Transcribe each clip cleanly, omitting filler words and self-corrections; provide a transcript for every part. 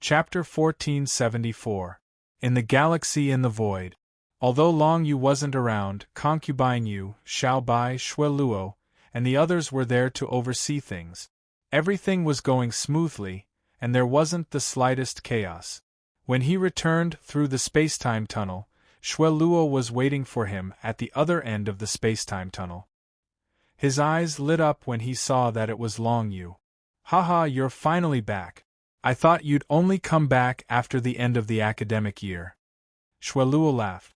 Chapter 1474. In the Galaxy in the Void. Although Long Yu wasn't around, Concubine Yu, Xiao Bai, Shui Luo, and the others were there to oversee things. Everything was going smoothly, and there wasn't the slightest chaos. When he returned through the spacetime tunnel, Shui Luo was waiting for him at the other end of the spacetime tunnel. His eyes lit up when he saw that it was Long Yu. "Haha, you're finally back. I thought you'd only come back after the end of the academic year." Shui Luo laughed.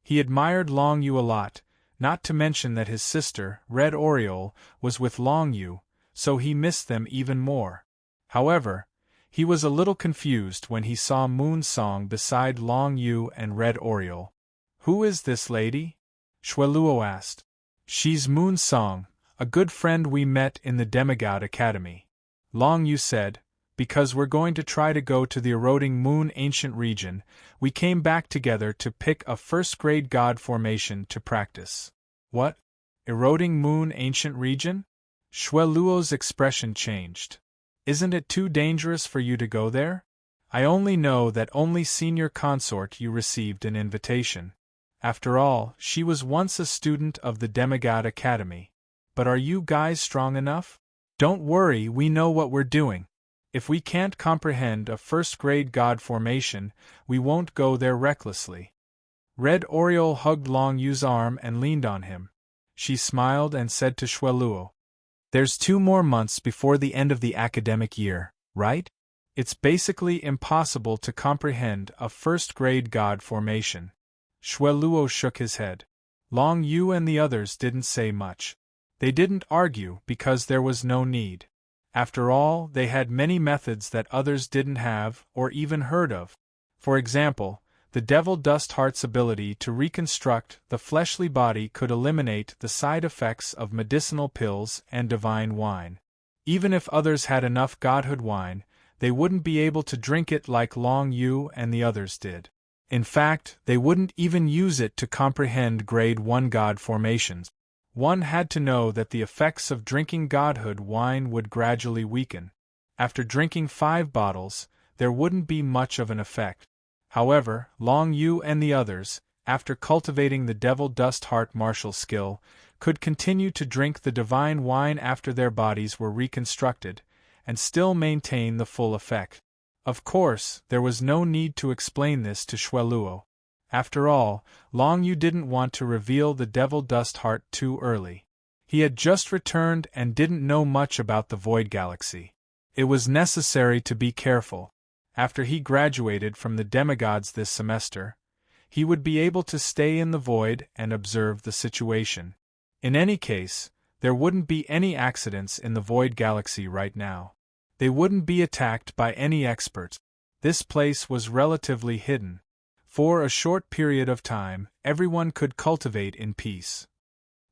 He admired Long Yu a lot, not to mention that his sister, Red Oriole, was with Long Yu, so he missed them even more. However, he was a little confused when he saw Moon Song beside Long Yu and Red Oriole. "Who is this lady?" Shui Luo asked. "She's Moon Song, a good friend we met in the Demigod Academy," Long Yu said. "Because we're going to try to go to the eroding moon ancient region, we came back together to pick a first-grade god formation to practice." "What? Eroding moon ancient region?" Shui Luo's expression changed. "Isn't it too dangerous for you to go there? I only know that only senior consort you received an invitation. After all, she was once a student of the Demigod Academy. But are you guys strong enough?" "Don't worry, we know what we're doing. If we can't comprehend a first-grade god formation, we won't go there recklessly." Red Oriole hugged Long Yu's arm and leaned on him. She smiled and said to Shui Luo, "There's 2 more months before the end of the academic year, right? It's basically impossible to comprehend a first-grade god formation." Shui Luo shook his head. Long Yu and the others didn't say much. They didn't argue because there was no need. After all, they had many methods that others didn't have or even heard of. For example, the Devil Dust Heart's ability to reconstruct the fleshly body could eliminate the side effects of medicinal pills and divine wine. Even if others had enough godhood wine, they wouldn't be able to drink it like Long Yu and the others did. In fact, they wouldn't even use it to comprehend Grade 1 god formations. One had to know that the effects of drinking godhood wine would gradually weaken. After drinking 5 bottles, there wouldn't be much of an effect. However, Long Yu and the others, after cultivating the Devil Dust Heart martial skill, could continue to drink the divine wine after their bodies were reconstructed, and still maintain the full effect. Of course, there was no need to explain this to Shui Luo. After all, Long Yu didn't want to reveal the Devil Dust Heart too early. He had just returned and didn't know much about the Void Galaxy. It was necessary to be careful. After he graduated from the demigods this semester, he would be able to stay in the Void and observe the situation. In any case, there wouldn't be any accidents in the Void Galaxy right now. They wouldn't be attacked by any experts. This place was relatively hidden. For a short period of time, everyone could cultivate in peace.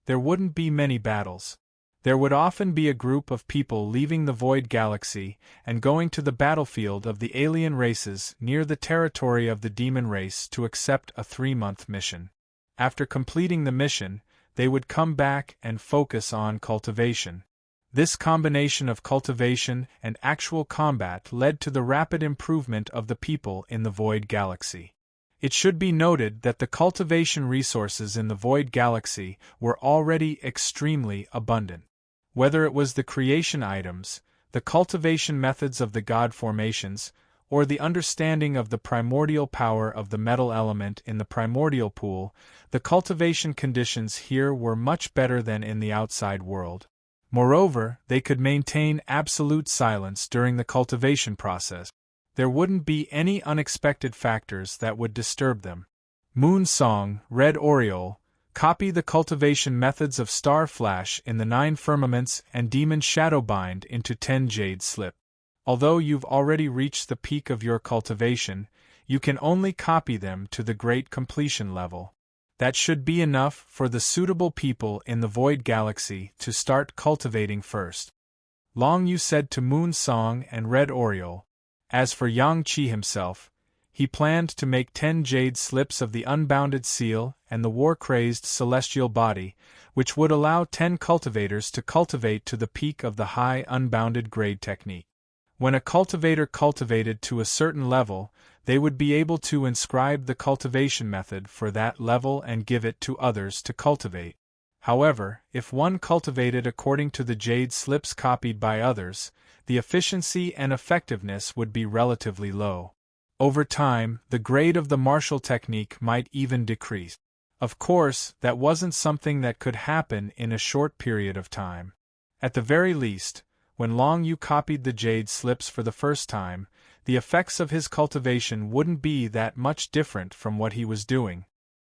There wouldn't be many battles. There would often be a group of people leaving the Void Galaxy and going to the battlefield of the alien races near the territory of the demon race to accept a 3-month mission. After completing the mission, they would come back and focus on cultivation. This combination of cultivation and actual combat led to the rapid improvement of the people in the Void Galaxy. It should be noted that the cultivation resources in the Void Galaxy were already extremely abundant. Whether it was the creation items, the cultivation methods of the god formations, or the understanding of the primordial power of the metal element in the primordial pool, the cultivation conditions here were much better than in the outside world. Moreover, they could maintain absolute silence during the cultivation process. There wouldn't be any unexpected factors that would disturb them. Moon Song, Red Oriole, copy the cultivation methods of Star Flash in the 9 firmaments and Demon Shadowbind into 10 Jade Slip. Although you've already reached the peak of your cultivation, you can only copy them to the Great Completion level. That should be enough for the suitable people in the Void Galaxy to start cultivating first. Long Yu said to Moon Song and Red Oriole. As for Yang Qi himself, he planned to make 10 jade slips of the unbounded seal and the war-crazed celestial body, which would allow 10 cultivators to cultivate to the peak of the high unbounded grade technique. When a cultivator cultivated to a certain level, they would be able to inscribe the cultivation method for that level and give it to others to cultivate. However, if one cultivated according to the jade slips copied by others, the efficiency and effectiveness would be relatively low. Over time, the grade of the martial technique might even decrease. Of course, that wasn't something that could happen in a short period of time. At the very least, when Long Yu copied the jade slips for the first time, the effects of his cultivation wouldn't be that much different from what he was doing.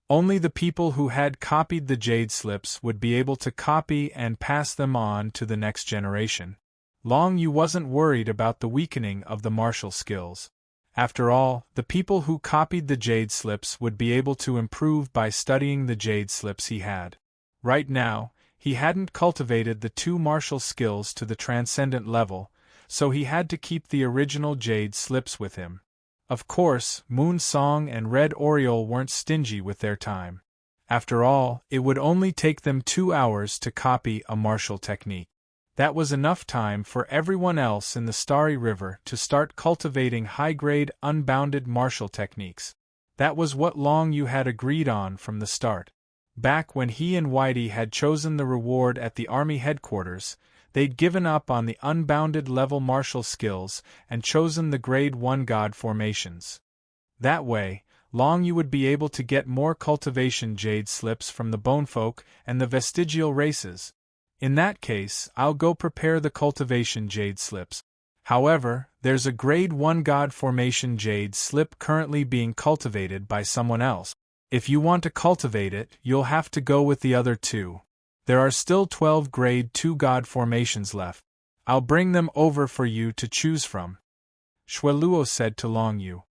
Only the people who had copied the jade slips would be able to copy and pass them on to the next generation. Long Yu wasn't worried about the weakening of the martial skills. After all, the people who copied the jade slips would be able to improve by studying the jade slips he had. Right now, he hadn't cultivated the two martial skills to the transcendent level, so he had to keep the original jade slips with him. Of course, Moon Song and Red Oriole weren't stingy with their time. After all, it would only take them 2 hours to copy a martial technique. That was enough time for everyone else in the Starry River to start cultivating high-grade, unbounded martial techniques. That was what Long Yu had agreed on from the start. Back when he and Whitey had chosen the reward at the army headquarters, they'd given up on the unbounded level martial skills and chosen the grade 1 god formations. That way, Long Yu would be able to get more cultivation jade slips from the Bonefolk and the vestigial races. In that case, I'll go prepare the cultivation jade slips. However, there's a grade 1 god formation jade slip currently being cultivated by someone else. If you want to cultivate it, you'll have to go with the other 2. There are still 12 grade 2 god formations left. I'll bring them over for you to choose from. Shueluo said to Long Yu.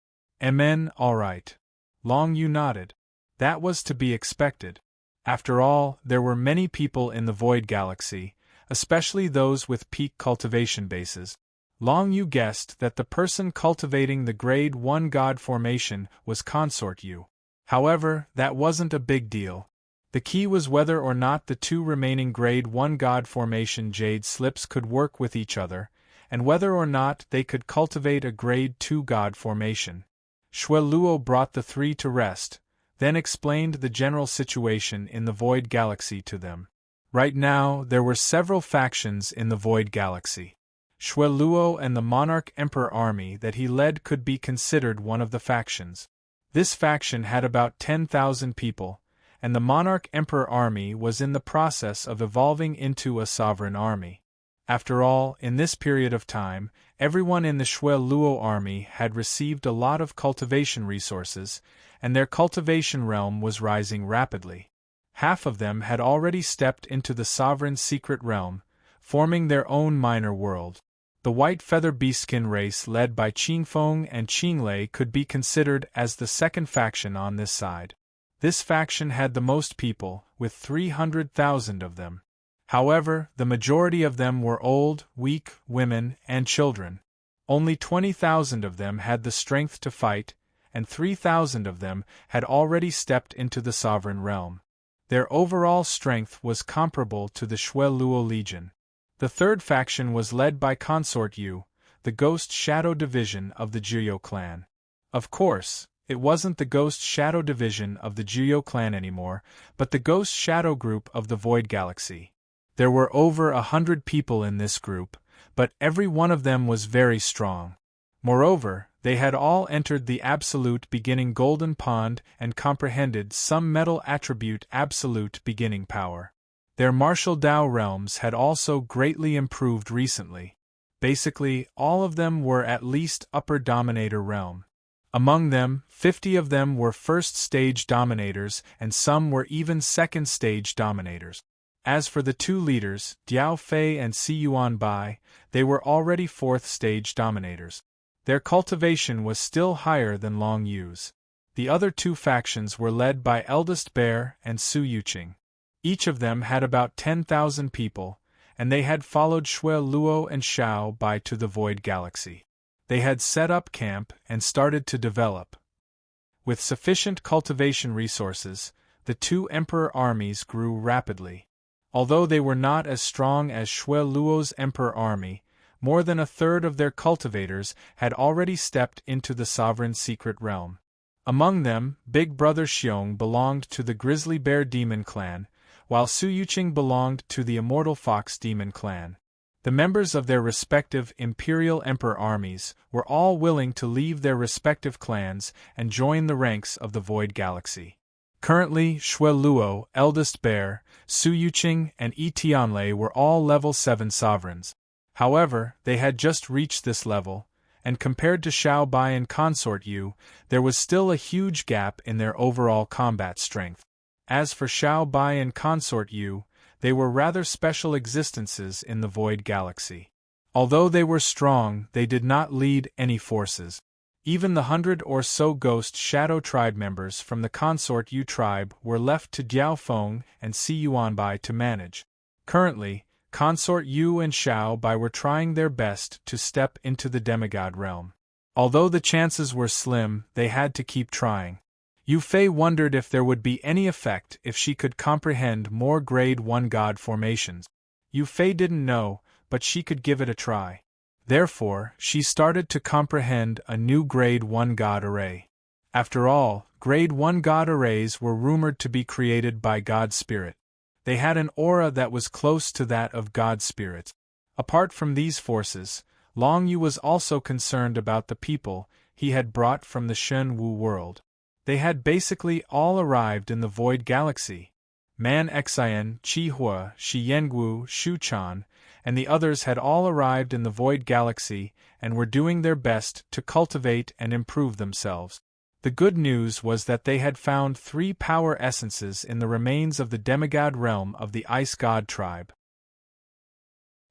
Amen, all right. Long Yu nodded. That was to be expected. After all, there were many people in the Void Galaxy, especially those with peak cultivation bases. Long Yu guessed that the person cultivating the grade 1 god formation was Consort Yu. However, that wasn't a big deal. The key was whether or not the 2 remaining grade 1 god formation jade slips could work with each other, and whether or not they could cultivate a grade 2 god formation. Shueluo brought the 3 to rest, then explained the general situation in the Void Galaxy to them. Right now, there were several factions in the Void Galaxy. Shueluo and the Monarch Emperor army that he led could be considered one of the factions. This faction had about 10,000 people, and the Monarch Emperor army was in the process of evolving into a sovereign army. After all, in this period of time, everyone in the Shueluo army had received a lot of cultivation resources, and their cultivation realm was rising rapidly. Half of them had already stepped into the sovereign secret realm, forming their own minor world. The White Feather Beastskin race led by Qingfeng and Qinglei could be considered as the second faction on this side. This faction had the most people, with 300,000 of them. However, the majority of them were old, weak women and children. Only 20,000 of them had the strength to fight, and 3,000 of them had already stepped into the sovereign realm. Their overall strength was comparable to the Shueluo Legion. The third faction was led by Consort Yu, the Ghost Shadow Division of the Jiyo clan. Of course, it wasn't the Ghost Shadow Division of the Jiyo clan anymore, but the Ghost Shadow group of the Void Galaxy. There were over 100 people in this group, but every one of them was very strong. Moreover, they had all entered the Absolute Beginning Golden Pond and comprehended some metal attribute Absolute Beginning Power. Their martial Dao realms had also greatly improved recently. Basically, all of them were at least Upper Dominator realm. Among them, 50 of them were first-stage dominators and some were even second-stage dominators. As for the 2 leaders, Diao Fei and Si Yuan Bai, they were already 4th-stage dominators. Their cultivation was still higher than Long Yu's. The other 2 factions were led by Eldest Bear and Su Yuqing. Each of them had about 10,000 people, and they had followed Shueluo and Xiao Bai to the Void Galaxy. They had set up camp and started to develop. With sufficient cultivation resources, the 2 Emperor armies grew rapidly. Although they were not as strong as Shueluo's Emperor army, more than a third of their cultivators had already stepped into the sovereign secret realm. Among them, Big Brother Xiong belonged to the Grizzly Bear Demon Clan, while Su Yuqing belonged to the Immortal Fox Demon Clan. The members of their respective Imperial Emperor armies were all willing to leave their respective clans and join the ranks of the Void Galaxy. Currently, Xue Luo, Eldest Bear, Su Yuqing, and Yi Tianlei were all level 7 sovereigns. However, they had just reached this level, and compared to Xiao Bai and Consort Yu, there was still a huge gap in their overall combat strength. As for Xiao Bai and Consort Yu, they were rather special existences in the Void Galaxy. Although they were strong, they did not lead any forces. Even the 100 or so Ghost Shadow tribe members from the Consort Yu tribe were left to Diao Feng and Si Yuanbai to manage. Currently, Consort Yu and Xiao Bai were trying their best to step into the demigod realm. Although the chances were slim, they had to keep trying. Yu Fei wondered if there would be any effect if she could comprehend more Grade 1 god formations. Yu Fei didn't know, but she could give it a try. Therefore, she started to comprehend a new Grade 1 god array. After all, Grade 1 god arrays were rumored to be created by God Spirit. They had an aura that was close to that of God Spirit. Apart from these forces, Long Yu was also concerned about the people he had brought from the Shen Wu world. They had basically all arrived in the Void Galaxy. Man Xian, Qi Hua, Shi Yengu, Shu Chan, and the others had all arrived in the Void Galaxy and were doing their best to cultivate and improve themselves. The good news was that they had found 3 power essences in the remains of the demigod realm of the Ice God tribe.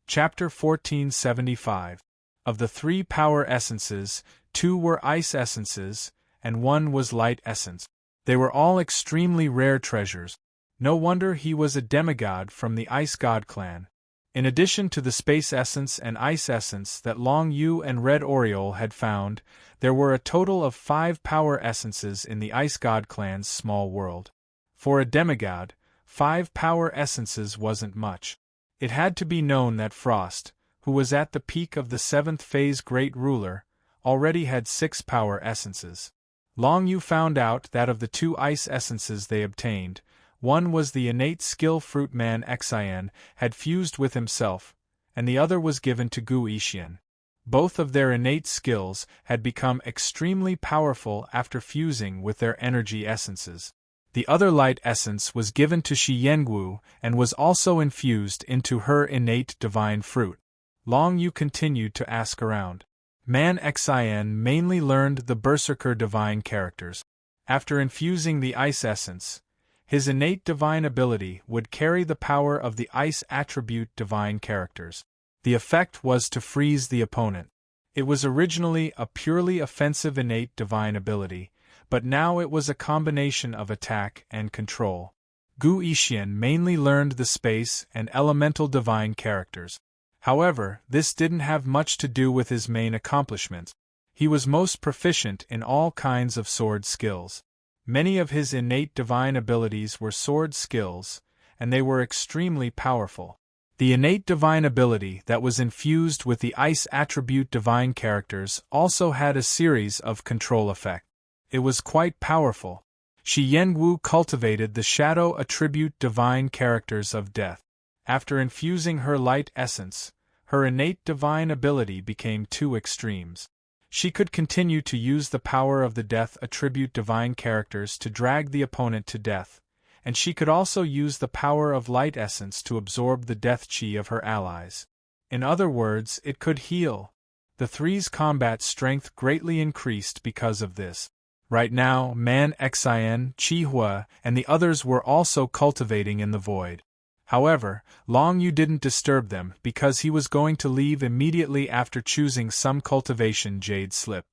Chapter 1475. Of the 3 power essences, 2 were ice essences, and 1 was light essence. They were all extremely rare treasures. No wonder he was a demigod from the Ice God clan. In addition to the space essence and ice essence that Long Yu and Red Oriole had found, there were a total of 5 power essences in the Ice God clan's small world. For a demigod, 5 power essences wasn't much. It had to be known that Frost, who was at the peak of the 7th phase Great Ruler, already had 6 power essences. Long Yu found out that of the 2 ice essences they obtained, one was the innate skill Fruit Man Xian had fused with himself, and the other was given to Gu Yixian. Both of their innate skills had become extremely powerful after fusing with their energy essences. The other light essence was given to Shi Yengu and was also infused into her innate divine fruit. Long Yu continued to ask around. Man Xian mainly learned the Berserker divine characters. After infusing the ice essence, his innate divine ability would carry the power of the ice attribute divine characters. The effect was to freeze the opponent. It was originally a purely offensive innate divine ability, but now it was a combination of attack and control. Gu Yixian mainly learned the space and elemental divine characters. However, this didn't have much to do with his main accomplishments. He was most proficient in all kinds of sword skills. Many of his innate divine abilities were sword skills, and they were extremely powerful. The innate divine ability that was infused with the ice attribute divine characters also had a series of control effects. It was quite powerful. Shi Yengu cultivated the shadow attribute divine characters of death. After infusing her light essence, her innate divine ability became 2 extremes. She could continue to use the power of the death attribute divine characters to drag the opponent to death, and she could also use the power of light essence to absorb the death chi of her allies. In other words, it could heal. The 3's combat strength greatly increased because of this. Right now, Man Xian, Qi Hua, and the others were also cultivating in the void. However, Long Yu didn't disturb them because he was going to leave immediately after choosing some cultivation jade slip.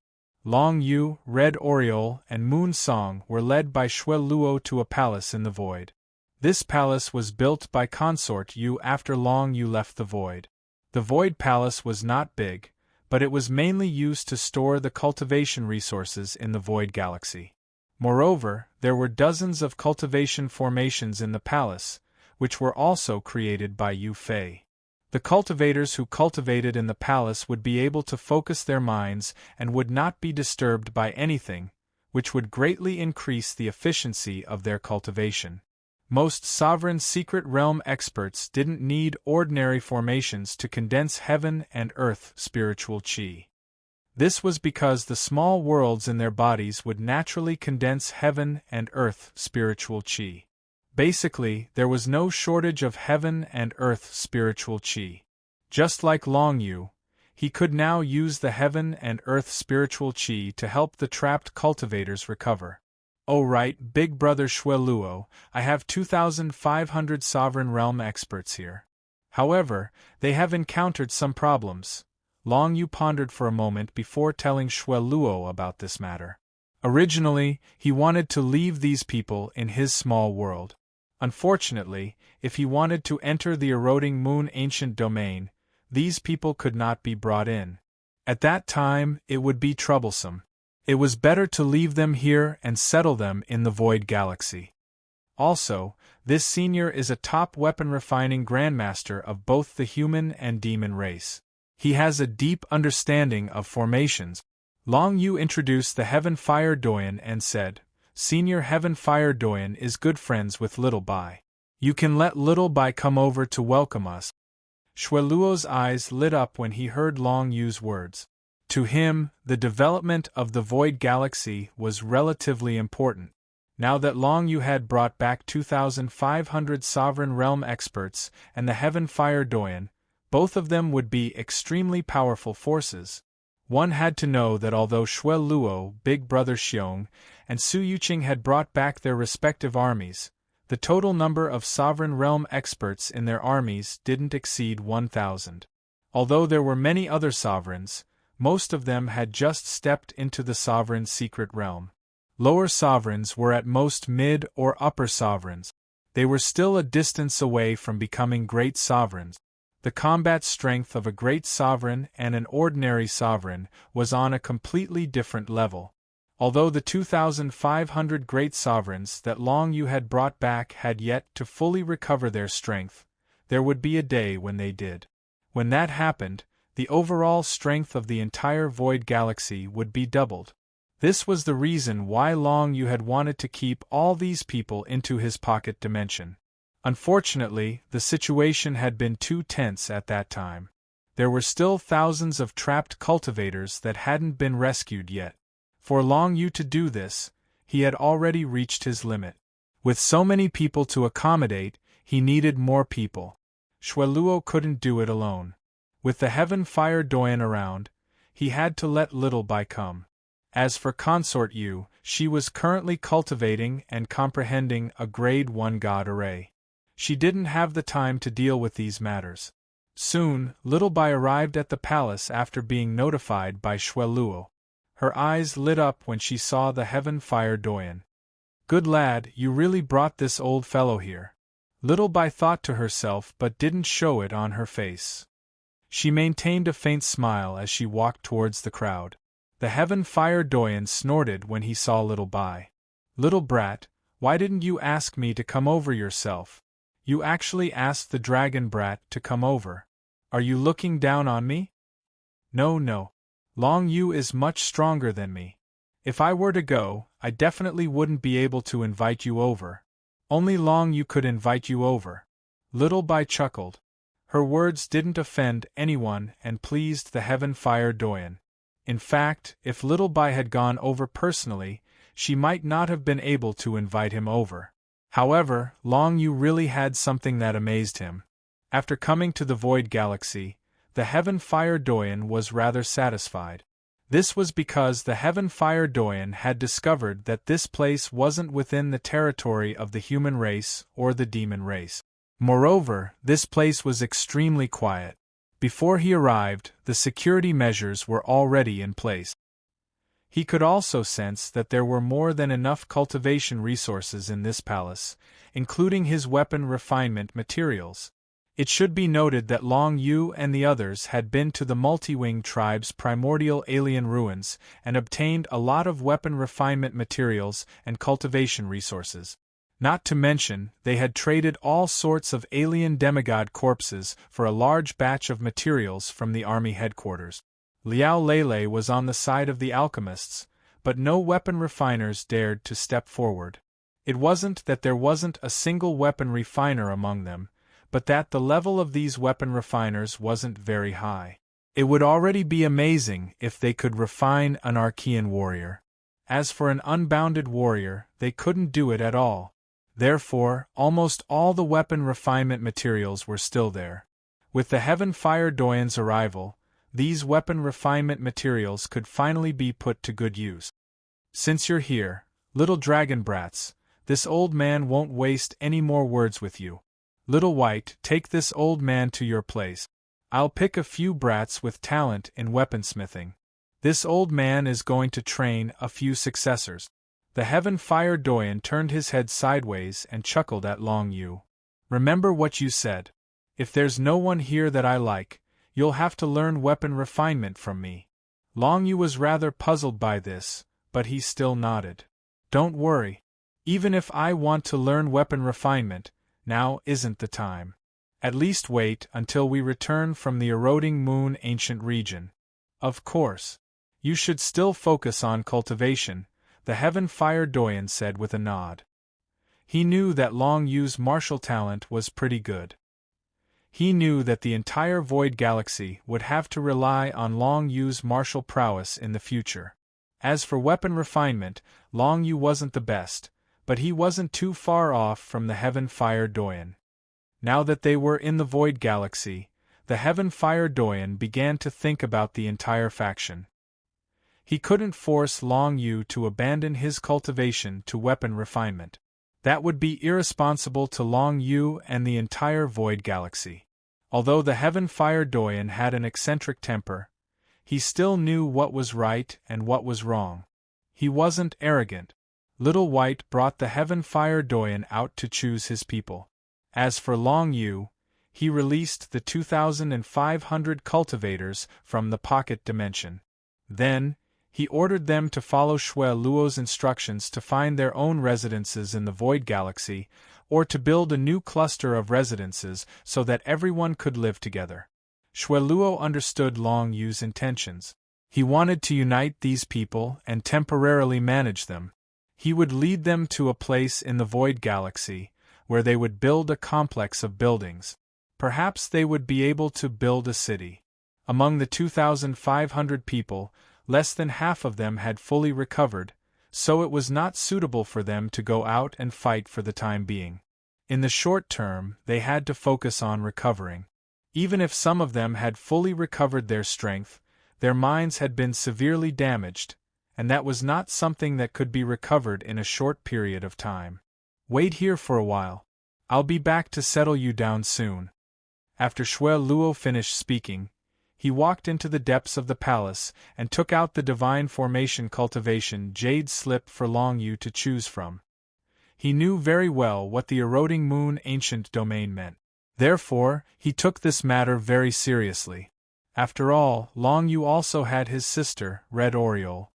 Long Yu, Red Oriole, and Moon Song were led by Xue Luo to a palace in the void. This palace was built by Consort Yu after Long Yu left the void. The void palace was not big, but it was mainly used to store the cultivation resources in the Void Galaxy. Moreover, there were dozens of cultivation formations in the palace, which were also created by Yu Fei. The cultivators who cultivated in the palace would be able to focus their minds and would not be disturbed by anything, which would greatly increase the efficiency of their cultivation. Most sovereign secret realm experts didn't need ordinary formations to condense heaven and earth spiritual chi. This was because the small worlds in their bodies would naturally condense heaven and earth spiritual chi. Basically, there was no shortage of heaven and earth spiritual chi. Just like Long Yu, he could now use the heaven and earth spiritual chi to help the trapped cultivators recover. Oh right, Big Brother Shueluo, I have 2,500 sovereign realm experts here. However, they have encountered some problems. Long Yu pondered for a moment before telling Shueluo about this matter. Originally, he wanted to leave these people in his small world. Unfortunately, if he wanted to enter the eroding moon ancient domain, these people could not be brought in. At that time, it would be troublesome. It was better to leave them here and settle them in the Void Galaxy. Also, this senior is a top weapon refining grandmaster of both the human and demon race. He has a deep understanding of formations. Long Yu introduced the Heaven Fire Doyen and said, Senior Heaven Fire Doyen is good friends with Little Bai. You can let Little Bai come over to welcome us. Shueluo's eyes lit up when he heard Long Yu's words. To him, the development of the Void Galaxy was relatively important. Now that Long Yu had brought back 2,500 Sovereign Realm experts and the Heaven Fire Doyen, both of them would be extremely powerful forces. One had to know that although Shueluo, Big Brother Xiong, and Su Yuqing had brought back their respective armies, the total number of Sovereign Realm experts in their armies didn't exceed 1,000. Although there were many other sovereigns, most of them had just stepped into the Sovereign Secret Realm. Lower sovereigns were at most mid or upper sovereigns. They were still a distance away from becoming great sovereigns. The combat strength of a great sovereign and an ordinary sovereign was on a completely different level. Although the 2,500 great sovereigns that Long Yu had brought back had yet to fully recover their strength, there would be a day when they did. When that happened, the overall strength of the entire Void Galaxy would be doubled. This was the reason why Long Yu had wanted to keep all these people into his pocket dimension. Unfortunately, the situation had been too tense at that time. There were still thousands of trapped cultivators that hadn't been rescued yet. For Long Yu to do this, he had already reached his limit. With so many people to accommodate, he needed more people. Shueluo couldn't do it alone. With the Heaven Fire Doyen around, he had to let Little Bai come. As for Consort Yu, she was currently cultivating and comprehending a Grade 1 God Array. She didn't have the time to deal with these matters. Soon, Little Bai arrived at the palace after being notified by Shueluo. Her eyes lit up when she saw the Heaven Fire Doyen. Good lad, you really brought this old fellow here. Little Bai thought to herself but didn't show it on her face. She maintained a faint smile as she walked towards the crowd. The Heaven Fire Doyen snorted when he saw Little Bai. Little brat, why didn't you ask me to come over yourself? You actually asked the dragon brat to come over. Are you looking down on me? No. Long Yu is much stronger than me. If I were to go, I definitely wouldn't be able to invite you over. Only Long Yu could invite you over. Little Bai chuckled. Her words didn't offend anyone and pleased the Heaven Fire Doyen. In fact, if Little Bai had gone over personally, she might not have been able to invite him over. However, Long Yu really had something that amazed him. After coming to the Void Galaxy, the Heaven Fire Doyen was rather satisfied. This was because the Heaven Fire Doyen had discovered that this place wasn't within the territory of the human race or the demon race. Moreover, this place was extremely quiet. Before he arrived, the security measures were already in place. He could also sense that there were more than enough cultivation resources in this palace, including his weapon refinement materials. It should be noted that Long Yu and the others had been to the Multi-Wing tribe's primordial alien ruins and obtained a lot of weapon refinement materials and cultivation resources. Not to mention, they had traded all sorts of alien demigod corpses for a large batch of materials from the army headquarters. Liao Lele was on the side of the alchemists, but no weapon refiners dared to step forward. It wasn't that there wasn't a single weapon refiner among them, but that the level of these weapon refiners wasn't very high. It would already be amazing if they could refine an Archean warrior. As for an unbounded warrior, they couldn't do it at all. Therefore, almost all the weapon refinement materials were still there. With the Heaven Fire Doyen's arrival, these weapon refinement materials could finally be put to good use. Since you're here, little dragon brats, this old man won't waste any more words with you. Little White, take this old man to your place. I'll pick a few brats with talent in weaponsmithing. This old man is going to train a few successors. The Heaven Fire Doyen turned his head sideways and chuckled at Long Yu. Remember what you said. If there's no one here that I like, you'll have to learn weapon refinement from me. Long Yu was rather puzzled by this, but he still nodded. Don't worry. Even if I want to learn weapon refinement, now isn't the time. At least wait until we return from the eroding moon ancient region. Of course. You should still focus on cultivation, the Heaven Fire Doyen said with a nod. He knew that Long Yu's martial talent was pretty good. He knew that the entire Void Galaxy would have to rely on Long Yu's martial prowess in the future. As for weapon refinement, Long Yu wasn't the best, but he wasn't too far off from the Heaven Fire Doyen. Now that they were in the Void Galaxy, the Heaven Fire Doyen began to think about the entire faction. He couldn't force Long Yu to abandon his cultivation to weapon refinement. That would be irresponsible to Long Yu and the entire Void Galaxy. Although the Heaven Fire Doyen had an eccentric temper, he still knew what was right and what was wrong. He wasn't arrogant. Little White brought the Heaven Fire Doyen out to choose his people. As for Long Yu, he released the 2,500 cultivators from the pocket dimension. Then, he ordered them to follow Shui Luo's instructions to find their own residences in the Void Galaxy, or to build a new cluster of residences so that everyone could live together. Shui Luo understood Long Yu's intentions. He wanted to unite these people and temporarily manage them. He would lead them to a place in the Void Galaxy, where they would build a complex of buildings. Perhaps they would be able to build a city. Among the 2,500 people, less than half of them had fully recovered, so it was not suitable for them to go out and fight for the time being. In the short term, they had to focus on recovering. Even if some of them had fully recovered their strength, their minds had been severely damaged, and that was not something that could be recovered in a short period of time. Wait here for a while. I'll be back to settle you down soon. After Shui Luo finished speaking, he walked into the depths of the palace and took out the Divine Formation Cultivation Jade Slip for Long Yu to choose from. He knew very well what the eroding moon ancient domain meant. Therefore, he took this matter very seriously. After all, Long Yu also had his sister, Red Oriole.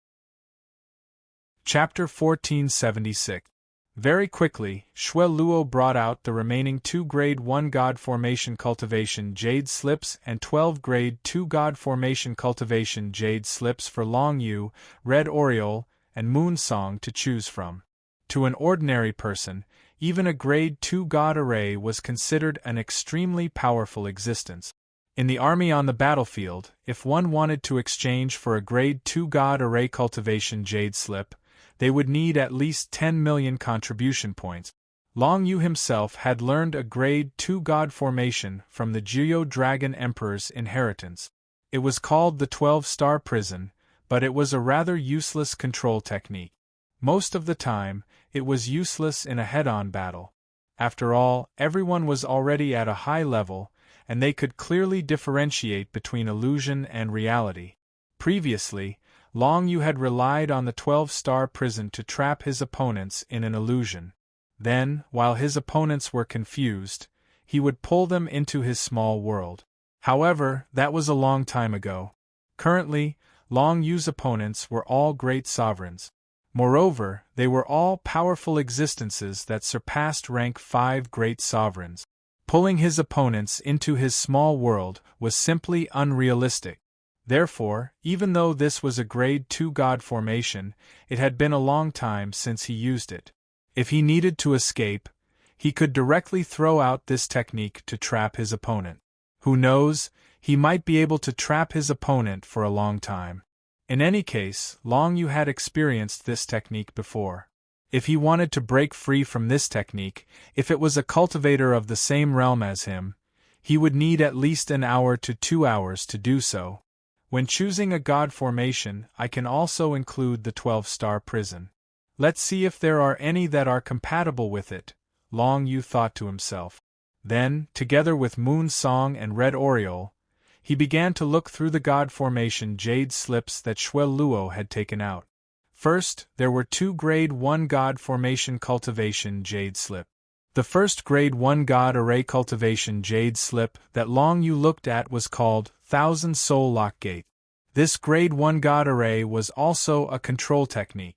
Chapter 1476. Very quickly, Shui Luo brought out the remaining 2 Grade 1 God Formation Cultivation Jade Slips and 12 Grade 2 God Formation Cultivation Jade Slips for Long Yu, Red Oriole, and Moonsong to choose from. To an ordinary person, even a Grade 2 God Array was considered an extremely powerful existence. In the army on the battlefield, if one wanted to exchange for a Grade 2 God Array Cultivation Jade Slip, they would need at least 10 million contribution points. Long Yu himself had learned a Grade 2 God formation from the Jiyo Dragon Emperor's inheritance. It was called the 12-star prison, but it was a rather useless control technique. Most of the time, it was useless in a head-on battle. After all, everyone was already at a high level, and they could clearly differentiate between illusion and reality. Previously, Long Yu had relied on the 12-star prison to trap his opponents in an illusion. Then, while his opponents were confused, he would pull them into his small world. However, that was a long time ago. Currently, Long Yu's opponents were all great sovereigns. Moreover, they were all powerful existences that surpassed rank 5 great sovereigns. Pulling his opponents into his small world was simply unrealistic. Therefore, even though this was a grade 2 god formation, it had been a long time since he used it. If he needed to escape, he could directly throw out this technique to trap his opponent. Who knows, he might be able to trap his opponent for a long time. In any case, Long Yu had experienced this technique before. If he wanted to break free from this technique, if it was a cultivator of the same realm as him, he would need at least an hour to 2 hours to do so. When choosing a god formation, I can also include the 12-star prison. Let's see if there are any that are compatible with it, Long Yu thought to himself. Then, together with Moon Song and Red Oriole, he began to look through the god formation jade slips that Xue Luo had taken out. First, there were 2 grade 1 god formation cultivation jade slip. The first grade 1 god array cultivation jade slip that Long Yu looked at was called 1000 Soul Lock Gate. This grade 1 god array was also a control technique.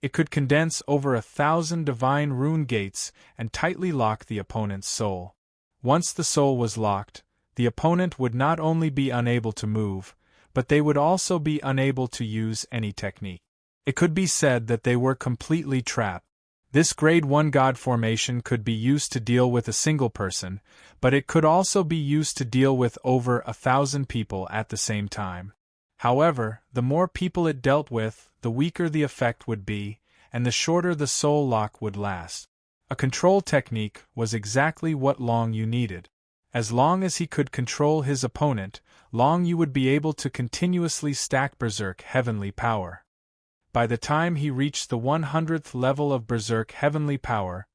It could condense over 1,000 divine rune gates and tightly lock the opponent's soul. Once the soul was locked, the opponent would not only be unable to move, but they would also be unable to use any technique. It could be said that they were completely trapped. This grade 1 god formation could be used to deal with a single person, but it could also be used to deal with over 1,000 people at the same time. However, the more people it dealt with, the weaker the effect would be, and the shorter the soul lock would last. A control technique was exactly what Long Yu needed. As long as he could control his opponent, Long Yu would be able to continuously stack Berserk Heavenly Power. By the time he reached the 100th level of Berserk Heavenly Power,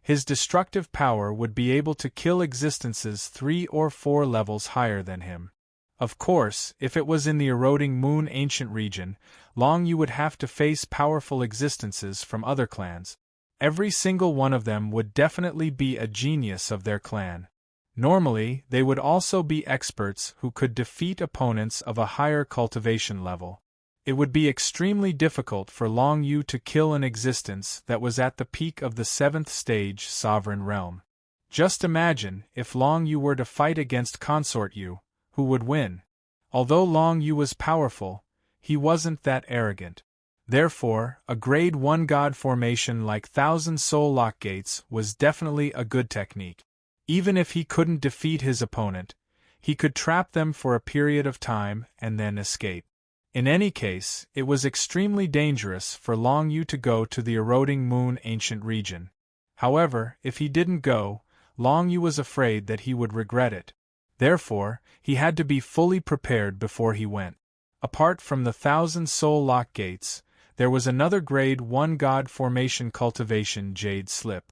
his destructive power would be able to kill existences 3 or 4 levels higher than him. Of course, if it was in the eroding Moon Ancient region, Long Yu would have to face powerful existences from other clans. Every single one of them would definitely be a genius of their clan. Normally, they would also be experts who could defeat opponents of a higher cultivation level. It would be extremely difficult for Long Yu to kill an existence that was at the peak of the 7th stage Sovereign Realm. Just imagine if Long Yu were to fight against Consort Yu, who would win? Although Long Yu was powerful, he wasn't that arrogant. Therefore, a grade 1 god formation like 1000 Soul Lock Gates was definitely a good technique. Even if he couldn't defeat his opponent, he could trap them for a period of time and then escape. In any case, it was extremely dangerous for Long Yu to go to the eroding Moon Ancient region. However, if he didn't go, Long Yu was afraid that he would regret it. Therefore, he had to be fully prepared before he went. Apart from the 1000 Soul Lock Gates, there was another grade 1 god formation cultivation jade slip.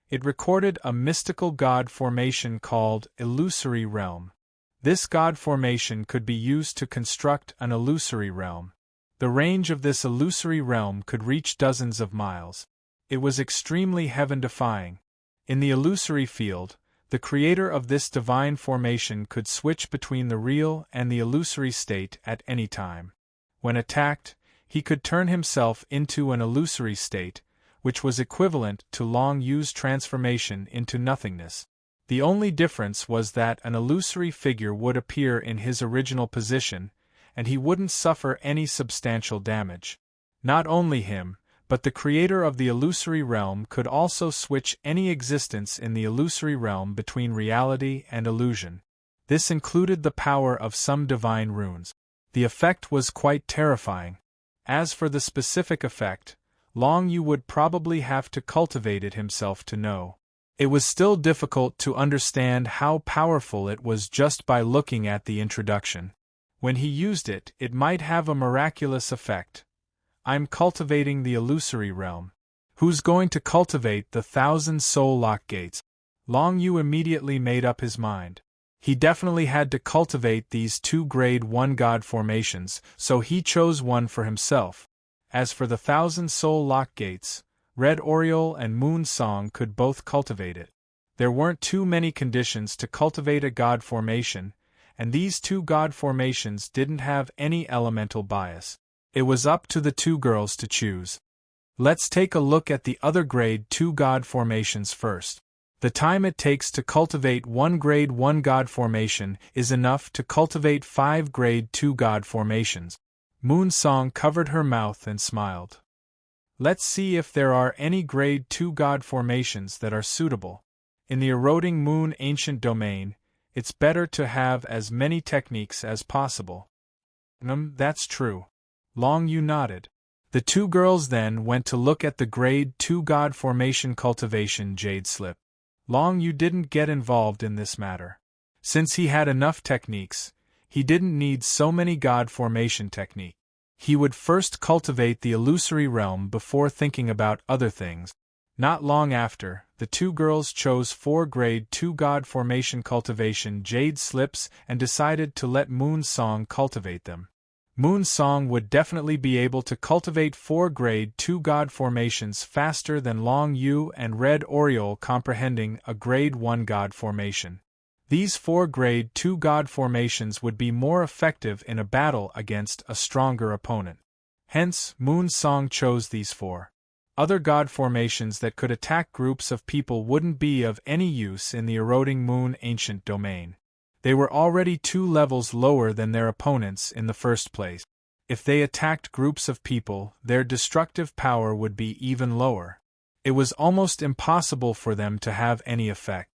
It recorded a mystical god formation called Illusory Realm. This god formation could be used to construct an illusory realm. The range of this illusory realm could reach dozens of miles. It was extremely heaven-defying. In the illusory field, the creator of this divine formation could switch between the real and the illusory state at any time. When attacked, he could turn himself into an illusory state, which was equivalent to Long Yu's transformation into nothingness. The only difference was that an illusory figure would appear in his original position, and he wouldn't suffer any substantial damage. Not only him, but the creator of the illusory realm could also switch any existence in the illusory realm between reality and illusion. This included the power of some divine runes. The effect was quite terrifying. As for the specific effect, Long Yu would probably have to cultivate it himself to know. It was still difficult to understand how powerful it was just by looking at the introduction. When he used it, it might have a miraculous effect. I'm cultivating the illusory realm. Who's going to cultivate the 1000 Soul Lock Gates? Long Yu immediately made up his mind. He definitely had to cultivate these 2 grade 1 god formations, so he chose one for himself. As for the 1000 Soul Lock Gates, Red Oriole and Moon Song could both cultivate it. There weren't too many conditions to cultivate a god formation, and these 2 god formations didn't have any elemental bias. It was up to the 2 girls to choose. Let's take a look at the other Grade 2 God formations first. The time it takes to cultivate one Grade 1 God formation is enough to cultivate 5 Grade 2 God formations. Moon Song covered her mouth and smiled. Let's see if there are any Grade 2 God formations that are suitable. In the eroding moon ancient domain, it's better to have as many techniques as possible. That's true. Long Yu nodded. The two girls then went to look at the Grade 2 God formation cultivation jade slip. Long Yu didn't get involved in this matter. Since he had enough techniques, he didn't need so many God formation techniques. He would first cultivate the illusory realm before thinking about other things. Not long after, the two girls chose 4 Grade 2 God formation cultivation jade slips and decided to let Moon Song cultivate them. Moon Song would definitely be able to cultivate 4 Grade 2 God formations faster than Long Yu and Red Oriole comprehending a Grade 1 God formation. These 4 Grade 2 God formations would be more effective in a battle against a stronger opponent. Hence, Moon Song chose these 4. Other God formations that could attack groups of people wouldn't be of any use in the eroding moon ancient domain. They were already 2 levels lower than their opponents in the first place. If they attacked groups of people, their destructive power would be even lower. It was almost impossible for them to have any effect.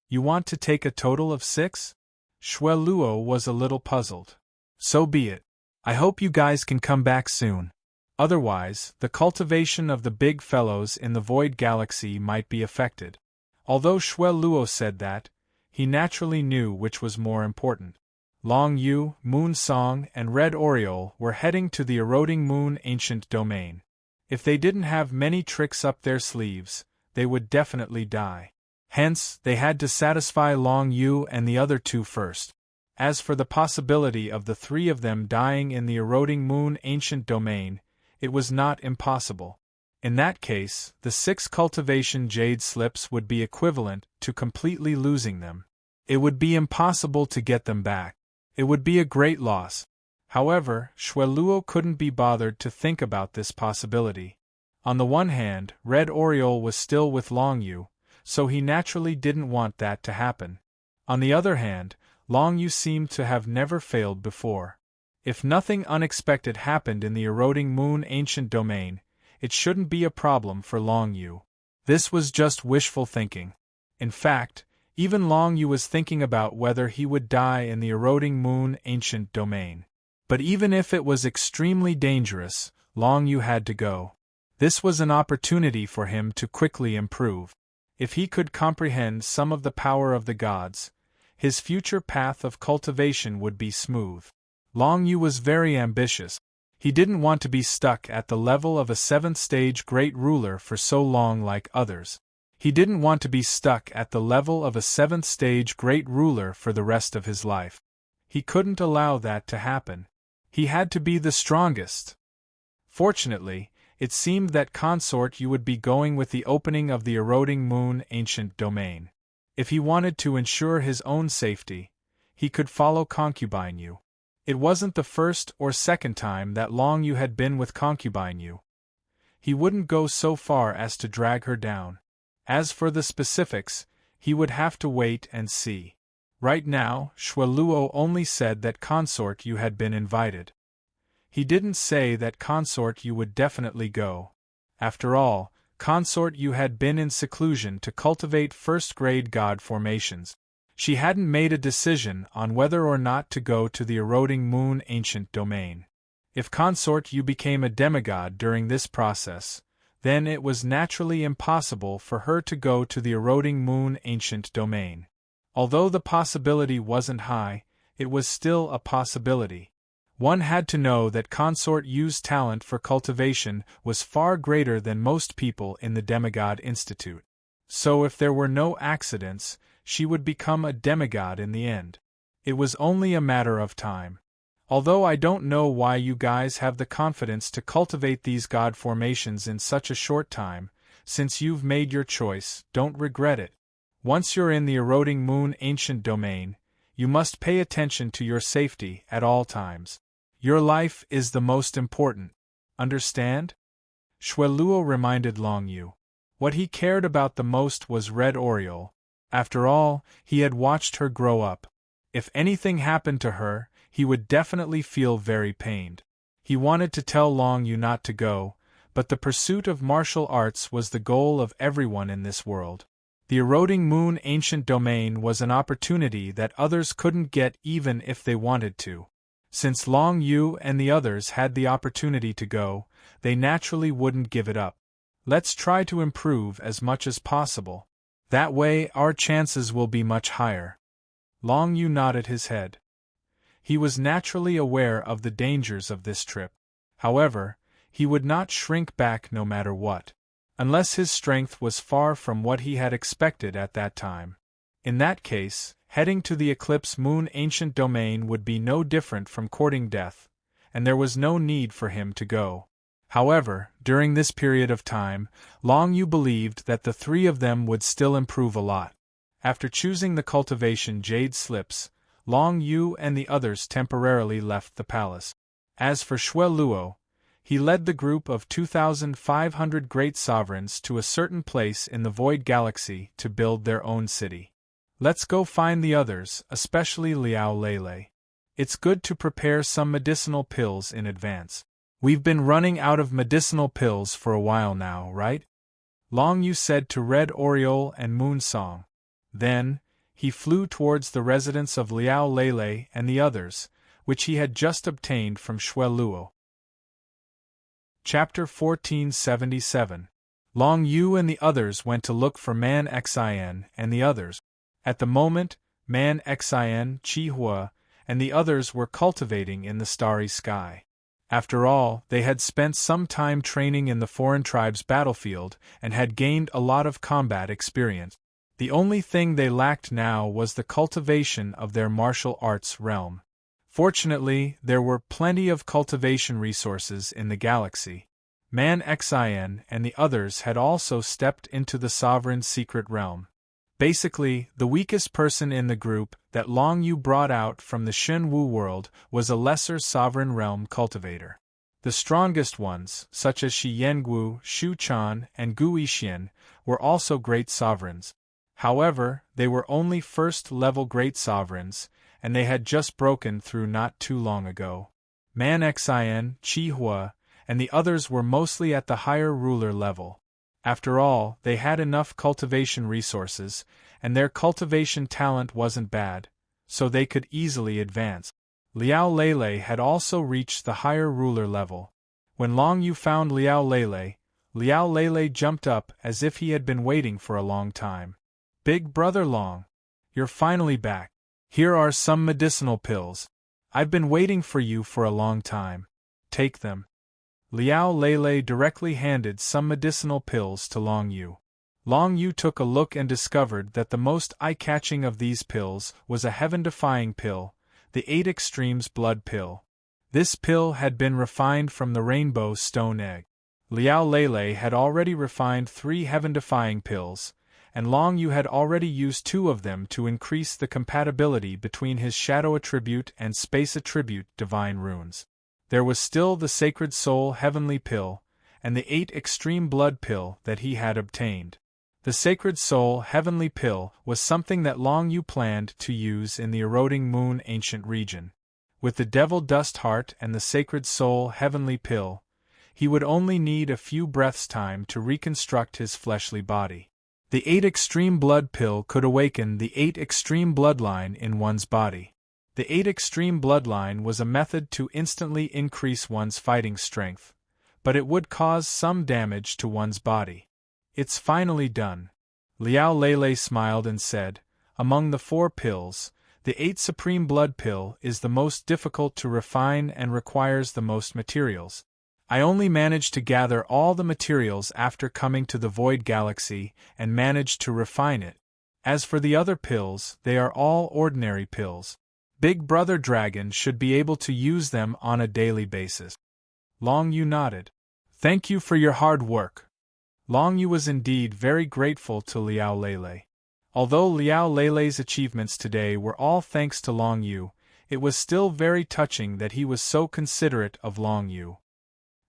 You want to take a total of 6? Xue Luo was a little puzzled. So be it. I hope you guys can come back soon. Otherwise, the cultivation of the big fellows in the Void Galaxy might be affected. Although Xue Luo said that, he naturally knew which was more important. Long Yu, Moon Song, and Red Oriole were heading to the eroding moon ancient domain. If they didn't have many tricks up their sleeves, they would definitely die. Hence, they had to satisfy Long Yu and the other 2 first. As for the possibility of the 3 of them dying in the eroding moon ancient domain, it was not impossible. In that case, the 6 cultivation jade slips would be equivalent to completely losing them. It would be impossible to get them back. It would be a great loss. However, Xue Luo couldn't be bothered to think about this possibility. On the one hand, Red Oriole was still with Long Yu, so he naturally didn't want that to happen. On the other hand, Long Yu seemed to have never failed before. If nothing unexpected happened in the eroding moon ancient domain, it shouldn't be a problem for Long Yu. This was just wishful thinking. In fact, even Long Yu was thinking about whether he would die in the eroding moon ancient domain. But even if it was extremely dangerous, Long Yu had to go. This was an opportunity for him to quickly improve. If he could comprehend some of the power of the gods, his future path of cultivation would be smooth. Long Yu was very ambitious. He didn't want to be stuck at the level of a 7th stage great ruler for so long like others. He didn't want to be stuck at the level of a 7th stage great ruler for the rest of his life. He couldn't allow that to happen. He had to be the strongest. Fortunately, it seemed that Consort Yu would be going with the opening of the eroding moon ancient domain. If he wanted to ensure his own safety, he could follow Concubine Yu. It wasn't the first or second time that Long Yu had been with Concubine Yu. He wouldn't go so far as to drag her down. As for the specifics, he would have to wait and see. Right now, Xue Luo only said that Consort Yu had been invited. He didn't say that Consort Yu would definitely go. After all, Consort Yu had been in seclusion to cultivate first-grade god formations. She hadn't made a decision on whether or not to go to the eroding moon ancient domain. If Consort Yu became a demigod during this process, then it was naturally impossible for her to go to the eroding moon ancient domain. Although the possibility wasn't high, it was still a possibility. One had to know that Consort Yu's talent for cultivation was far greater than most people in the Demigod Institute. So if there were no accidents, she would become a demigod in the end. It was only a matter of time. Although I don't know why you guys have the confidence to cultivate these god formations in such a short time, since you've made your choice, don't regret it. Once you're in the eroding moon ancient domain, you must pay attention to your safety at all times. Your life is the most important. Understand? Luo reminded Long Yu. What he cared about the most was Red Oriole. After all, he had watched her grow up. If anything happened to her, he would definitely feel very pained. He wanted to tell Long Yu not to go, but the pursuit of martial arts was the goal of everyone in this world. The eroding moon ancient domain was an opportunity that others couldn't get even if they wanted to. Since Long Yu and the others had the opportunity to go, they naturally wouldn't give it up. Let's try to improve as much as possible. That way our chances will be much higher. Long Yu nodded his head. He was naturally aware of the dangers of this trip. However, he would not shrink back no matter what. Unless his strength was far from what he had expected at that time. In that case, heading to the Eclipse Moon ancient domain would be no different from courting death, and there was no need for him to go. However, during this period of time, Long Yu believed that the three of them would still improve a lot. After choosing the cultivation Jade Slips, Long Yu and the others temporarily left the palace. As for Luo, he led the group of 2,500 great sovereigns to a certain place in the Void Galaxy to build their own city. Let's go find the others, especially Liao Lele. It's good to prepare some medicinal pills in advance. We've been running out of medicinal pills for a while now, right? Long Yu said to Red Oriole and Moon Song. Then, he flew towards the residence of Liao Lele and the others, which he had just obtained from Luo. Chapter 1477. Long Yu and the others went to look for Man Xin and the others. At the moment, Man Xin, Chi Hua, and the others were cultivating in the starry sky. After all, they had spent some time training in the foreign tribe's battlefield and had gained a lot of combat experience. The only thing they lacked now was the cultivation of their martial arts realm. Fortunately, there were plenty of cultivation resources in the galaxy. Man Xin and the others had also stepped into the sovereign's secret realm. Basically, the weakest person in the group that Long Yu brought out from the Shen Wu world was a lesser sovereign realm cultivator. The strongest ones, such as Shi Yengu, Shu Chan, and Gu Yixian, were also great sovereigns. However, they were only first-level great sovereigns, and they had just broken through not too long ago. Man Xin, Chi Hua, and the others were mostly at the higher ruler level. After all, they had enough cultivation resources, and their cultivation talent wasn't bad, so they could easily advance. Liao Lele had also reached the higher ruler level. When Long Yu found Liao Lele jumped up as if he had been waiting for a long time. Big Brother Long, you're finally back. Here are some medicinal pills. I've been waiting for you for a long time. Take them. Liao Lele directly handed some medicinal pills to Long Yu. Long Yu took a look and discovered that the most eye-catching of these pills was a heaven-defying pill, the 8 Extremes Blood Pill. This pill had been refined from the Rainbow Stone Egg. Liao Lele had already refined 3 heaven-defying pills, and Long Yu had already used 2 of them to increase the compatibility between his Shadow Attribute and Space Attribute Divine Runes. There was still the Sacred Soul Heavenly Pill, and the 8 Extreme Blood Pill that he had obtained. The Sacred Soul Heavenly Pill was something that Long Yu planned to use in the Eroding Moon ancient region. With the Devil Dust Heart and the Sacred Soul Heavenly Pill, he would only need a few breaths' time to reconstruct his fleshly body. The 8 Extreme Blood Pill could awaken the 8 Extreme Bloodline in one's body. The 8 Extreme Bloodline was a method to instantly increase one's fighting strength, but it would cause some damage to one's body. It's finally done. Liao Lele smiled and said, among the 4 pills, the 8 Supreme Blood Pill is the most difficult to refine and requires the most materials. I only managed to gather all the materials after coming to the Void Galaxy and managed to refine it. As for the other pills, they are all ordinary pills. Big Brother Dragon should be able to use them on a daily basis. Long Yu nodded. Thank you for your hard work. Long Yu was indeed very grateful to Liao Lele. Although Liao Lele's achievements today were all thanks to Long Yu, it was still very touching that he was so considerate of Long Yu.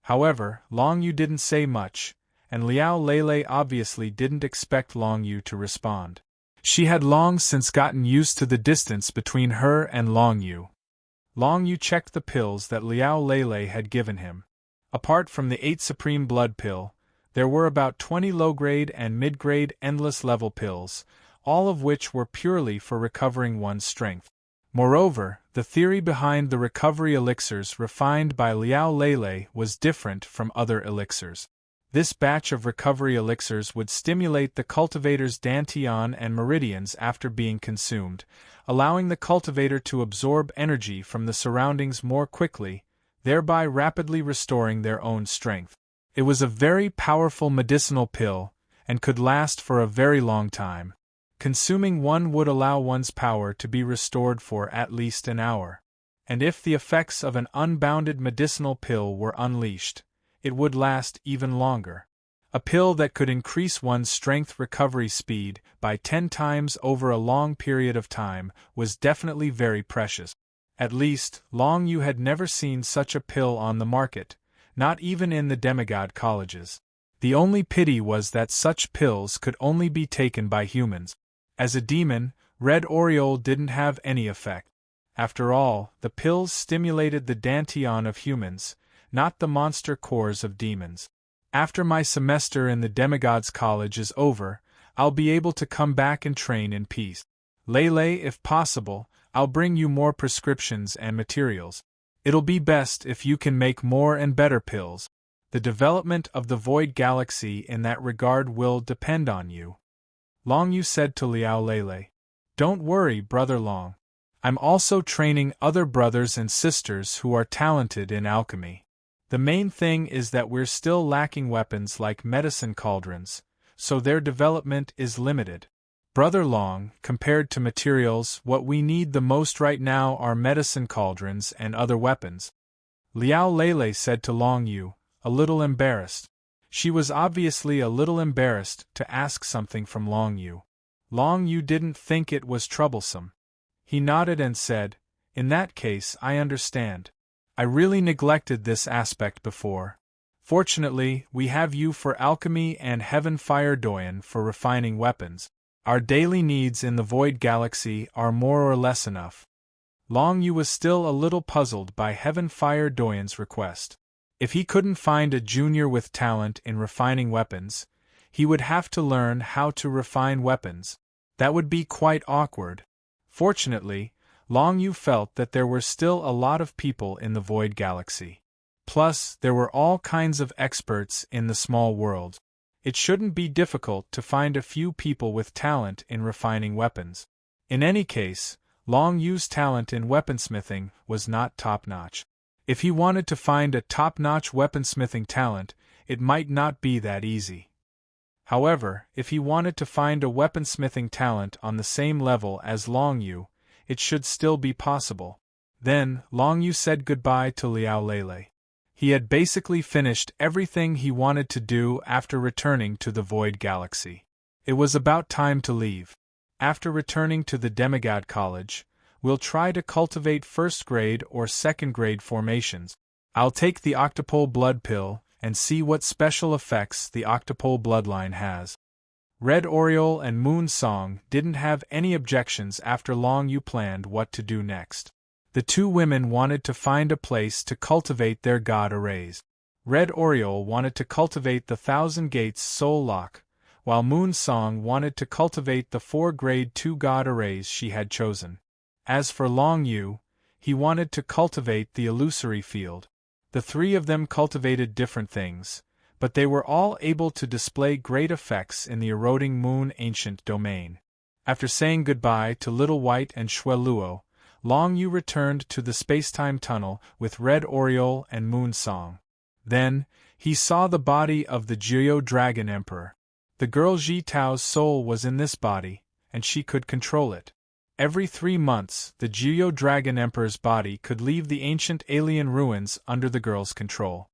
However, Long Yu didn't say much, and Liao Lele obviously didn't expect Long Yu to respond. She had long since gotten used to the distance between her and Long Yu. Long Yu checked the pills that Liao Lele had given him. Apart from the 8 Supreme Blood Pill, there were about 20 low-grade and mid-grade endless level pills, all of which were purely for recovering one's strength. Moreover, the theory behind the recovery elixirs refined by Liao Lele was different from other elixirs. This batch of recovery elixirs would stimulate the cultivator's dantian and meridians after being consumed, allowing the cultivator to absorb energy from the surroundings more quickly, thereby rapidly restoring their own strength. It was a very powerful medicinal pill, and could last for a very long time. Consuming one would allow one's power to be restored for at least an hour. And if the effects of an unbounded medicinal pill were unleashed, it would last even longer. A pill that could increase one's strength recovery speed by 10 times over a long period of time was definitely very precious. At least, Long Yu had never seen such a pill on the market, not even in the demigod colleges. The only pity was that such pills could only be taken by humans. As a demon, Red Oriole didn't have any effect. After all, the pills stimulated the dantian of humans, not the monster cores of demons. After my semester in the Demigods College is over, I'll be able to come back and train in peace. Lele, if possible, I'll bring you more prescriptions and materials. It'll be best if you can make more and better pills. The development of the Void Galaxy in that regard will depend on you. Long Yu said to Liao Lele. Don't worry, Brother Long. I'm also training other brothers and sisters who are talented in alchemy. The main thing is that we're still lacking weapons like medicine cauldrons, so their development is limited. Brother Long, compared to materials, what we need the most right now are medicine cauldrons and other weapons. Liao Lele said to Long Yu, a little embarrassed. She was obviously a little embarrassed to ask something from Long Yu. Long Yu didn't think it was troublesome. He nodded and said, in that case I understand. I really neglected this aspect before. Fortunately, we have you for alchemy and Heaven Fire Doyen for refining weapons. Our daily needs in the Void Galaxy are more or less enough. Long Yu was still a little puzzled by Heaven Fire Doyen's request. If he couldn't find a junior with talent in refining weapons, he would have to learn how to refine weapons. That would be quite awkward. Fortunately, Long Yu felt that there were still a lot of people in the Void Galaxy. Plus, there were all kinds of experts in the small world. It shouldn't be difficult to find a few people with talent in refining weapons. In any case, Long Yu's talent in weaponsmithing was not top-notch. If he wanted to find a top-notch weaponsmithing talent, it might not be that easy. However, if he wanted to find a weaponsmithing talent on the same level as Long Yu, it should still be possible. Then, Long Yu said goodbye to Liao Lele. He had basically finished everything he wanted to do after returning to the Void Galaxy. It was about time to leave. After returning to the Demigod College, we'll try to cultivate first-grade or second-grade formations. I'll take the Octopole Blood Pill and see what special effects the Octopole Bloodline has. Red Oriole and Moon Song didn't have any objections after Long Yu planned what to do next. The two women wanted to find a place to cultivate their god arrays. Red Oriole wanted to cultivate the Thousand Gates Soul Lock, while Moon Song wanted to cultivate the 4 Grade 2 god arrays she had chosen. As for Long Yu, he wanted to cultivate the Illusory Field. The three of them cultivated different things, but they were all able to display great effects in the eroding moon ancient domain. After saying goodbye to Little White and Shueluo, Long Yu returned to the spacetime tunnel with Red Oriole and Moon Song. Then, he saw the body of the Jiyo Dragon Emperor. The girl Ji Tao's soul was in this body, and she could control it. Every 3 months, the Jiyo Dragon Emperor's body could leave the ancient alien ruins under the girl's control.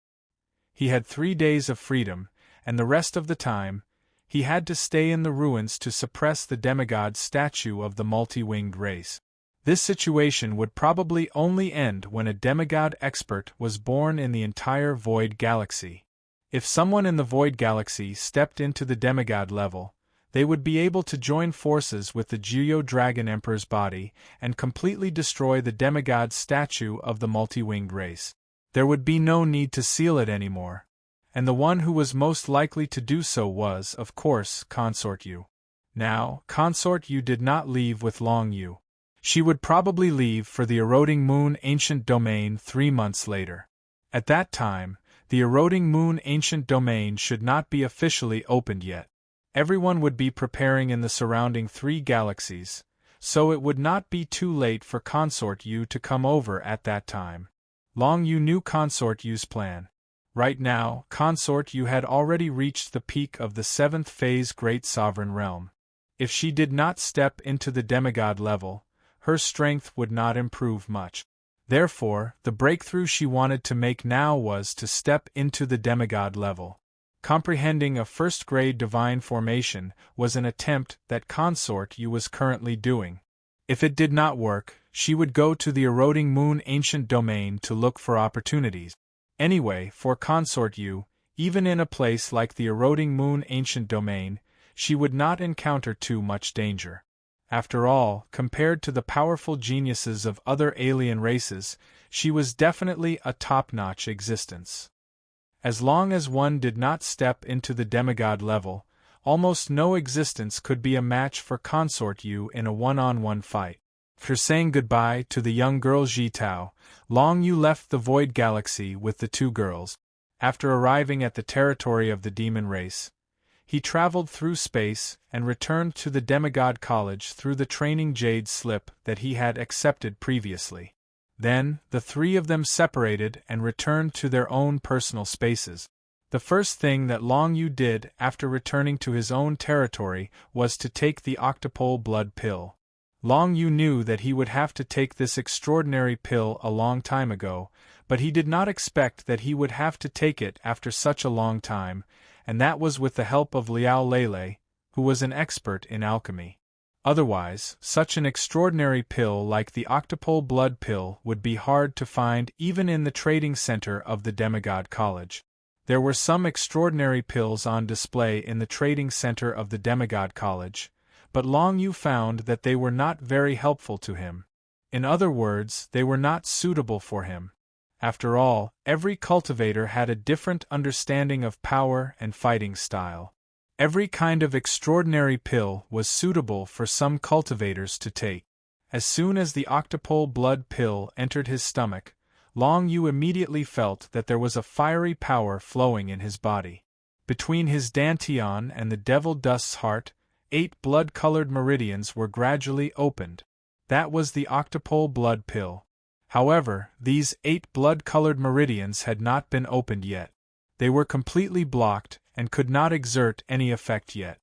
He had 3 days of freedom, and the rest of the time, he had to stay in the ruins to suppress the demigod statue of the multi-winged race. This situation would probably only end when a demigod expert was born in the entire Void Galaxy. If someone in the Void Galaxy stepped into the demigod level, they would be able to join forces with the Geo-Dragon Emperor's body and completely destroy the demigod statue of the multi-winged race. There would be no need to seal it anymore, and the one who was most likely to do so was, of course, Consort Yu. Now, Consort Yu did not leave with Long Yu. She would probably leave for the Eroding Moon Ancient Domain 3 months later. At that time, the Eroding Moon Ancient Domain should not be officially opened yet. Everyone would be preparing in the surrounding 3 galaxies, so it would not be too late for Consort Yu to come over at that time. Long Yu knew Consort Yu's plan. Right now, Consort Yu had already reached the peak of the 7th phase Great Sovereign Realm. If she did not step into the demigod level, her strength would not improve much. Therefore, the breakthrough she wanted to make now was to step into the demigod level. Comprehending a first-grade divine formation was an attempt that Consort Yu was currently doing. If it did not work, she would go to the Eroding Moon Ancient Domain to look for opportunities. Anyway, for Consort Yu, even in a place like the Eroding Moon Ancient Domain, she would not encounter too much danger. After all, compared to the powerful geniuses of other alien races, she was definitely a top-notch existence. As long as one did not step into the demigod level, almost no existence could be a match for Consort Yu in a one-on-one fight. After saying goodbye to the young girl Jitao, Long Yu left the Void Galaxy with the 2 girls. After arriving at the territory of the demon race, he traveled through space and returned to the Demigod College through the training jade slip that he had accepted previously. Then, the 3 of them separated and returned to their own personal spaces. The first thing that Long Yu did after returning to his own territory was to take the Octopole Blood Pill. Long Yu knew that he would have to take this extraordinary pill a long time ago, but he did not expect that he would have to take it after such a long time, and that was with the help of Liao Lele, who was an expert in alchemy. Otherwise, such an extraordinary pill like the Octopole Blood Pill would be hard to find even in the trading center of the Demigod College. There were some extraordinary pills on display in the trading center of the Demigod College, but Long Yu found that they were not very helpful to him. In other words, they were not suitable for him. After all, every cultivator had a different understanding of power and fighting style. Every kind of extraordinary pill was suitable for some cultivators to take. As soon as the Octopole Blood Pill entered his stomach, Long Yu immediately felt that there was a fiery power flowing in his body. Between his dantian and the Devil Dust's heart, 8 blood-colored meridians were gradually opened. That was the Octopole Blood Pill. However, these 8 blood-colored meridians had not been opened yet. They were completely blocked and could not exert any effect yet.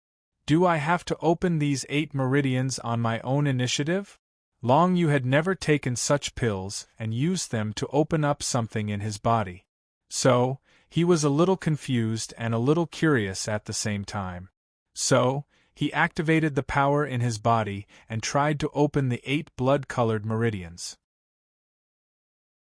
Do I have to open these 8 meridians on my own initiative? Long Yu had never taken such pills and used them to open up something in his body. So, he was a little confused and a little curious at the same time. So, he activated the power in his body and tried to open the 8 blood-colored meridians.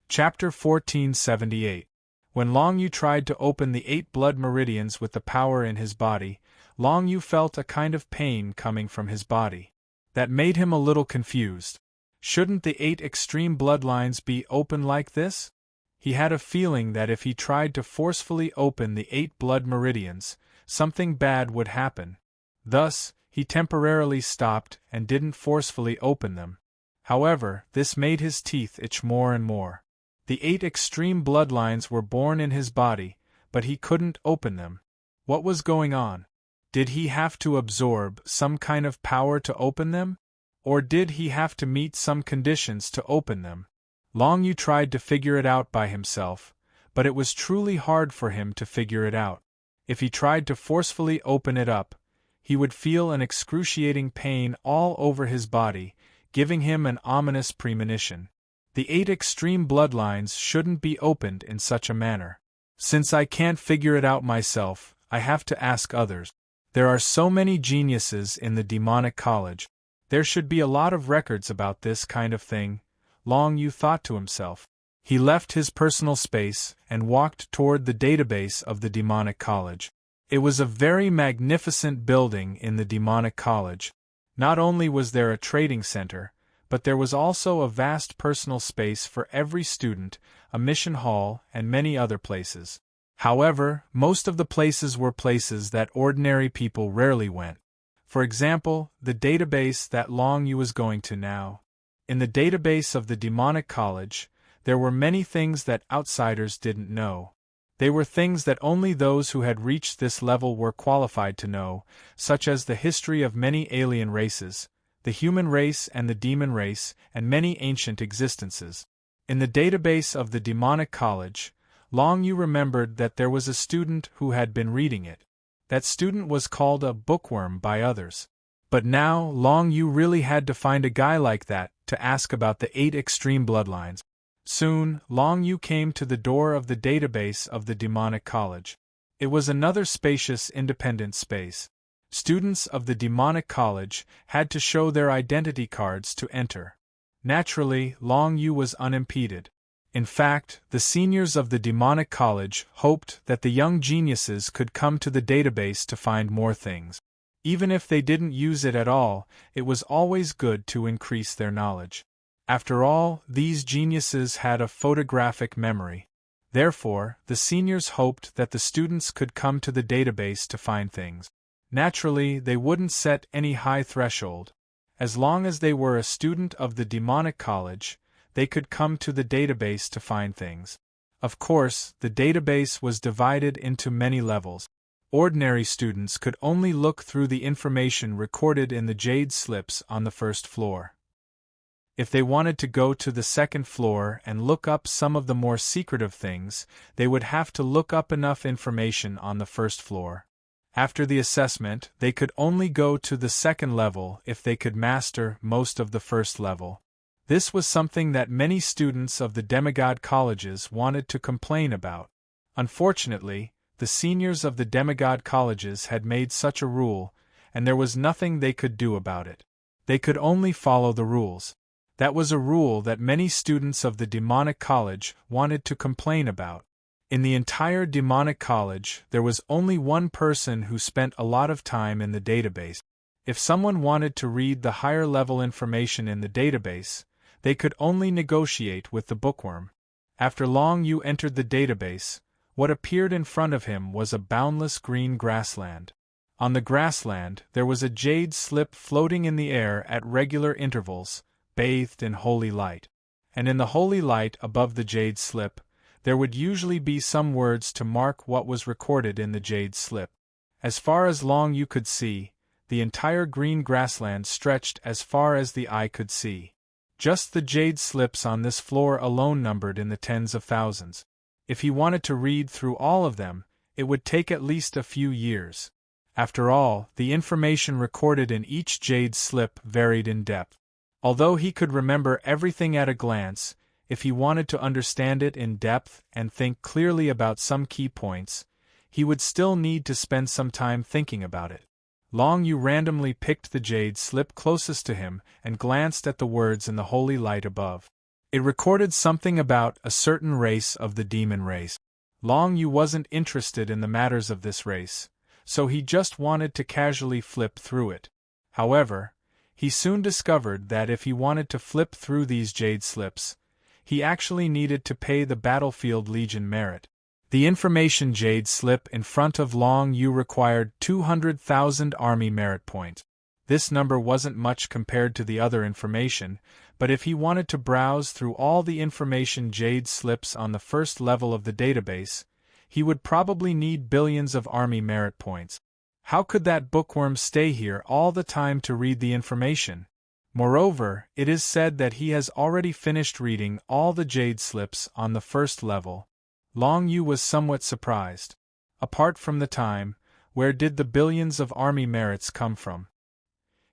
Chapter 1478. When Long Yu tried to open the 8 blood meridians with the power in his body, Long Yu felt a kind of pain coming from his body. That made him a little confused. Shouldn't the 8 extreme bloodlines be open like this? He had a feeling that if he tried to forcefully open the 8 blood meridians, something bad would happen. Thus, he temporarily stopped and didn't forcefully open them. However, this made his teeth itch more and more. The 8 extreme bloodlines were born in his body, but he couldn't open them. What was going on? Did he have to absorb some kind of power to open them? Or did he have to meet some conditions to open them? Long Yu tried to figure it out by himself, but it was truly hard for him to figure it out. If he tried to forcefully open it up, he would feel an excruciating pain all over his body, giving him an ominous premonition. The 8 extreme bloodlines shouldn't be opened in such a manner. Since I can't figure it out myself, I have to ask others. There are so many geniuses in the demonic college. There should be a lot of records about this kind of thing, Long Yu thought to himself. He left his personal space and walked toward the database of the Demonic College. It was a very magnificent building in the Demonic College. Not only was there a trading center, but there was also a vast personal space for every student, a mission hall, and many other places. However, most of the places were places that ordinary people rarely went. For example, the database that Long Yu was going to now. In the database of the Demonic College, there were many things that outsiders didn't know. They were things that only those who had reached this level were qualified to know, such as the history of many alien races, the human race and the demon race, and many ancient existences. In the database of the Demonic College, Long Yu remembered that there was a student who had been reading it. That student was called a bookworm by others. But now, Long Yu really had to find a guy like that to ask about the 8 extreme bloodlines. Soon, Long Yu came to the door of the database of the Demonic College. It was another spacious, independent space. Students of the Demonic College had to show their identity cards to enter. Naturally, Long Yu was unimpeded. In fact, the seniors of the Demonic College hoped that the young geniuses could come to the database to find more things. Even if they didn't use it at all, it was always good to increase their knowledge. After all, these geniuses had a photographic memory. Therefore, the seniors hoped that the students could come to the database to find things. Naturally, they wouldn't set any high threshold. As long as they were a student of the Demonic College, they could come to the database to find things. Of course, the database was divided into many levels. Ordinary students could only look through the information recorded in the jade slips on the first floor. If they wanted to go to the second floor and look up some of the more secretive things, they would have to look up enough information on the first floor. After the assessment, they could only go to the second level if they could master most of the first level. This was something that many students of the demigod colleges wanted to complain about. Unfortunately, the seniors of the demigod colleges had made such a rule, and there was nothing they could do about it. They could only follow the rules. That was a rule that many students of the Demonic College wanted to complain about. In the entire Demonic College, there was only one person who spent a lot of time in the database. If someone wanted to read the higher-level information in the database, they could only negotiate with the bookworm. After Long Yu entered the database, what appeared in front of him was a boundless green grassland. On the grassland, there was a jade slip floating in the air at regular intervals, bathed in holy light. And in the holy light above the jade slip, there would usually be some words to mark what was recorded in the jade slip. As far as Long Yu could see, the entire green grassland stretched as far as the eye could see. Just the jade slips on this floor alone numbered in the tens of thousands. If he wanted to read through all of them, it would take at least a few years. After all, the information recorded in each jade slip varied in depth. Although he could remember everything at a glance, if he wanted to understand it in depth and think clearly about some key points, he would still need to spend some time thinking about it. Long Yu randomly picked the jade slip closest to him and glanced at the words in the holy light above. It recorded something about a certain race of the demon race. Long Yu wasn't interested in the matters of this race, so he just wanted to casually flip through it. However, he soon discovered that if he wanted to flip through these jade slips, he actually needed to pay the Battlefield Legion merit. The information jade slip in front of Long Yu required 200,000 army merit points. This number wasn't much compared to the other information, but if he wanted to browse through all the information jade slips on the first level of the database, he would probably need billions of army merit points. How could that bookworm stay here all the time to read the information? Moreover, it is said that he has already finished reading all the jade slips on the first level. Long Yu was somewhat surprised. Apart from the time, where did the billions of army merits come from?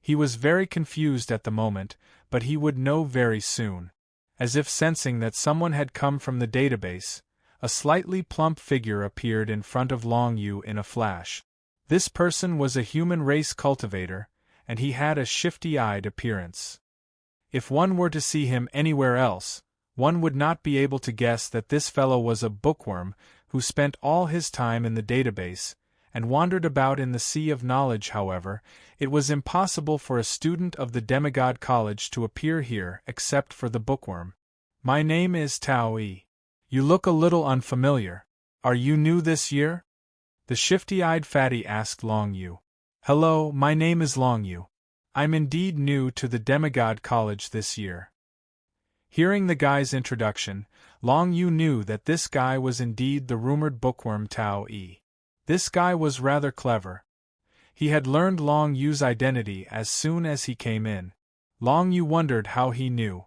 He was very confused at the moment, but he would know very soon. As if sensing that someone had come from the database, a slightly plump figure appeared in front of Long Yu in a flash. This person was a human race cultivator, and he had a shifty-eyed appearance. If one were to see him anywhere else, one would not be able to guess that this fellow was a bookworm who spent all his time in the database, and wandered about in the sea of knowledge. However, it was impossible for a student of the Demigod College to appear here except for the bookworm. My name is Tao E. You look a little unfamiliar. Are you new this year? The shifty-eyed fatty asked Long Yu. Hello, my name is Long Yu. I'm indeed new to the Demigod College this year. Hearing the guy's introduction, Long Yu knew that this guy was indeed the rumored bookworm Tao E. This guy was rather clever. He had learned Long Yu's identity as soon as he came in. Long Yu wondered how he knew.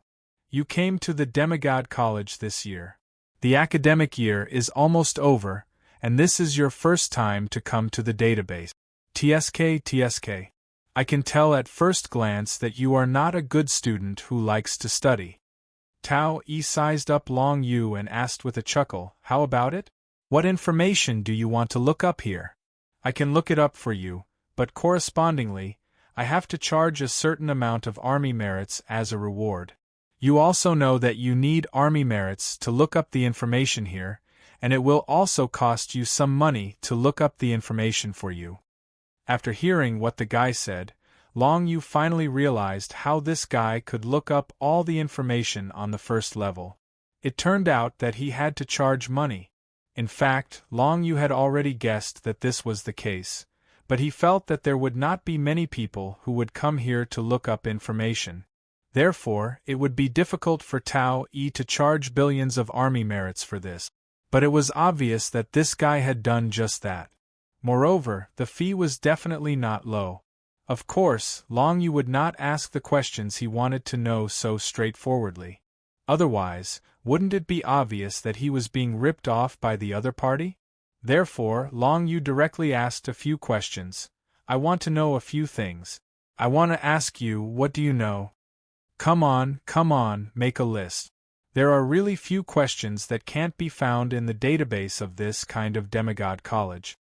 You came to the Demigod College this year. The academic year is almost over, and this is your first time to come to the database. TSK. I can tell at first glance that you are not a good student who likes to study. Tao E sized up Long Yu and asked with a chuckle, how about it? What information do you want to look up here? I can look it up for you, but correspondingly, I have to charge a certain amount of army merits as a reward. You also know that you need army merits to look up the information here, and it will also cost you some money to look up the information for you. After hearing what the guy said, Long Yu finally realized how this guy could look up all the information on the first level. It turned out that he had to charge money. In fact, Long Yu had already guessed that this was the case, but he felt that there would not be many people who would come here to look up information. Therefore, it would be difficult for Tao E to charge billions of army merits for this. But it was obvious that this guy had done just that. Moreover, the fee was definitely not low. Of course, Long Yu would not ask the questions he wanted to know so straightforwardly. Otherwise, wouldn't it be obvious that he was being ripped off by the other party? Therefore, Long Yu directly asked a few questions. I want to know a few things. I want to ask you, what do you know? Come on, make a list. There are really few questions that can't be found in the database of this kind of demigod college.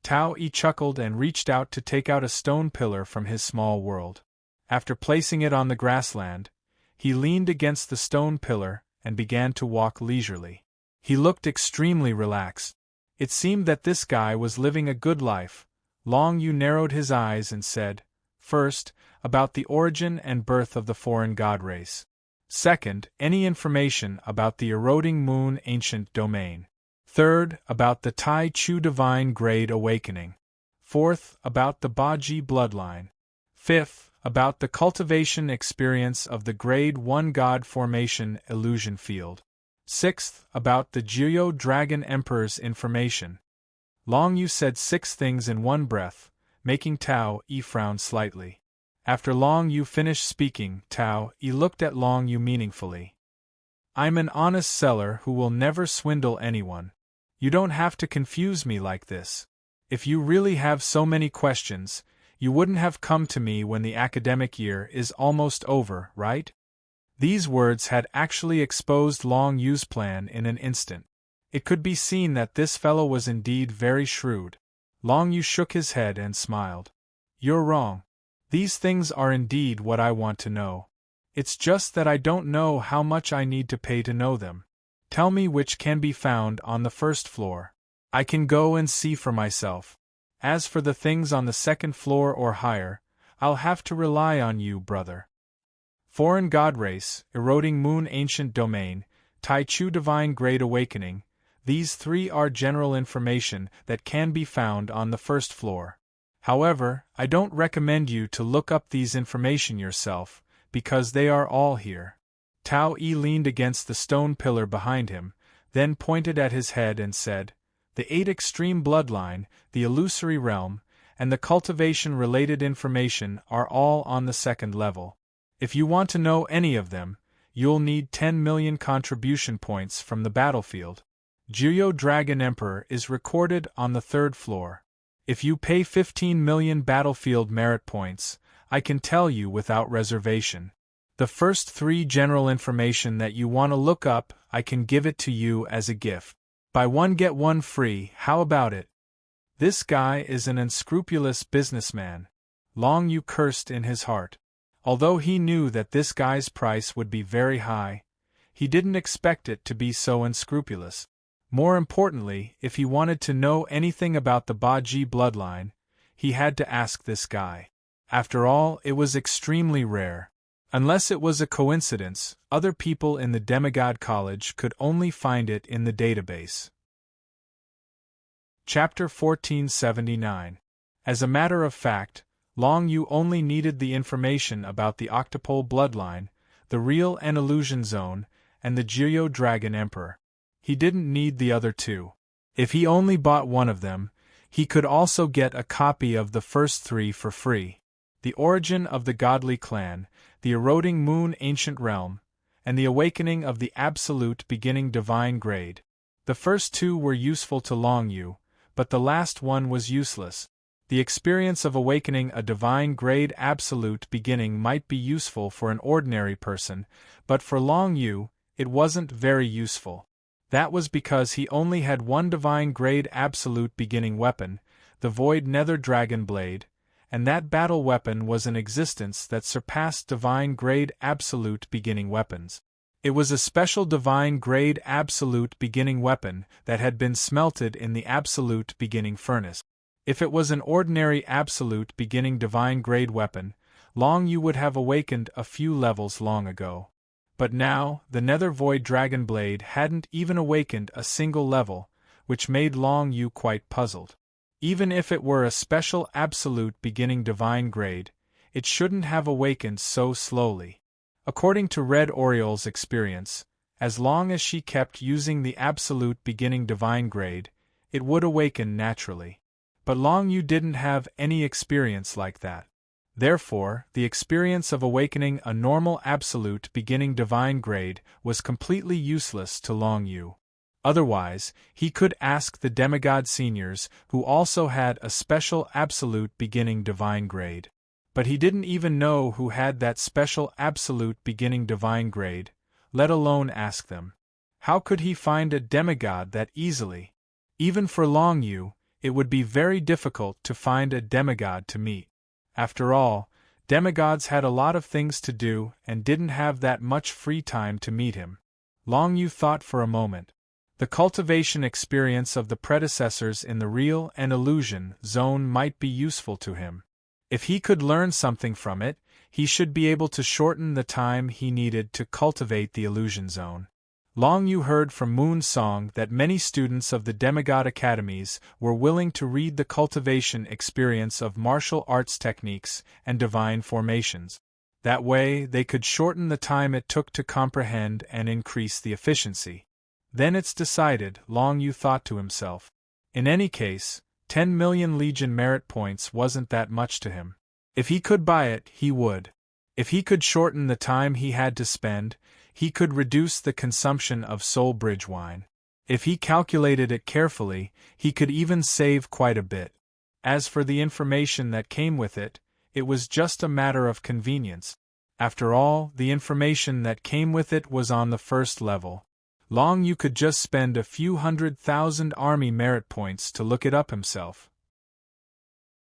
Tao E chuckled and reached out to take out a stone pillar from his small world. After placing it on the grassland, he leaned against the stone pillar and began to walk leisurely. He looked extremely relaxed. It seemed that this guy was living a good life. Long Yu narrowed his eyes and said, first, about the origin and birth of the foreign god race. Second, any information about the eroding moon ancient domain. Third, about the Tai Chu divine grade awakening. Fourth, about the Baji bloodline. Fifth, about the cultivation experience of the grade 1 god formation illusion field. Sixth, about the Jiyo Dragon Emperor's information. Long Yu said 6 things in one breath, making Tao E frown slightly. After Long Yu finished speaking, Tao E looked at Long Yu meaningfully. I'm an honest seller who will never swindle anyone. You don't have to confuse me like this. If you really have so many questions, you wouldn't have come to me when the academic year is almost over, right? These words had actually exposed Long Yu's plan in an instant. It could be seen that this fellow was indeed very shrewd. Long Yu shook his head and smiled. You're wrong. These things are indeed what I want to know. It's just that I don't know how much I need to pay to know them. Tell me which can be found on the first floor. I can go and see for myself. As for the things on the second floor or higher, I'll have to rely on you, brother. Foreign god race, eroding moon ancient domain, Tai Chu divine grade awakening, these 3 are general information that can be found on the first floor. However, I don't recommend you to look up these information yourself, because they are all here. Tao E leaned against the stone pillar behind him, then pointed at his head and said, the 8 extreme bloodline, the illusory realm, and the cultivation-related information are all on the second level. If you want to know any of them, you'll need 10 million contribution points from the battlefield. Jiyo Dragon Emperor is recorded on the 3rd floor. If you pay 15 million battlefield merit points, I can tell you without reservation. The first 3 general information that you want to look up, I can give it to you as a gift. Buy one get one free, how about it? This guy is an unscrupulous businessman. Long Yu cursed in his heart. Although he knew that this guy's price would be very high, he didn't expect it to be so unscrupulous. More importantly, if he wanted to know anything about the Baji bloodline, he had to ask this guy. After all, it was extremely rare. Unless it was a coincidence, other people in the Demigod College could only find it in the database. Chapter 1479. As a matter of fact, Long Yu only needed the information about the Octopole bloodline, the real and illusion zone, and the Geo Dragon Emperor. He didn't need the other two. If he only bought one of them, he could also get a copy of the first three for free. The Origin of the Godly Clan, the Eroding Moon Ancient Realm, and the Awakening of the Absolute Beginning Divine Grade. The first two were useful to Long Yu, but the last one was useless. The experience of awakening a divine grade absolute beginning might be useful for an ordinary person, but for Long Yu, it wasn't very useful. That was because he only had one divine grade absolute beginning weapon, the Void Nether Dragon Blade, and that battle weapon was an existence that surpassed divine grade absolute beginning weapons. It was a special divine grade absolute beginning weapon that had been smelted in the absolute beginning furnace. If it was an ordinary absolute beginning divine grade weapon, Long Yu would have awakened a few levels long ago. But now, the Nether Void Dragon Blade hadn't even awakened a single level, which made Long Yu quite puzzled. Even if it were a special absolute beginning divine grade, it shouldn't have awakened so slowly. According to Red Oriole's experience, as long as she kept using the absolute beginning divine grade, it would awaken naturally. But Long Yu didn't have any experience like that. Therefore, the experience of awakening a normal absolute beginning divine grade was completely useless to Long Yu. Otherwise, he could ask the demigod seniors who also had a special absolute beginning divine grade. But he didn't even know who had that special absolute beginning divine grade, let alone ask them. How could he find a demigod that easily? Even for Long Yu, it would be very difficult to find a demigod to meet. After all, demigods had a lot of things to do and didn't have that much free time to meet him. Long Yu thought for a moment. The cultivation experience of the predecessors in the real and illusion zone might be useful to him. If he could learn something from it, he should be able to shorten the time he needed to cultivate the illusion zone. Long Yu heard from Moon Song that many students of the demigod academies were willing to read the cultivation experience of martial arts techniques and divine formations. That way, they could shorten the time it took to comprehend and increase the efficiency. Then it's decided, Long Yu thought to himself. In any case, 10 million Legion merit points wasn't that much to him. If he could buy it, he would. If he could shorten the time he had to spend, he could reduce the consumption of Soul Bridge wine. If he calculated it carefully, he could even save quite a bit. As for the information that came with it, it was just a matter of convenience. After all, the information that came with it was on the first level. Long Yu could just spend a few 100,000 army merit points to look it up himself.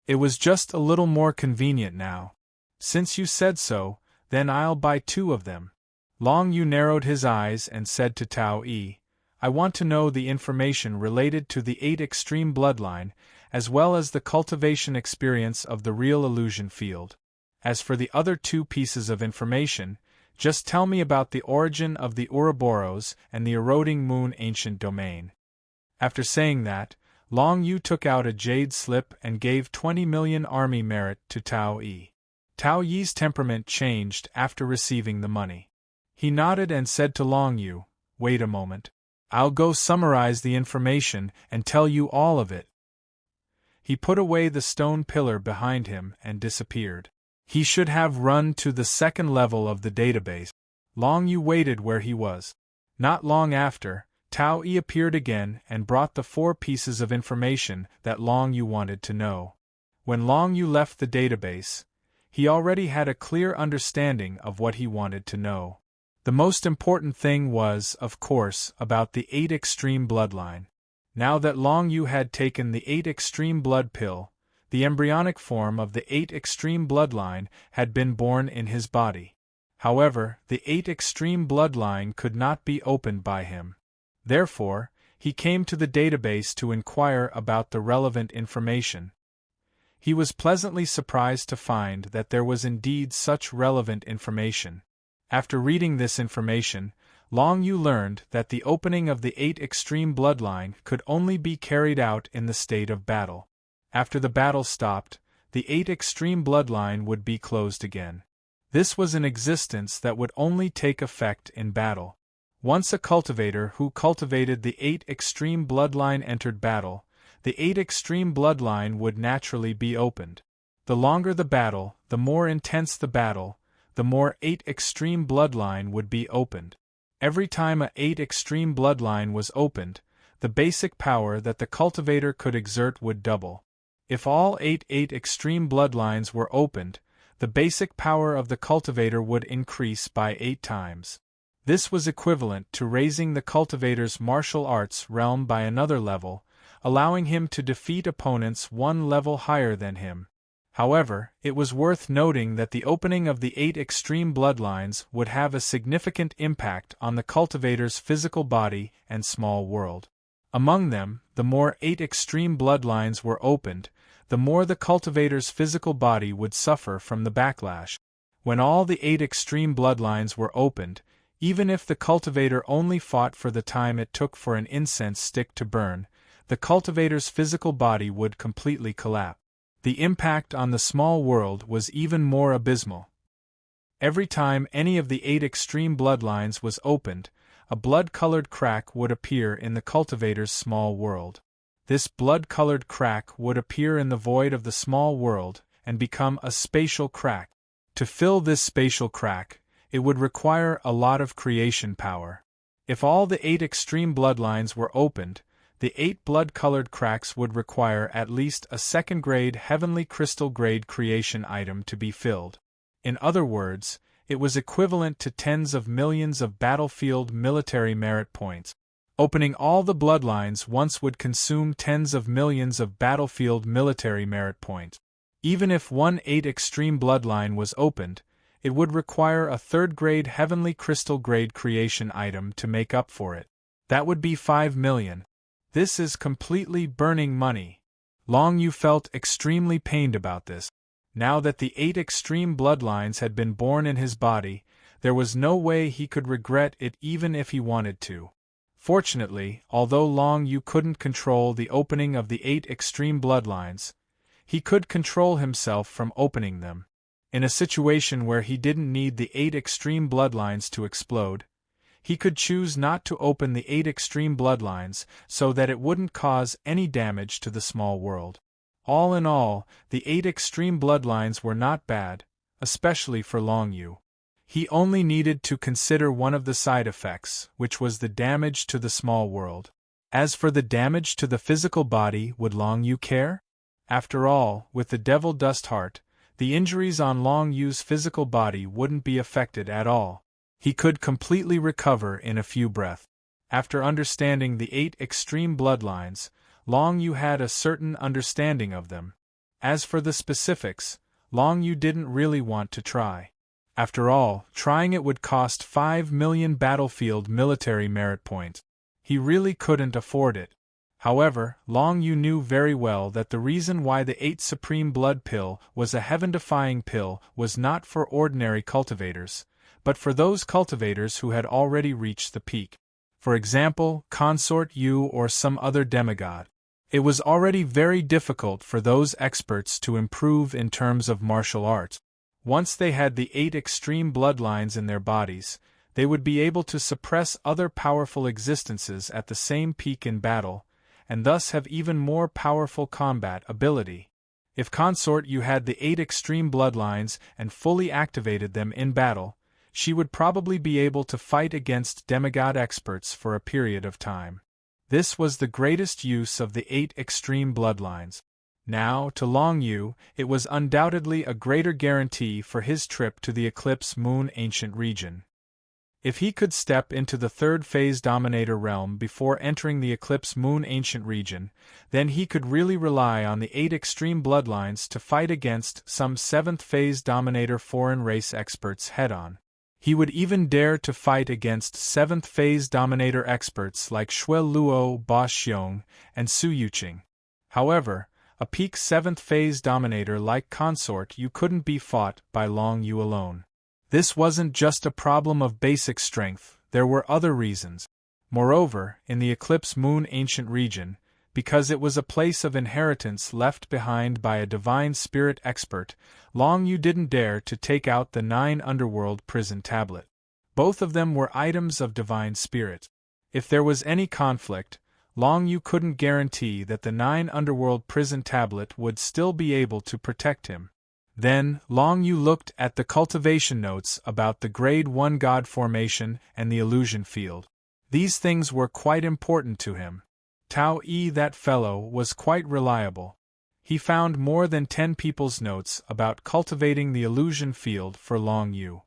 It was just a little more convenient now. Since you said so, then I'll buy 2 of them. Long Yu narrowed his eyes and said to Tao Yi, I want to know the information related to the 8 extreme bloodline, as well as the cultivation experience of the real illusion field. As for the other 2 pieces of information, just tell me about the origin of the Ouroboros and the eroding moon ancient domain. After saying that, Long Yu took out a jade slip and gave 20 million army merit to Tao Yi. Tao Yi's temperament changed after receiving the money. He nodded and said to Long Yu, wait a moment. I'll go summarize the information and tell you all of it. He put away the stone pillar behind him and disappeared. He should have run to the second level of the database. Long Yu waited where he was. Not long after, Tao Yi appeared again and brought the 4 pieces of information that Long Yu wanted to know. When Long Yu left the database, he already had a clear understanding of what he wanted to know. The most important thing was, of course, about the 8 extreme bloodline. Now that Long Yu had taken the 8 extreme blood pill, the embryonic form of the 8 extreme bloodline had been born in his body. However, the 8 extreme bloodline could not be opened by him. Therefore, he came to the database to inquire about the relevant information. He was pleasantly surprised to find that there was indeed such relevant information. After reading this information, Long Yu learned that the opening of the 8 extreme bloodline could only be carried out in the state of battle. After the battle stopped, the 8 extreme bloodline would be closed again. This was an existence that would only take effect in battle. Once a cultivator who cultivated the 8 extreme bloodline entered battle, the 8 extreme bloodline would naturally be opened. The longer the battle, the more intense the battle, the more 8 extreme bloodline would be opened. Every time a 8 extreme bloodline was opened, the basic power that the cultivator could exert would double. If all 8 extreme bloodlines were opened, the basic power of the cultivator would increase by 8 times. This was equivalent to raising the cultivator's martial arts realm by another level, allowing him to defeat opponents one level higher than him. However, it was worth noting that the opening of the 8 extreme bloodlines would have a significant impact on the cultivator's physical body and small world. Among them, the more 8 extreme bloodlines were opened, the more the cultivator's physical body would suffer from the backlash. When all the 8 extreme bloodlines were opened, even if the cultivator only fought for the time it took for an incense stick to burn, the cultivator's physical body would completely collapse. The impact on the small world was even more abysmal. Every time any of the 8 extreme bloodlines was opened, a blood-colored crack would appear in the cultivator's small world. This blood-colored crack would appear in the void of the small world and become a spatial crack. To fill this spatial crack, it would require a lot of creation power. If all the 8 extreme bloodlines were opened, the 8 blood-colored cracks would require at least a second-grade heavenly crystal-grade creation item to be filled. In other words, it was equivalent to tens of millions of battlefield military merit points. Opening all the bloodlines once would consume tens of millions of battlefield military merit points. Even if one 8 extreme bloodline was opened, it would require a third-grade heavenly crystal-grade creation item to make up for it. That would be 5 million. This is completely burning money. Long Yu felt extremely pained about this. Now that the 8 extreme bloodlines had been born in his body, there was no way he could regret it even if he wanted to. Fortunately, although Long Yu couldn't control the opening of the 8 extreme bloodlines, he could control himself from opening them. In a situation where he didn't need the 8 extreme bloodlines to explode, he could choose not to open the 8 extreme bloodlines so that it wouldn't cause any damage to the small world. All in all, the 8 extreme bloodlines were not bad, especially for Long Yu. He only needed to consider one of the side effects, which was the damage to the small world. As for the damage to the physical body, would Long Yu care? After all, with the devil dust heart, the injuries on Long Yu's physical body wouldn't be affected at all. He could completely recover in a few breaths. After understanding the 8 extreme bloodlines, Long Yu had a certain understanding of them. As for the specifics, Long Yu didn't really want to try. After all, trying it would cost 5 million battlefield military merit points. He really couldn't afford it. However, Long Yu knew very well that the reason why the 8 Supreme Blood Pill was a heaven-defying pill was not for ordinary cultivators, but for those cultivators who had already reached the peak. For example, Consort Yu or some other demigod. It was already very difficult for those experts to improve in terms of martial arts. Once they had the 8 extreme bloodlines in their bodies, they would be able to suppress other powerful existences at the same peak in battle, and thus have even more powerful combat ability. If Consort Yu had the 8 extreme bloodlines and fully activated them in battle, she would probably be able to fight against demigod experts for a period of time. This was the greatest use of the 8 extreme bloodlines. Now, to Long Yu, it was undoubtedly a greater guarantee for his trip to the Eclipse Moon Ancient Region. If he could step into the third phase Dominator realm before entering the Eclipse Moon Ancient region, then he could really rely on the 8 extreme bloodlines to fight against some 7th phase Dominator foreign race experts head-on. He would even dare to fight against 7th phase Dominator experts like Shui Luo, Ba Xiong, and Su Yuqing. However, a peak 7th phase Dominator like Consort Yu couldn't be fought by Long Yu alone. This wasn't just a problem of basic strength, there were other reasons. Moreover, in the Eclipse Moon Ancient region, because it was a place of inheritance left behind by a divine spirit expert, Long Yu didn't dare to take out the 9 Underworld Prison Tablet. Both of them were items of divine spirit. If there was any conflict, Long Yu couldn't guarantee that the 9 Underworld Prison Tablet would still be able to protect him. Then, Long Yu looked at the cultivation notes about the Grade 1 God Formation and the Illusion Field. These things were quite important to him. Tao Yi, that fellow, was quite reliable. He found more than 10 people's notes about cultivating the Illusion Field for Long Yu.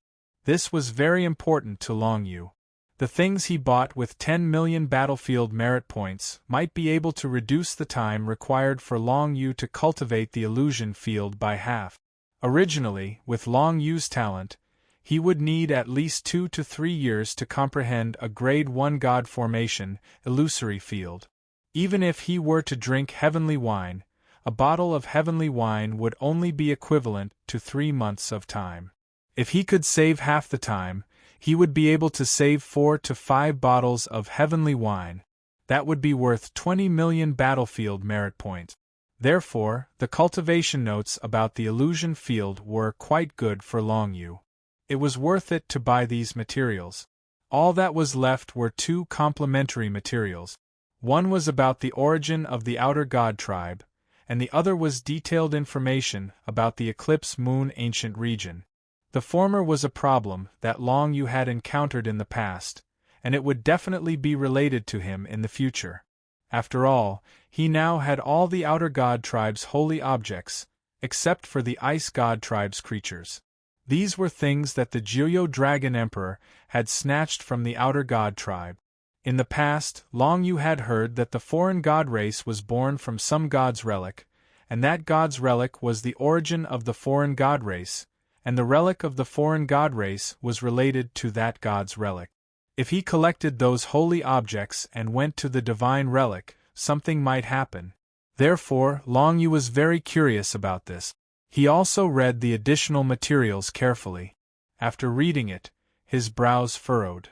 This was very important to Long Yu. The things he bought with 10 million battlefield merit points might be able to reduce the time required for Long Yu to cultivate the Illusion Field by half. Originally, with Long Yu's talent, he would need at least 2 to 3 years to comprehend a Grade 1 God Formation, illusory field. Even if he were to drink heavenly wine, a bottle of heavenly wine would only be equivalent to 3 months of time. If he could save half the time, he would be able to save 4 to 5 bottles of heavenly wine. That would be worth 20 million battlefield merit points. Therefore, the cultivation notes about the illusion field were quite good for Long Yu. It was worth it to buy these materials. All that was left were 2 complementary materials. One was about the origin of the Outer God Tribe, and the other was detailed information about the Eclipse Moon Ancient region. The former was a problem that Long Yu had encountered in the past, and it would definitely be related to him in the future. After all, he now had all the Outer God Tribe's holy objects, except for the Ice God Tribe's creatures. These were things that the Jiuyo Dragon Emperor had snatched from the Outer God Tribe. In the past, Long Yu had heard that the foreign god race was born from some god's relic, and that god's relic was the origin of the foreign god race, and the relic of the foreign god race was related to that god's relic. If he collected those holy objects and went to the divine relic, something might happen. Therefore, Long Yu was very curious about this. He also read the additional materials carefully. After reading it, his brows furrowed.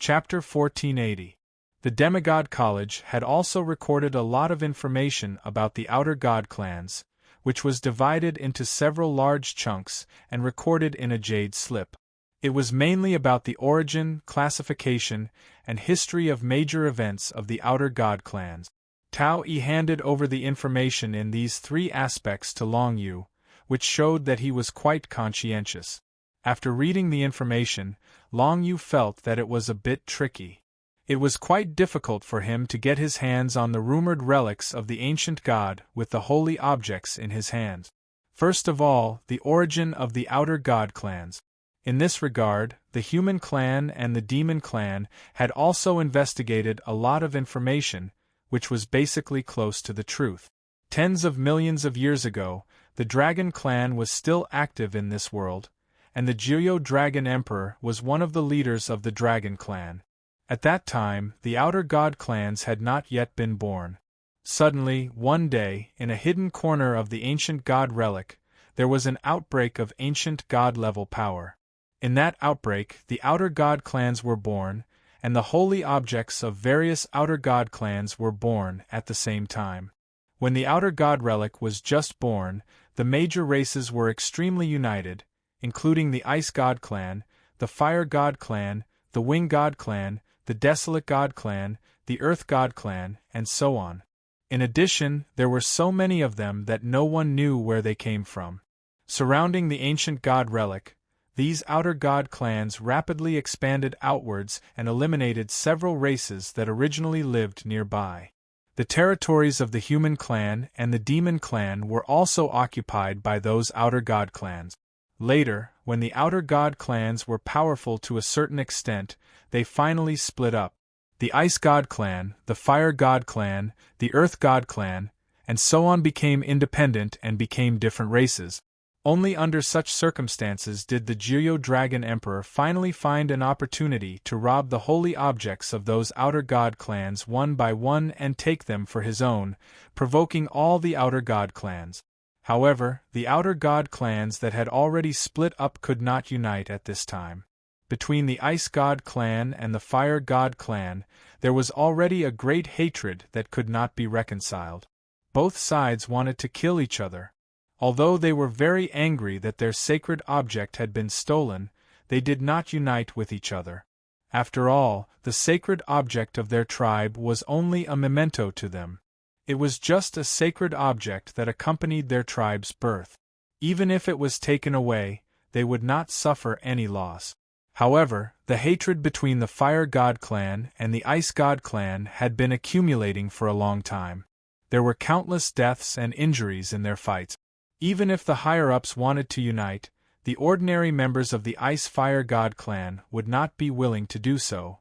Chapter 1480. The Demigod College had also recorded a lot of information about the Outer God clans, which was divided into several large chunks and recorded in a jade slip. It was mainly about the origin, classification, and history of major events of the Outer God clans. Tao Yi handed over the information in these 3 aspects to Long Yu, which showed that he was quite conscientious. After reading the information, Long Yu felt that it was a bit tricky. It was quite difficult for him to get his hands on the rumored relics of the ancient god with the holy objects in his hands. First of all, the origin of the Outer God clans. In this regard, the Human Clan and the Demon Clan had also investigated a lot of information, which was basically close to the truth. Tens of millions of years ago, the Dragon Clan was still active in this world, and the Jiuyo Dragon Emperor was one of the leaders of the Dragon Clan. At that time, the Outer God clans had not yet been born. Suddenly, one day, in a hidden corner of the ancient god relic, there was an outbreak of ancient god-level power. In that outbreak, the Outer God clans were born, and the holy objects of various Outer God clans were born at the same time. When the Outer God relic was just born, the major races were extremely united, including the Ice God clan, the Fire God clan, the Wing God clan, the Desolate God clan, the Earth God clan, and so on. In addition, there were so many of them that no one knew where they came from. Surrounding the ancient god relic, these Outer God clans rapidly expanded outwards and eliminated several races that originally lived nearby. The territories of the Human Clan and the Demon Clan were also occupied by those Outer God clans. Later, when the outer god clans were powerful to a certain extent, they finally split up. The Ice God Clan, the Fire God Clan, the Earth God Clan, and so on became independent and became different races. Only under such circumstances did the Jiryo Dragon Emperor finally find an opportunity to rob the holy objects of those outer god clans one by one and take them for his own, provoking all the outer god clans. However, the outer god clans that had already split up could not unite at this time. Between the Ice God Clan and the Fire God Clan, there was already a great hatred that could not be reconciled. Both sides wanted to kill each other. Although they were very angry that their sacred object had been stolen, they did not unite with each other. After all, the sacred object of their tribe was only a memento to them. It was just a sacred object that accompanied their tribe's birth. Even if it was taken away, they would not suffer any loss. However, the hatred between the Fire God Clan and the Ice God Clan had been accumulating for a long time. There were countless deaths and injuries in their fights. Even if the higher-ups wanted to unite, the ordinary members of the Ice Fire God Clan would not be willing to do so.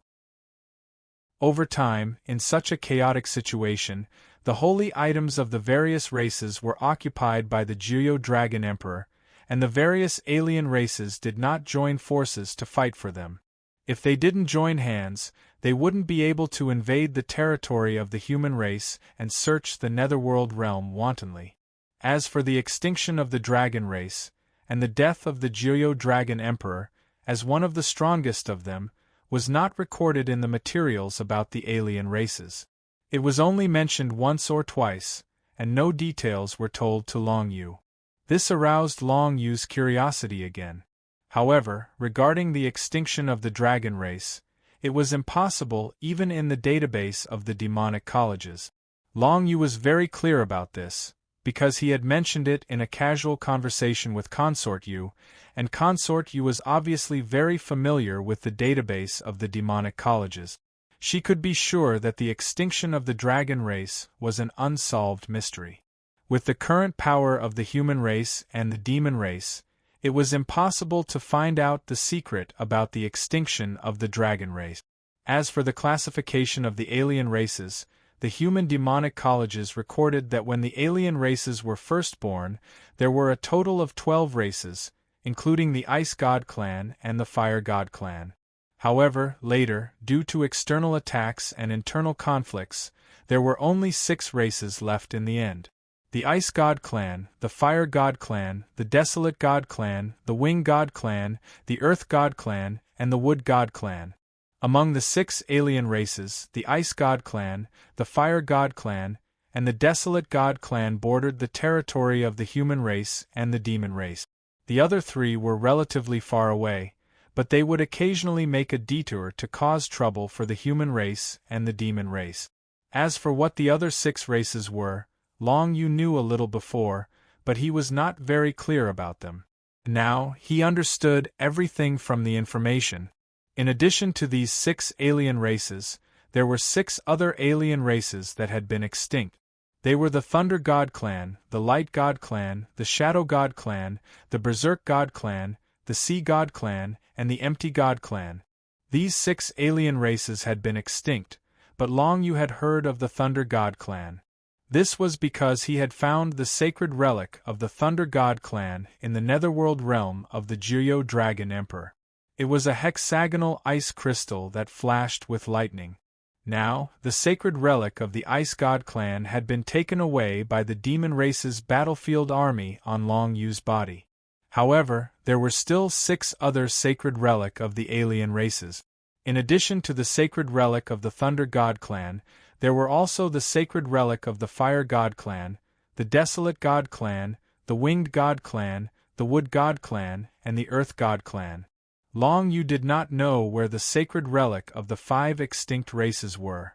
Over time, in such a chaotic situation, the holy items of the various races were occupied by the Jiryo Dragon Emperor, and the various alien races did not join forces to fight for them. If they didn't join hands, they wouldn't be able to invade the territory of the human race and search the netherworld realm wantonly. As for the extinction of the dragon race, and the death of the Jiryo Dragon Emperor, as one of the strongest of them, was not recorded in the materials about the alien races. It was only mentioned once or twice, and no details were told to Long Yu. This aroused Long Yu's curiosity again. However, regarding the extinction of the dragon race, it was impossible even in the database of the demonic colleges. Long Yu was very clear about this, because he had mentioned it in a casual conversation with Consort Yu, and Consort Yu was obviously very familiar with the database of the demonic colleges. She could be sure that the extinction of the dragon race was an unsolved mystery. With the current power of the human race and the demon race, it was impossible to find out the secret about the extinction of the dragon race. As for the classification of the alien races, the human demonic colleges recorded that when the alien races were first born, there were a total of 12 races, including the Ice God Clan and the Fire God Clan. However, later, due to external attacks and internal conflicts, there were only 6 races left in the end. The Ice God Clan, the Fire God Clan, the Desolate God Clan, the Wing God Clan, the Earth God Clan, and the Wood God Clan. Among the 6 alien races, the Ice God Clan, the Fire God Clan, and the Desolate God Clan bordered the territory of the human race and the demon race. The other 3 were relatively far away, but they would occasionally make a detour to cause trouble for the human race and the demon race. As for what the other 6 races were, Long Yu knew a little before, but he was not very clear about them. Now, he understood everything from the information. In addition to these 6 alien races, there were 6 other alien races that had been extinct. They were the Thunder God Clan, the Light God Clan, the Shadow God Clan, the Berserk God Clan, the Sea God Clan, and the Empty God Clan. These 6 alien races had been extinct, but Long Yu had heard of the Thunder God Clan. This was because he had found the sacred relic of the Thunder God Clan in the netherworld realm of the Jiryo Dragon Emperor. It was a hexagonal ice crystal that flashed with lightning. Now, the sacred relic of the Ice God Clan had been taken away by the demon race's battlefield army on Long Yu's body. However, there were still 6 other sacred relic of the alien races. In addition to the sacred relic of the Thunder God Clan, there were also the sacred relic of the Fire God Clan, the Desolate God Clan, the Winged God Clan, the Wood God Clan, and the Earth God Clan. Long Yu did not know where the sacred relic of the 5 extinct races were.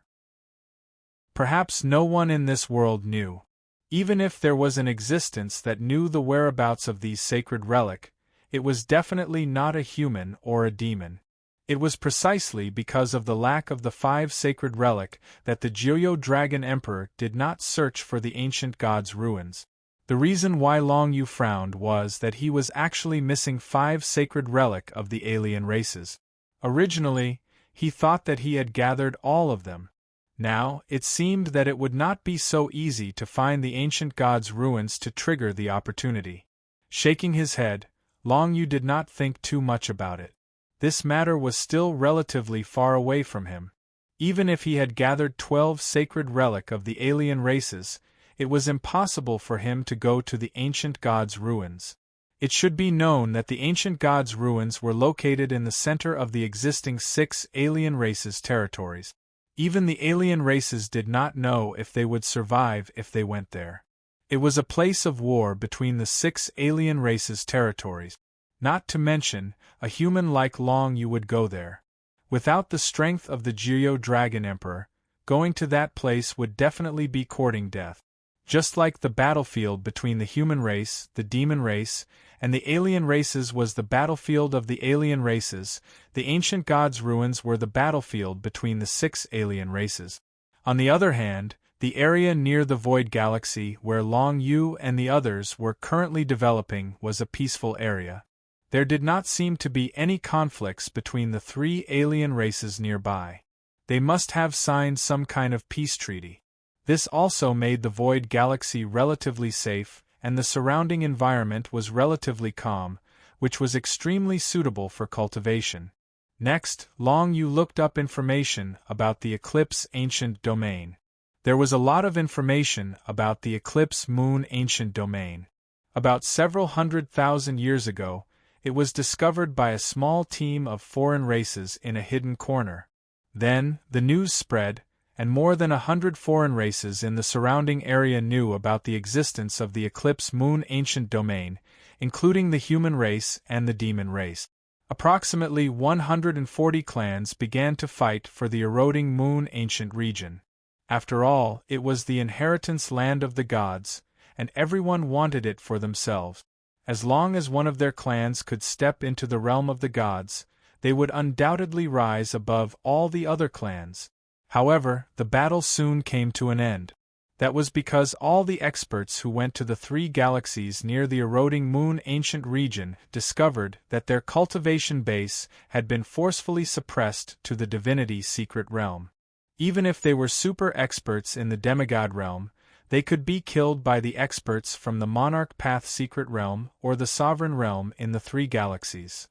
Perhaps no one in this world knew. Even if there was an existence that knew the whereabouts of these sacred relic, it was definitely not a human or a demon. It was precisely because of the lack of the 5 sacred relic that the Jiryo Dragon Emperor did not search for the ancient god's ruins. The reason why Long Yu frowned was that he was actually missing 5 sacred relic of the alien races. Originally, he thought that he had gathered all of them. Now, it seemed that it would not be so easy to find the ancient god's ruins to trigger the opportunity. Shaking his head, Long Yu did not think too much about it. This matter was still relatively far away from him. Even if he had gathered 12 sacred relic of the alien races, it was impossible for him to go to the ancient god's ruins. It should be known that the ancient god's ruins were located in the center of the existing 6 alien races' territories. Even the alien races did not know if they would survive if they went there. It was a place of war between the 6 alien races' territories. Not to mention, a human like Long Yu would go there. Without the strength of the Jiryo Dragon Emperor, going to that place would definitely be courting death. Just like the battlefield between the human race, the demon race, and the alien races was the battlefield of the alien races, the ancient gods' ruins were the battlefield between the 6 alien races. On the other hand, the area near the Void Galaxy where Long Yu and the others were currently developing was a peaceful area. There did not seem to be any conflicts between the 3 alien races nearby. They must have signed some kind of peace treaty. This also made the Void Galaxy relatively safe, and the surrounding environment was relatively calm, which was extremely suitable for cultivation. Next, Long Yu looked up information about the Eclipse Ancient Domain. There was a lot of information about the Eclipse Moon Ancient Domain. About several 100,000 years ago, it was discovered by a small team of foreign races in a hidden corner. Then, the news spread, and more than 100 foreign races in the surrounding area knew about the existence of the Eclipse Moon Ancient Domain, including the human race and the demon race. Approximately 140 clans began to fight for the eroding Moon Ancient region. After all, it was the inheritance land of the gods, and everyone wanted it for themselves. As long as one of their clans could step into the realm of the gods, they would undoubtedly rise above all the other clans. However, the battle soon came to an end. That was because all the experts who went to the 3 galaxies near the eroding Moon Ancient region discovered that their cultivation base had been forcefully suppressed to the divinity secret realm. Even if they were super experts in the demigod realm, they could be killed by the experts from the Monarch Path secret realm or the sovereign realm in the 3 galaxies.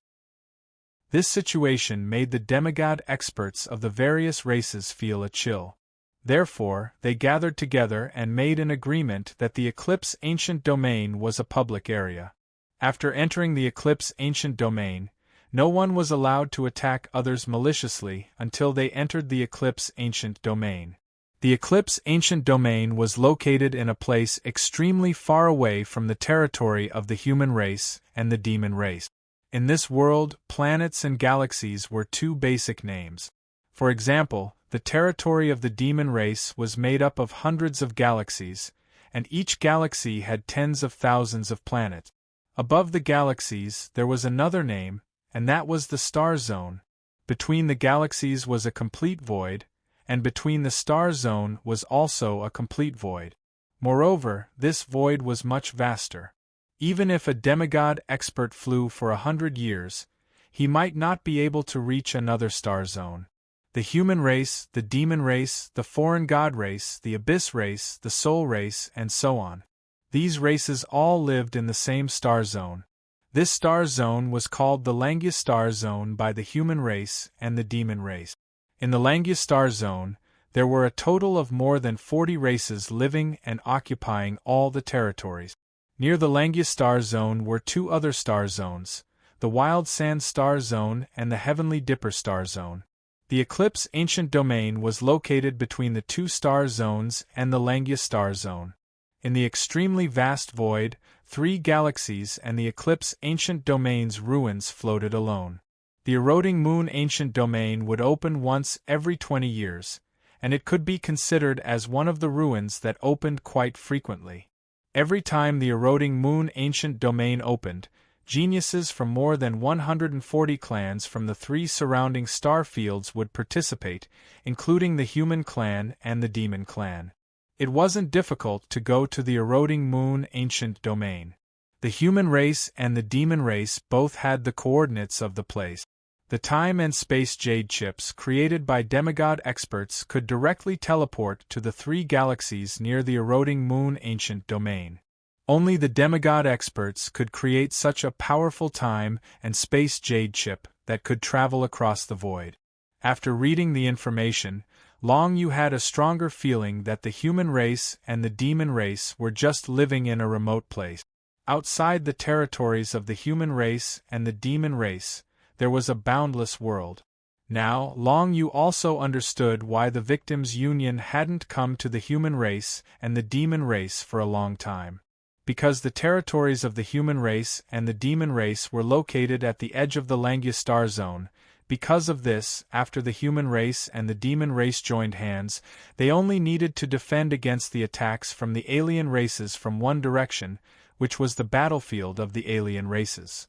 This situation made the demigod experts of the various races feel a chill. Therefore, they gathered together and made an agreement that the Eclipse Ancient Domain was a public area. After entering the Eclipse Ancient Domain, no one was allowed to attack others maliciously until they entered the Eclipse Ancient Domain. The Eclipse Ancient Domain was located in a place extremely far away from the territory of the human race and the demon race. In this world, planets and galaxies were 2 basic names. For example, the territory of the demon race was made up of hundreds of galaxies, and each galaxy had tens of thousands of planets. Above the galaxies, there was another name, and that was the star zone. Between the galaxies was a complete void, and between the star zone was also a complete void. Moreover, this void was much vaster. Even if a demigod expert flew for 100 years, he might not be able to reach another star zone. The human race, the demon race, the foreign god race, the abyss race, the soul race, and so on. These races all lived in the same star zone. This star zone was called the Langia Star Zone by the human race and the demon race. In the Langia Star Zone, there were a total of more than 40 races living and occupying all the territories. Near the Langia Star Zone were 2 other star zones, the Wild Sand Star Zone and the Heavenly Dipper Star Zone. The Eclipse Ancient Domain was located between the 2 star zones and the Langia Star Zone. In the extremely vast void, 3 galaxies and the Eclipse Ancient Domain's ruins floated alone. The eroding Moon Ancient Domain would open once every 20 years, and it could be considered as one of the ruins that opened quite frequently. Every time the eroding Moon Ancient Domain opened, geniuses from more than 140 clans from the 3 surrounding star fields would participate, including the human clan and the demon clan. It wasn't difficult to go to the eroding moon ancient domain. The human race and the demon race both had the coordinates of the place. The time and space jade chips created by demigod experts could directly teleport to the 3 galaxies near the eroding moon ancient domain. Only the demigod experts could create such a powerful time and space jade chip that could travel across the void. After reading the information, Long Yu had a stronger feeling that the human race and the demon race were just living in a remote place. Outside the territories of the human race and the demon race, there was a boundless world. Now, Long Yu also understood why the victims' union hadn't come to the human race and the demon race for a long time. Because the territories of the human race and the demon race were located at the edge of the Langya star zone. Because of this, after the human race and the demon race joined hands, they only needed to defend against the attacks from the alien races from one direction, which was the battlefield of the alien races.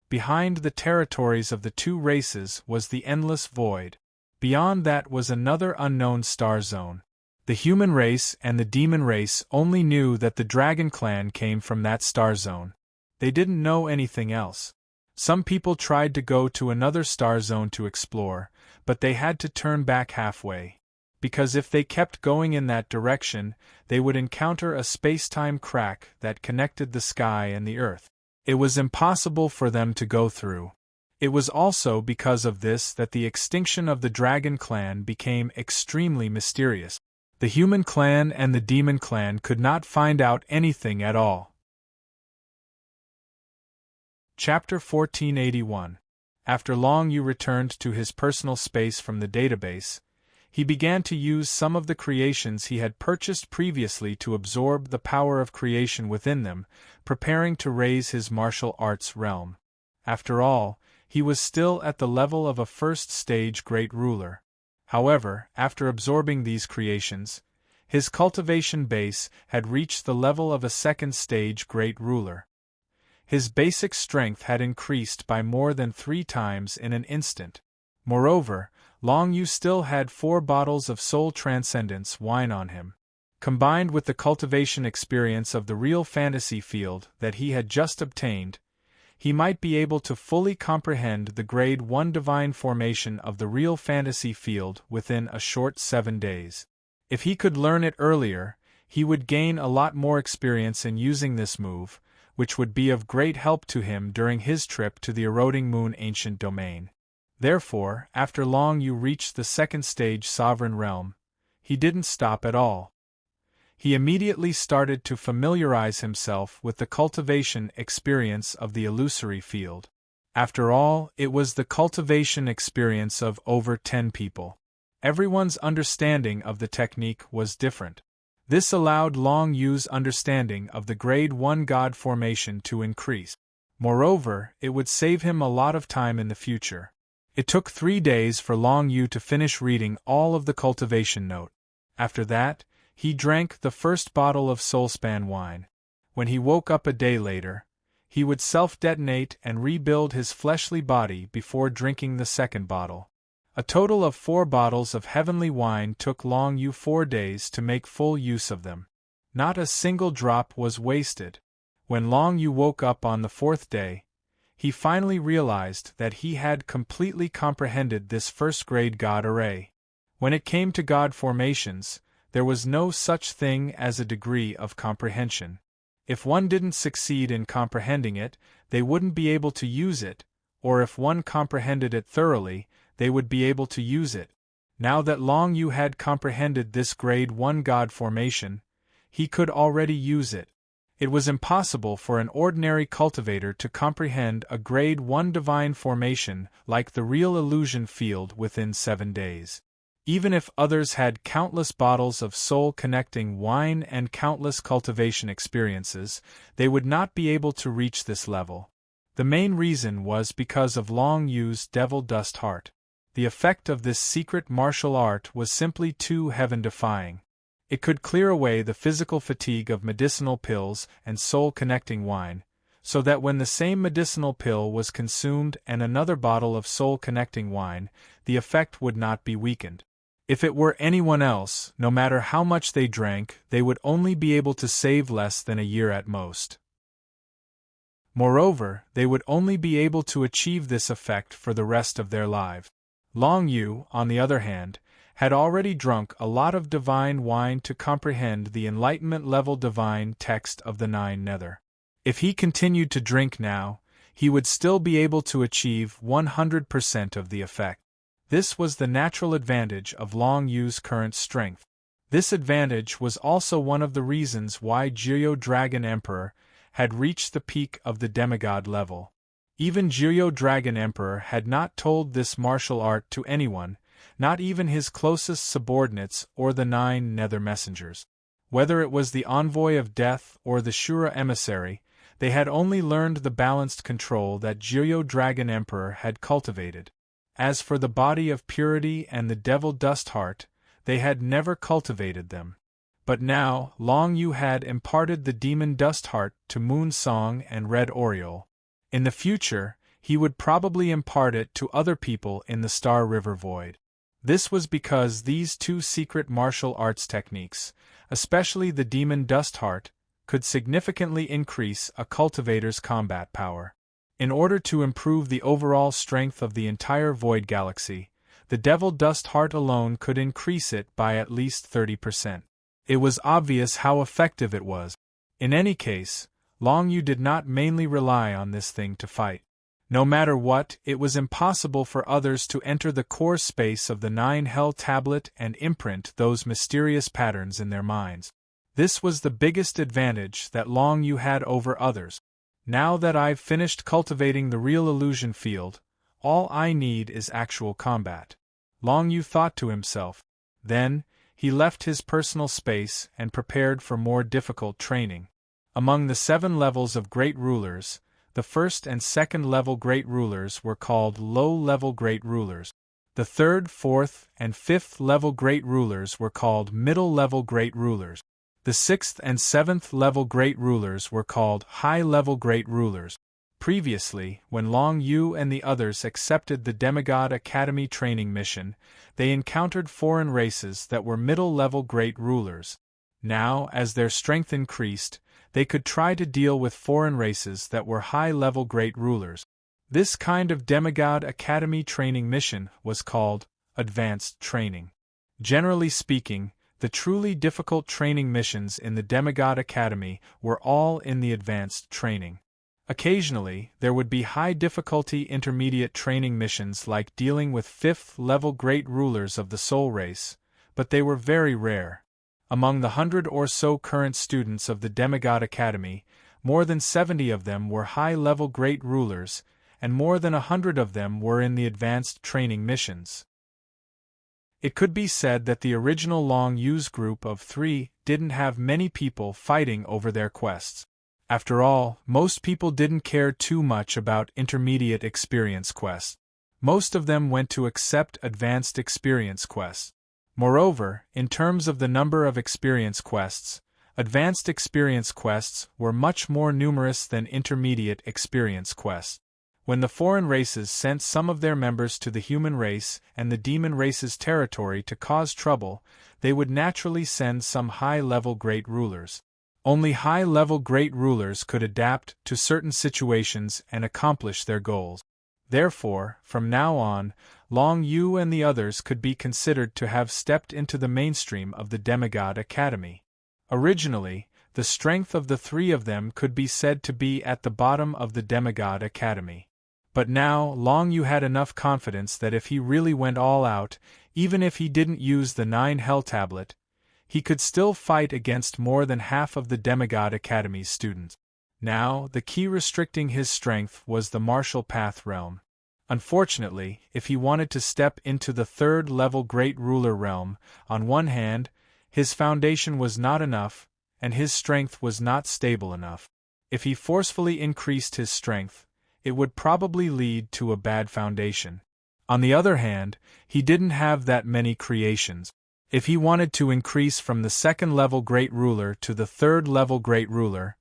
Behind the territories of the 2 races was the endless void. Beyond that was another unknown star zone. The human race and the demon race only knew that the Dragon Clan came from that star zone. They didn't know anything else. Some people tried to go to another star zone to explore, but they had to turn back halfway. Because if they kept going in that direction, they would encounter a space-time crack that connected the sky and the earth. It was impossible for them to go through. It was also because of this that the extinction of the Dragon Clan became extremely mysterious. The human clan and the demon clan could not find out anything at all. Chapter 1481. After Long Yu returned to his personal space from the database, he began to use some of the creations he had purchased previously to absorb the power of creation within them, preparing to raise his martial arts realm. After all, he was still at the level of a first-stage great ruler. However, after absorbing these creations, his cultivation base had reached the level of a second-stage great ruler. His basic strength had increased by more than 3 times in an instant. Moreover, Long Yu still had 4 bottles of Soul Transcendence wine on him. Combined with the cultivation experience of the real fantasy field that he had just obtained, he might be able to fully comprehend the Grade 1 divine formation of the real fantasy field within a short 7 days. If he could learn it earlier, he would gain a lot more experience in using this move, which would be of great help to him during his trip to the eroding moon ancient domain. Therefore, after Long Yu reached the second stage sovereign realm, he didn't stop at all. He immediately started to familiarize himself with the cultivation experience of the illusory field. After all, it was the cultivation experience of over 10 people. Everyone's understanding of the technique was different. This allowed Long Yu's understanding of the Grade 1 God formation to increase. Moreover, it would save him a lot of time in the future. It took 3 days for Long Yu to finish reading all of the cultivation note. After that, he drank the first bottle of Soulspan wine. When he woke up a day later, he would self-detonate and rebuild his fleshly body before drinking the second bottle. A total of 4 bottles of heavenly wine took Long Yu 4 days to make full use of them. Not a single drop was wasted. When Long Yu woke up on the 4th day, he finally realized that he had completely comprehended this first-grade God array. When it came to God formations, there was no such thing as a degree of comprehension. If one didn't succeed in comprehending it, they wouldn't be able to use it, or if one comprehended it thoroughly, they would be able to use it. Now that Long Yu had comprehended this Grade 1 God formation, he could already use it. It was impossible for an ordinary cultivator to comprehend a Grade 1 divine formation like the real illusion field within 7 days. Even if others had countless bottles of soul-connecting wine and countless cultivation experiences, they would not be able to reach this level. The main reason was because of Long Yu's devil dust heart. The effect of this secret martial art was simply too heaven-defying. It could clear away the physical fatigue of medicinal pills and soul-connecting wine, so that when the same medicinal pill was consumed and another bottle of soul-connecting wine, the effect would not be weakened. If it were anyone else, no matter how much they drank, they would only be able to save less than a year at most. Moreover, they would only be able to achieve this effect for the rest of their lives. Long Yu, on the other hand, had already drunk a lot of divine wine to comprehend the enlightenment-level divine text of the Nine Nether. If he continued to drink now, he would still be able to achieve 100% of the effect. This was the natural advantage of Long Yu's current strength. This advantage was also one of the reasons why Jiryo Dragon Emperor had reached the peak of the demigod level. Even Jiryo Dragon Emperor had not told this martial art to anyone, not even his closest subordinates or the Nine Nether messengers. Whether it was the envoy of death or the Shura emissary, they had only learned the balanced control that Jiryo Dragon Emperor had cultivated. As for the body of purity and the devil dust heart, they had never cultivated them. But now, Long Yu had imparted the demon dust heart to Moon Song and Red Oriole. In the future, he would probably impart it to other people in the Star River Void. This was because these two secret martial arts techniques, especially the demon dust heart, could significantly increase a cultivator's combat power. In order to improve the overall strength of the entire Void Galaxy, the Devil Dust Heart alone could increase it by at least 30%. It was obvious how effective it was. In any case, Long Yu did not mainly rely on this thing to fight. No matter what, it was impossible for others to enter the core space of the Nine Hell Tablet and imprint those mysterious patterns in their minds. This was the biggest advantage that Long Yu had over others. Now that I've finished cultivating the real illusion field, all I need is actual combat. Long Yu thought to himself. Then, he left his personal space and prepared for more difficult training. Among the 7 levels of Great Rulers, the first and second level Great Rulers were called low-level Great Rulers. The third, fourth, and fifth level Great Rulers were called middle-level Great Rulers. The 6th and 7th level Great Rulers were called high-level Great Rulers. Previously, when Long Yu and the others accepted the Demigod Academy training mission, they encountered foreign races that were middle-level Great Rulers. Now, as their strength increased, they could try to deal with foreign races that were high-level Great Rulers. This kind of Demigod Academy training mission was called advanced training. Generally speaking, the truly difficult training missions in the Demigod Academy were all in the advanced training. Occasionally, there would be high-difficulty intermediate training missions like dealing with 5th-level Great Rulers of the Soul Race, but they were very rare. Among the 100 or so current students of the Demigod Academy, more than 70 of them were high-level Great Rulers, and more than 100 of them were in the advanced training missions. It could be said that the original Long Yu's group of 3 didn't have many people fighting over their quests. After all, most people didn't care too much about intermediate experience quests. Most of them went to accept advanced experience quests. Moreover, in terms of the number of experience quests, advanced experience quests were much more numerous than intermediate experience quests. When the foreign races sent some of their members to the human race and the demon race's territory to cause trouble, they would naturally send some high-level Great Rulers. Only high-level Great Rulers could adapt to certain situations and accomplish their goals. Therefore, from now on, Long Yu and the others could be considered to have stepped into the mainstream of the Demigod Academy. Originally, the strength of the 3 of them could be said to be at the bottom of the Demigod Academy. But now, Long Yu had enough confidence that if he really went all out, even if he didn't use the 9 Hell Tablet, he could still fight against more than half of the Demigod Academy's students. Now, the key restricting his strength was the Martial Path realm. Unfortunately, if he wanted to step into the 3rd-level Great Ruler realm, on one hand, his foundation was not enough, and his strength was not stable enough. If he forcefully increased his strength, it would probably lead to a bad foundation. On the other hand, he didn't have that many creations. If he wanted to increase from the 2nd-level Great Ruler to the 3rd-level Great Ruler,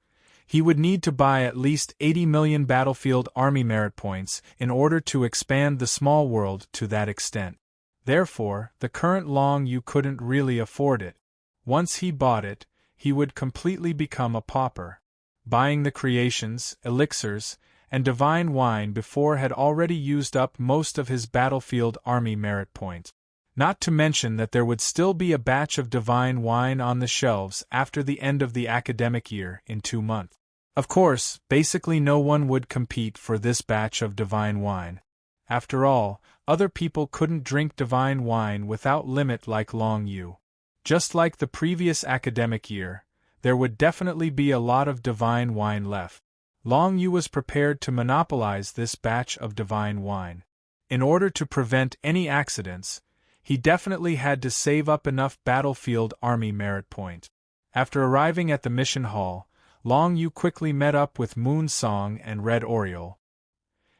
he would need to buy at least 80 million battlefield army merit points in order to expand the small world to that extent. Therefore, the current Long Yu couldn't really afford it. Once he bought it, he would completely become a pauper. Buying the creations, elixirs, and divine wine before had already used up most of his battlefield army merit points. Not to mention that there would still be a batch of divine wine on the shelves after the end of the academic year in 2 months. Of course, basically no one would compete for this batch of divine wine. After all, other people couldn't drink divine wine without limit like Long Yu. Just like the previous academic year, there would definitely be a lot of divine wine left. Long Yu was prepared to monopolize this batch of divine wine. In order to prevent any accidents, he definitely had to save up enough battlefield army merit points. After arriving at the mission hall, Long Yu quickly met up with Moon Song and Red Oriole.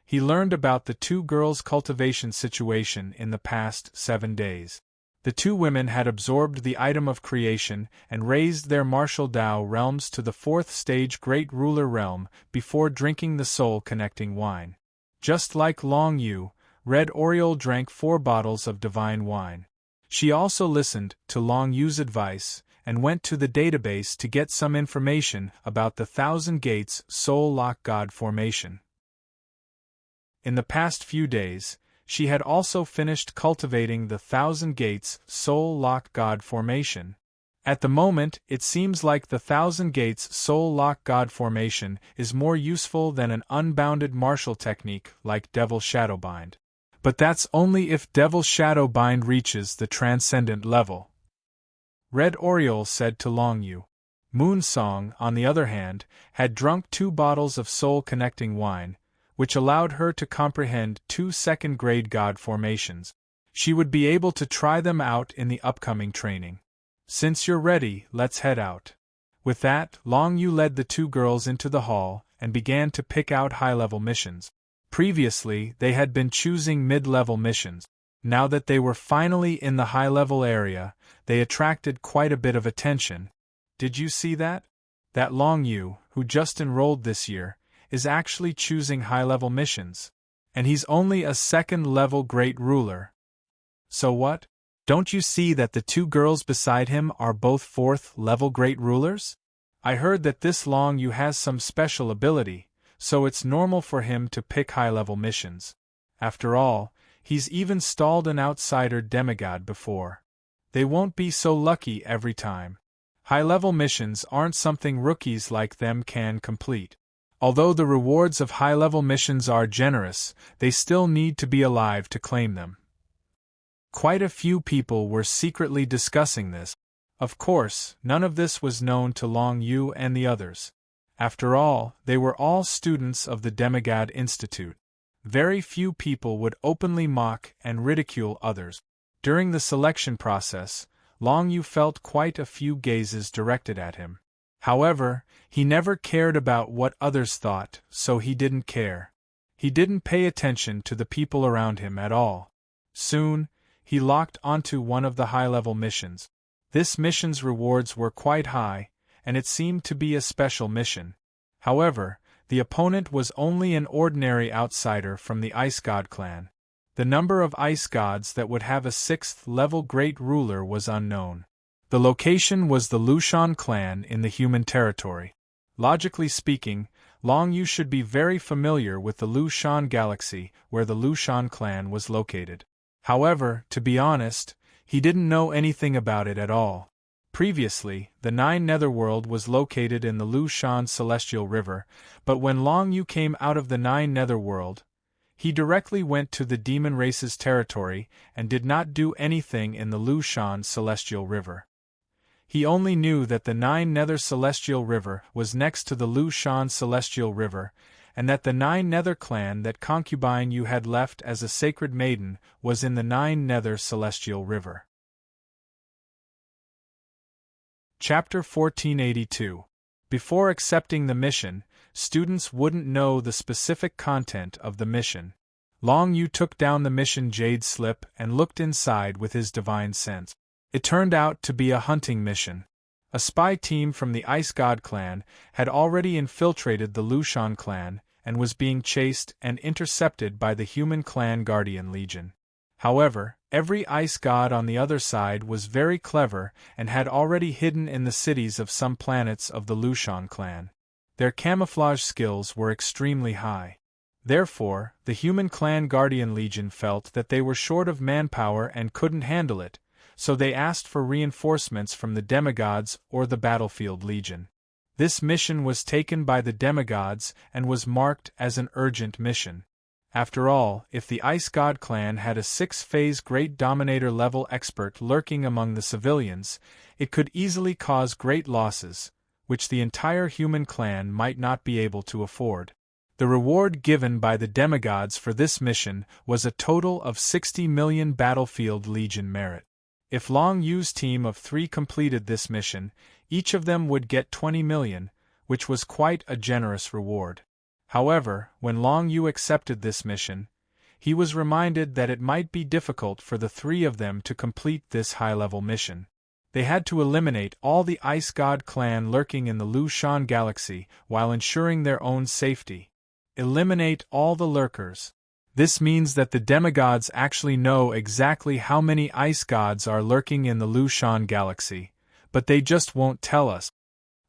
He learned about the 2 girls' cultivation situation in the past 7 days. The 2 women had absorbed the item of creation and raised their martial Dao realms to the 4th stage Great Ruler realm before drinking the soul-connecting wine. Just like Long Yu, Red Oriole drank 4 bottles of divine wine. She also listened to Long Yu's advice and went to the database to get some information about the Thousand Gates Soul Lock God formation. In the past few days, she had also finished cultivating the Thousand Gates Soul Lock God formation. At the moment, it seems like the Thousand Gates Soul Lock God formation is more useful than an unbounded martial technique like Devil Shadowbind. But that's only if Devil Shadowbind reaches the transcendent level. Red Oriole said to Long Yu. Moon Song, on the other hand, had drunk 2 bottles of soul-connecting wine, which allowed her to comprehend 2 second-grade god formations. She would be able to try them out in the upcoming training. Since you're ready, let's head out. With that, Long Yu led the 2 girls into the hall and began to pick out high-level missions. Previously, they had been choosing mid-level missions. Now that they were finally in the high-level area, they attracted quite a bit of attention. Did you see that? That Long Yu, who just enrolled this year, is actually choosing high-level missions. And he's only a 2nd-level Great Ruler. So what? Don't you see that the 2 girls beside him are both 4th-level Great Rulers? I heard that this Long Yu has some special ability, so it's normal for him to pick high-level missions. After all, he's even stalled an outsider demigod before. They won't be so lucky every time. High-level missions aren't something rookies like them can complete. Although the rewards of high-level missions are generous, they still need to be alive to claim them. Quite a few people were secretly discussing this. Of course, none of this was known to Long Yu and the others. After all, they were all students of the Demigod Institute. Very few people would openly mock and ridicule others. During the selection process, Long Yu felt quite a few gazes directed at him. However, he never cared about what others thought, so he didn't care. He didn't pay attention to the people around him at all. Soon, he locked onto one of the high-level missions. This mission's rewards were quite high, and it seemed to be a special mission. However, the opponent was only an ordinary outsider from the Ice God clan. The number of ice gods that would have a 6th-level Great Ruler was unknown. The location was the Lushan clan in the human territory. Logically speaking, Long Yu should be very familiar with the Lushan galaxy where the Lushan clan was located. However, to be honest, he didn't know anything about it at all. Previously, the 9 Netherworld was located in the Lushan Celestial River, but when Long Yu came out of the 9 Netherworld, he directly went to the demon race's territory and did not do anything in the Lushan Celestial River. He only knew that the 9 Nether Celestial River was next to the Lushan Celestial River, and that the 9 Nether clan that Concubine Yu had left as a sacred maiden was in the 9 Nether Celestial River. Chapter 1482. Before accepting the mission, students wouldn't know the specific content of the mission. Long Yu took down the mission jade slip and looked inside with his divine sense. It turned out to be a hunting mission. A spy team from the Ice God clan had already infiltrated the Lushan clan and was being chased and intercepted by the human clan Guardian Legion. However, every ice god on the other side was very clever and had already hidden in the cities of some planets of the Lushan clan. Their camouflage skills were extremely high. Therefore, the human clan Guardian Legion felt that they were short of manpower and couldn't handle it, so they asked for reinforcements from the demigods or the Battlefield Legion. This mission was taken by the demigods and was marked as an urgent mission. After all, if the Ice God clan had a 6-phase Great Dominator level expert lurking among the civilians, it could easily cause great losses, which the entire human clan might not be able to afford. The reward given by the demigods for this mission was a total of 60 million Battlefield Legion merit. If Long Yu's team of 3 completed this mission, each of them would get 20 million, which was quite a generous reward. However, when Long Yu accepted this mission, he was reminded that it might be difficult for the 3 of them to complete this high-level mission. They had to eliminate all the Ice God clan lurking in the Lushan galaxy while ensuring their own safety. Eliminate all the lurkers. This means that the demigods actually know exactly how many ice gods are lurking in the Lushan galaxy, but they just won't tell us.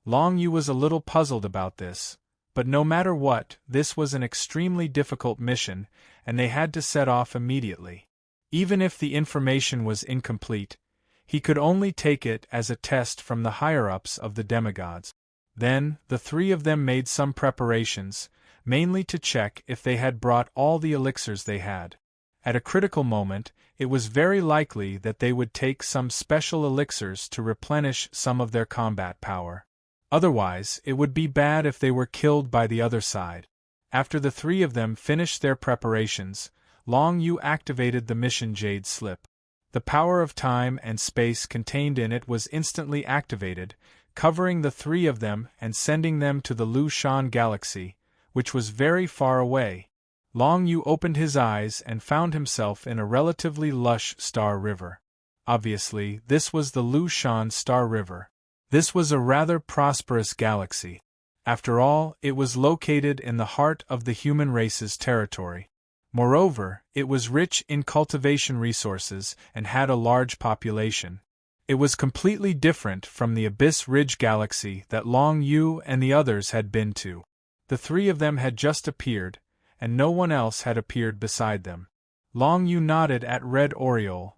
Long Yu was a little puzzled about this, but no matter what, this was an extremely difficult mission, and they had to set off immediately. Even if the information was incomplete, he could only take it as a test from the higher-ups of the demigods. Then, the 3 of them made some preparations, mainly to check if they had brought all the elixirs they had. At a critical moment, it was very likely that they would take some special elixirs to replenish some of their combat power. Otherwise, it would be bad if they were killed by the other side. After the 3 of them finished their preparations, Long Yu activated the mission Jade Slip. The power of time and space contained in it was instantly activated, covering the 3 of them and sending them to the Lushan galaxy, which was very far away. Long Yu opened his eyes and found himself in a relatively lush Star River. Obviously, this was the Lushan Star River. This was a rather prosperous galaxy. After all, it was located in the heart of the human race's territory. Moreover, it was rich in cultivation resources and had a large population. It was completely different from the Abyss Ridge galaxy that Long Yu and the others had been to. The 3 of them had just appeared, and no one else had appeared beside them. Long Yu nodded at Red Oriole.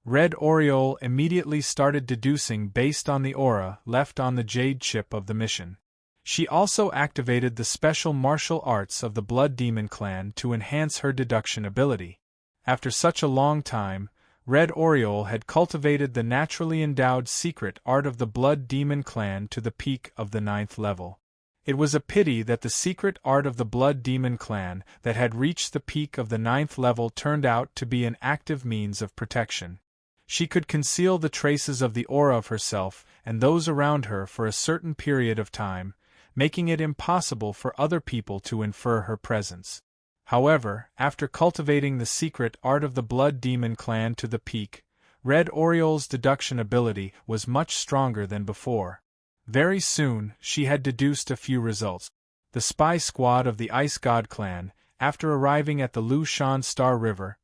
Red Oriole immediately started deducing based on the aura left on the jade chip of the mission. She also activated the special martial arts of the Blood Demon clan to enhance her deduction ability. After such a long time, Red Oriole had cultivated the naturally endowed secret art of the Blood Demon clan to the peak of the 9th level. It was a pity that the secret art of the Blood Demon clan that had reached the peak of the 9th level turned out to be an active means of protection. She could conceal the traces of the aura of herself and those around her for a certain period of time, making it impossible for other people to infer her presence. However, after cultivating the secret art of the Blood Demon clan to the peak, Red Oriole's deduction ability was much stronger than before. Very soon, she had deduced a few results. The spy squad of the Ice God clan, after arriving at the Lushan Star River,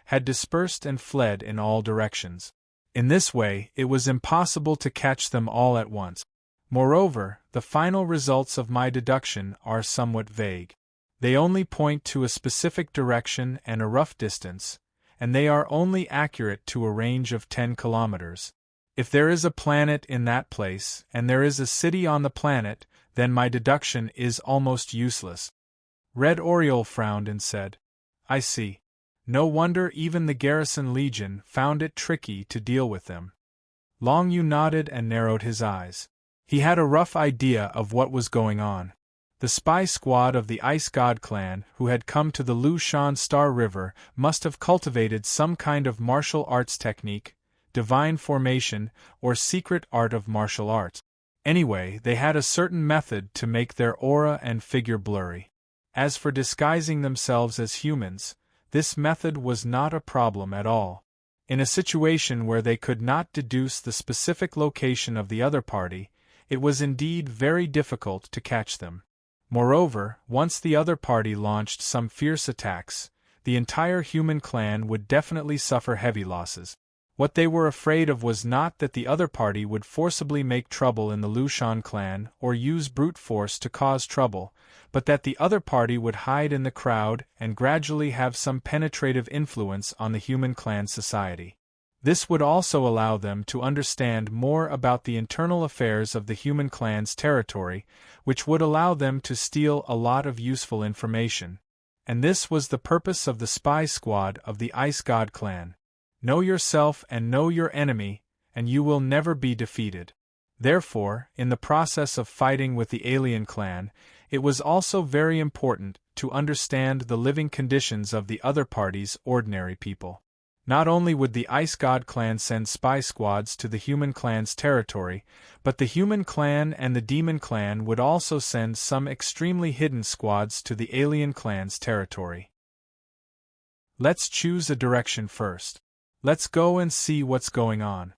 had dispersed and fled in all directions. In this way, it was impossible to catch them all at once. Moreover, the final results of my deduction are somewhat vague. They only point to a specific direction and a rough distance, and they are only accurate to a range of 10 kilometers. If there is a planet in that place, and there is a city on the planet, then my deduction is almost useless. Red Oriole frowned and said, I see. No wonder even the Garrison Legion found it tricky to deal with them. Long Yu nodded and narrowed his eyes. He had a rough idea of what was going on. The spy squad of the Ice God clan who had come to the Lushan Star River must have cultivated some kind of martial arts technique, divine formation, or secret art of martial arts. Anyway, they had a certain method to make their aura and figure blurry. As for disguising themselves as humans, this method was not a problem at all. In a situation where they could not deduce the specific location of the other party, it was indeed very difficult to catch them. Moreover, once the other party launched some fierce attacks, the entire human clan would definitely suffer heavy losses. What they were afraid of was not that the other party would forcibly make trouble in the Lushan clan or use brute force to cause trouble, but that the other party would hide in the crowd and gradually have some penetrative influence on the human clan society. This would also allow them to understand more about the internal affairs of the human clan's territory, which would allow them to steal a lot of useful information. And this was the purpose of the spy squad of the Ice God clan. Know yourself and know your enemy, and you will never be defeated. Therefore, in the process of fighting with the alien clan, it was also very important to understand the living conditions of the other party's ordinary people. Not only would the Ice God clan send spy squads to the human clan's territory, but the human clan and the demon clan would also send some extremely hidden squads to the alien clan's territory. Let's choose a direction first. Let's go and see what's going on.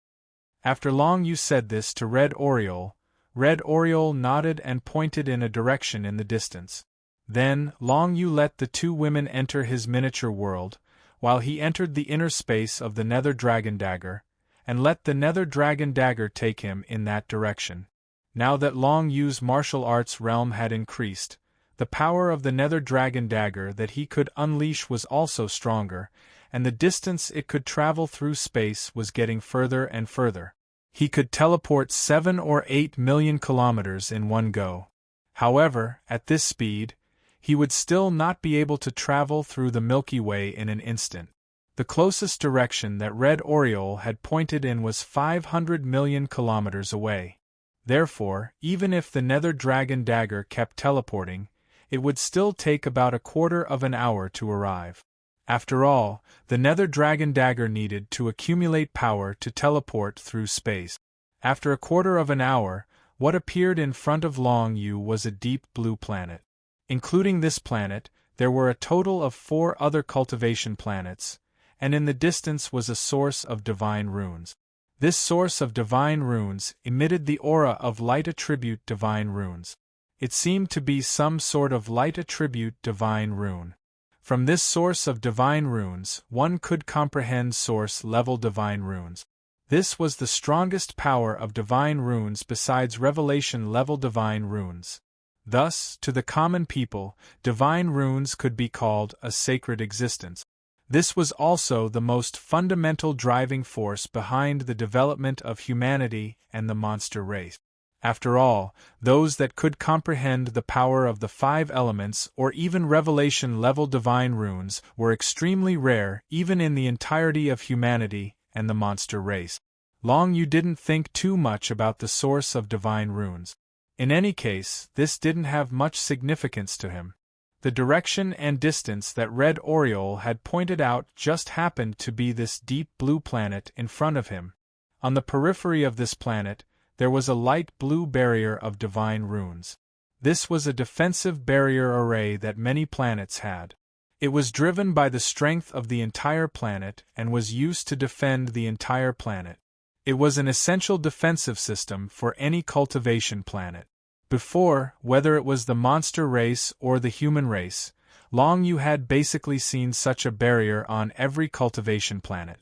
After Long Yu said this to Red Oriole nodded and pointed in a direction in the distance. Then, Long Yu let the two women enter his miniature world, while he entered the inner space of the Nether Dragon Dagger, and let the Nether Dragon Dagger take him in that direction. Now that Long Yu's martial arts realm had increased, the power of the Nether Dragon Dagger that he could unleash was also stronger, and the distance it could travel through space was getting further and further. He could teleport 7 or 8 million kilometers in one go. However, at this speed, he would still not be able to travel through the Milky Way in an instant. The closest direction that Red Oriole had pointed in was 500 million kilometers away. Therefore, even if the Nether Dragon Dagger kept teleporting, it would still take about a quarter of an hour to arrive. After all, the Nether Dragon Dagger needed to accumulate power to teleport through space. After a quarter of an hour, what appeared in front of Long Yu was a deep blue planet. Including this planet, there were a total of 4 other cultivation planets, and in the distance was a source of divine runes. This source of divine runes emitted the aura of light attribute divine runes. It seemed to be some sort of light attribute divine rune. From this source of divine runes, one could comprehend source-level divine runes. This was the strongest power of divine runes besides revelation-level divine runes. Thus, to the common people, divine runes could be called a sacred existence. This was also the most fundamental driving force behind the development of humanity and the monster race. After all, those that could comprehend the power of the 5 elements or even revelation-level divine runes were extremely rare even in the entirety of humanity and the monster race. Long Yu didn't think too much about the source of divine runes. In any case, this didn't have much significance to him. The direction and distance that Red Oriole had pointed out just happened to be this deep blue planet in front of him. On the periphery of this planet, there was a light blue barrier of divine runes. This was a defensive barrier array that many planets had. It was driven by the strength of the entire planet and was used to defend the entire planet. It was an essential defensive system for any cultivation planet. Before, whether it was the monster race or the human race, Long Yu had basically seen such a barrier on every cultivation planet.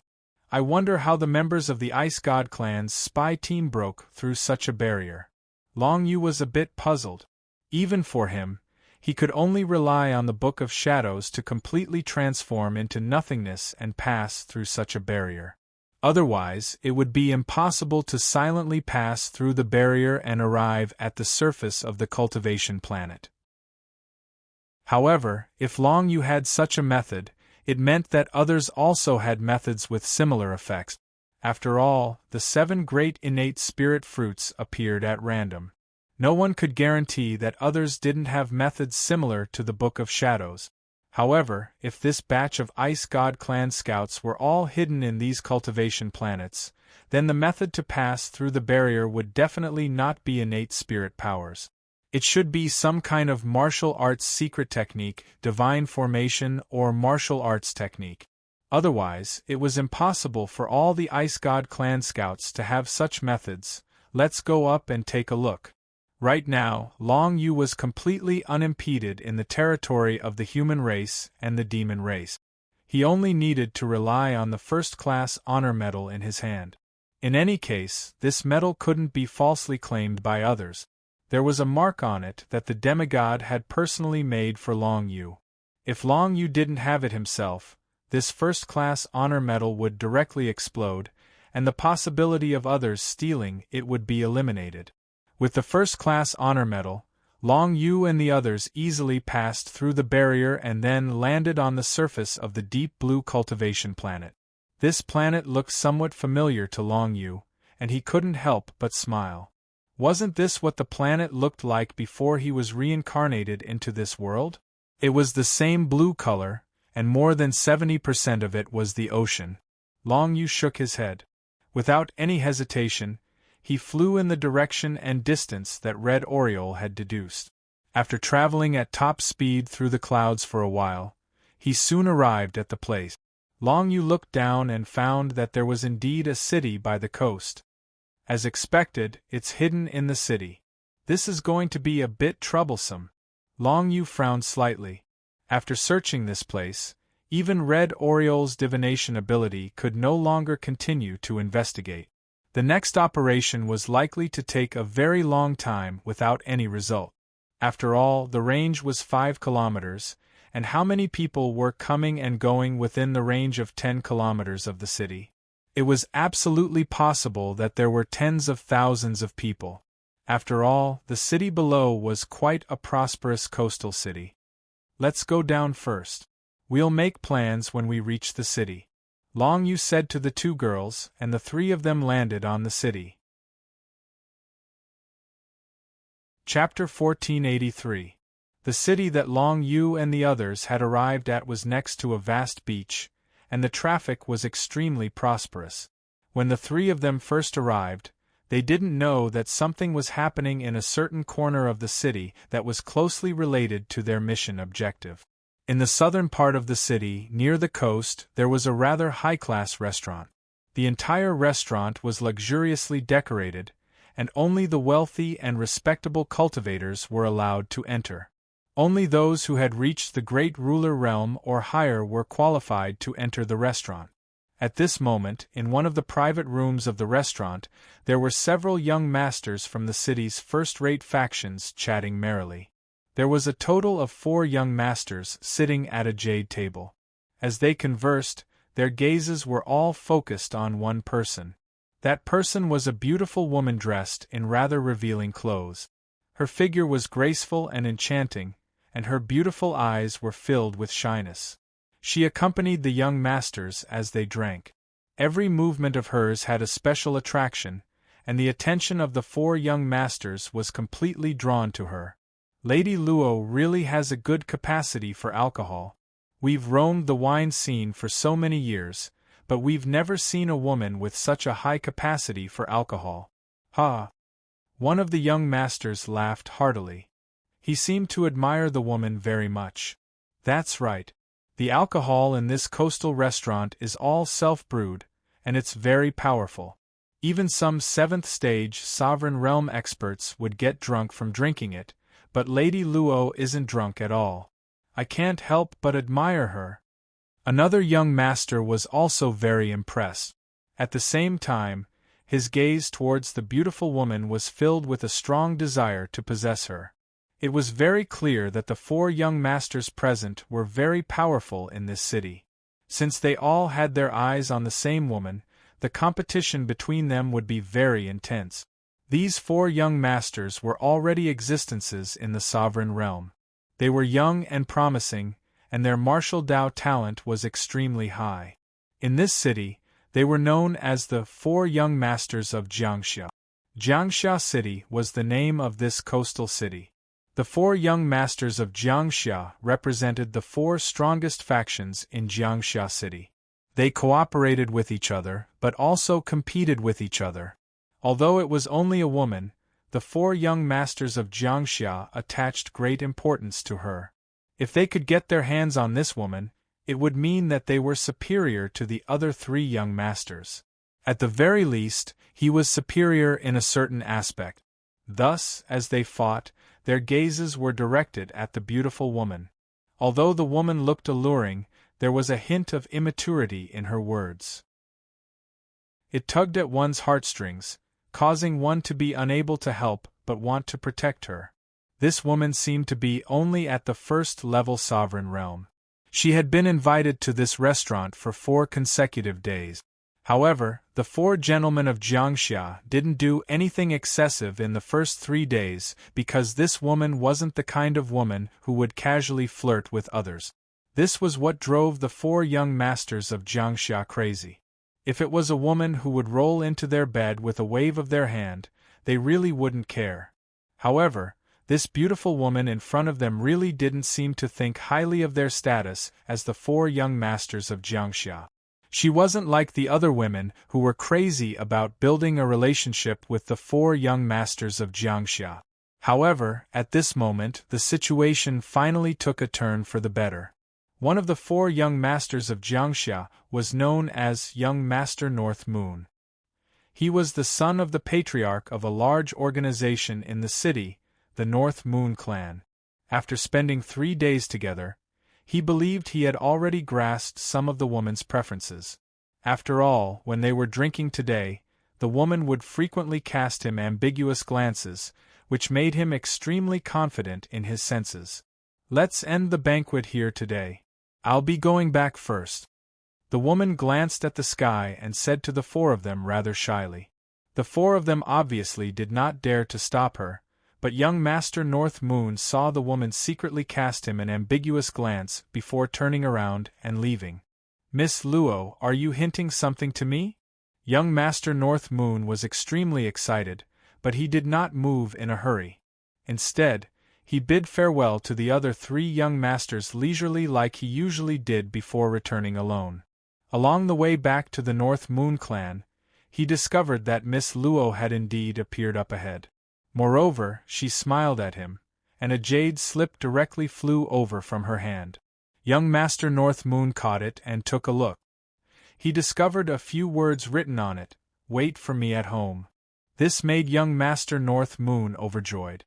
I wonder how the members of the Ice God clan's spy team broke through such a barrier. Long Yu was a bit puzzled. Even for him, he could only rely on the Book of Shadows to completely transform into nothingness and pass through such a barrier. Otherwise, it would be impossible to silently pass through the barrier and arrive at the surface of the cultivation planet. However, if Long Yu had such a method, it meant that others also had methods with similar effects. After all, the 7 great innate spirit fruits appeared at random. No one could guarantee that others didn't have methods similar to the Book of Shadows. However, if this batch of Ice God clan scouts were all hidden in these cultivation planets, then the method to pass through the barrier would definitely not be innate spirit powers. It should be some kind of martial arts secret technique, divine formation, or martial arts technique. Otherwise, it was impossible for all the Ice God clan scouts to have such methods. Let's go up and take a look. Right now, Long Yu was completely unimpeded in the territory of the human race and the demon race. He only needed to rely on the first-class honor medal in his hand. In any case, this medal couldn't be falsely claimed by others. There was a mark on it that the demigod had personally made for Long Yu. If Long Yu didn't have it himself, this first-class honor medal would directly explode, and the possibility of others stealing it would be eliminated. With the first-class honor medal, Long Yu and the others easily passed through the barrier and then landed on the surface of the deep blue cultivation planet. This planet looked somewhat familiar to Long Yu, and he couldn't help but smile. Wasn't this what the planet looked like before he was reincarnated into this world? It was the same blue color, and more than 70% of it was the ocean. Long Yu shook his head. Without any hesitation, he flew in the direction and distance that Red Oriole had deduced. After traveling at top speed through the clouds for a while, he soon arrived at the place. Long Yu looked down and found that there was indeed a city by the coast. As expected, it's hidden in the city. This is going to be a bit troublesome. Long Yu frowned slightly. After searching this place, even Red Oriole's divination ability could no longer continue to investigate. The next operation was likely to take a very long time without any result. After all, the range was 5 kilometers, and how many people were coming and going within the range of 10 kilometers of the city? It was absolutely possible that there were tens of thousands of people. After all, the city below was quite a prosperous coastal city. Let's go down first. We'll make plans when we reach the city, Long Yu said to the two girls, and the three of them landed on the city. Chapter 1483. The city that Long Yu and the others had arrived at was next to a vast beach, and the traffic was extremely prosperous. When the three of them first arrived, they didn't know that something was happening in a certain corner of the city that was closely related to their mission objective. In the southern part of the city, near the coast, there was a rather high-class restaurant. The entire restaurant was luxuriously decorated, and only the wealthy and respectable cultivators were allowed to enter. Only those who had reached the great ruler realm or higher were qualified to enter the restaurant. At this moment, in one of the private rooms of the restaurant, there were several young masters from the city's first-rate factions chatting merrily. There was a total of 4 young masters sitting at a jade table. As they conversed, their gazes were all focused on one person. That person was a beautiful woman dressed in rather revealing clothes. Her figure was graceful and enchanting, and her beautiful eyes were filled with shyness. She accompanied the young masters as they drank. Every movement of hers had a special attraction, and the attention of the 4 young masters was completely drawn to her. Lady Luo really has a good capacity for alcohol. We've roamed the wine scene for so many years, but we've never seen a woman with such a high capacity for alcohol. Ha! One of the young masters laughed heartily. He seemed to admire the woman very much. That's right. The alcohol in this coastal restaurant is all self-brewed, and it's very powerful. Even some 7th-stage sovereign realm experts would get drunk from drinking it, but Lady Luo isn't drunk at all. I can't help but admire her. Another young master was also very impressed. At the same time, his gaze towards the beautiful woman was filled with a strong desire to possess her. It was very clear that the 4 young masters present were very powerful in this city. Since they all had their eyes on the same woman, the competition between them would be very intense. These 4 young masters were already existences in the sovereign realm. They were young and promising, and their martial Dao talent was extremely high. In this city, they were known as the 4 young masters of Jiangxia. Jiangxia City was the name of this coastal city. The 4 young masters of Jiangxia represented the 4 strongest factions in Jiangxia City. They cooperated with each other, but also competed with each other. Although it was only a woman, the 4 young masters of Jiangxia attached great importance to her. If they could get their hands on this woman, it would mean that they were superior to the other 3 young masters. At the very least, he was superior in a certain aspect. Thus, as they fought, their gazes were directed at the beautiful woman. Although the woman looked alluring, there was a hint of immaturity in her words. It tugged at one's heartstrings, causing one to be unable to help but want to protect her. This woman seemed to be only at the first-level sovereign realm. She had been invited to this restaurant for 4 consecutive days. However, the 4 gentlemen of Jiangxia didn't do anything excessive in the first 3 days because this woman wasn't the kind of woman who would casually flirt with others. This was what drove the 4 young masters of Jiangxia crazy. If it was a woman who would roll into their bed with a wave of their hand, they really wouldn't care. However, this beautiful woman in front of them really didn't seem to think highly of their status as the 4 young masters of Jiangxia. She wasn't like the other women who were crazy about building a relationship with the 4 young masters of Jiangxia. However, at this moment, the situation finally took a turn for the better. One of the 4 young masters of Jiangxia was known as Young Master North Moon. He was the son of the patriarch of a large organization in the city, the North Moon clan. After spending 3 days together, he believed he had already grasped some of the woman's preferences. After all, when they were drinking today, the woman would frequently cast him ambiguous glances, which made him extremely confident in his senses. "Let's end the banquet here today. I'll be going back first." The woman glanced at the sky and said to the 4 of them rather shyly. The 4 of them obviously did not dare to stop her, but young Master North Moon saw the woman secretly cast him an ambiguous glance before turning around and leaving. "Miss Luo, are you hinting something to me?" Young Master North Moon was extremely excited, but he did not move in a hurry. Instead, he bid farewell to the other 3 young masters leisurely like he usually did before returning alone. Along the way back to the North Moon clan, he discovered that Miss Luo had indeed appeared up ahead. Moreover, she smiled at him, and a jade slip directly flew over from her hand. Young Master North Moon caught it and took a look. He discovered a few words written on it: "Wait for me at home." This made young Master North Moon overjoyed.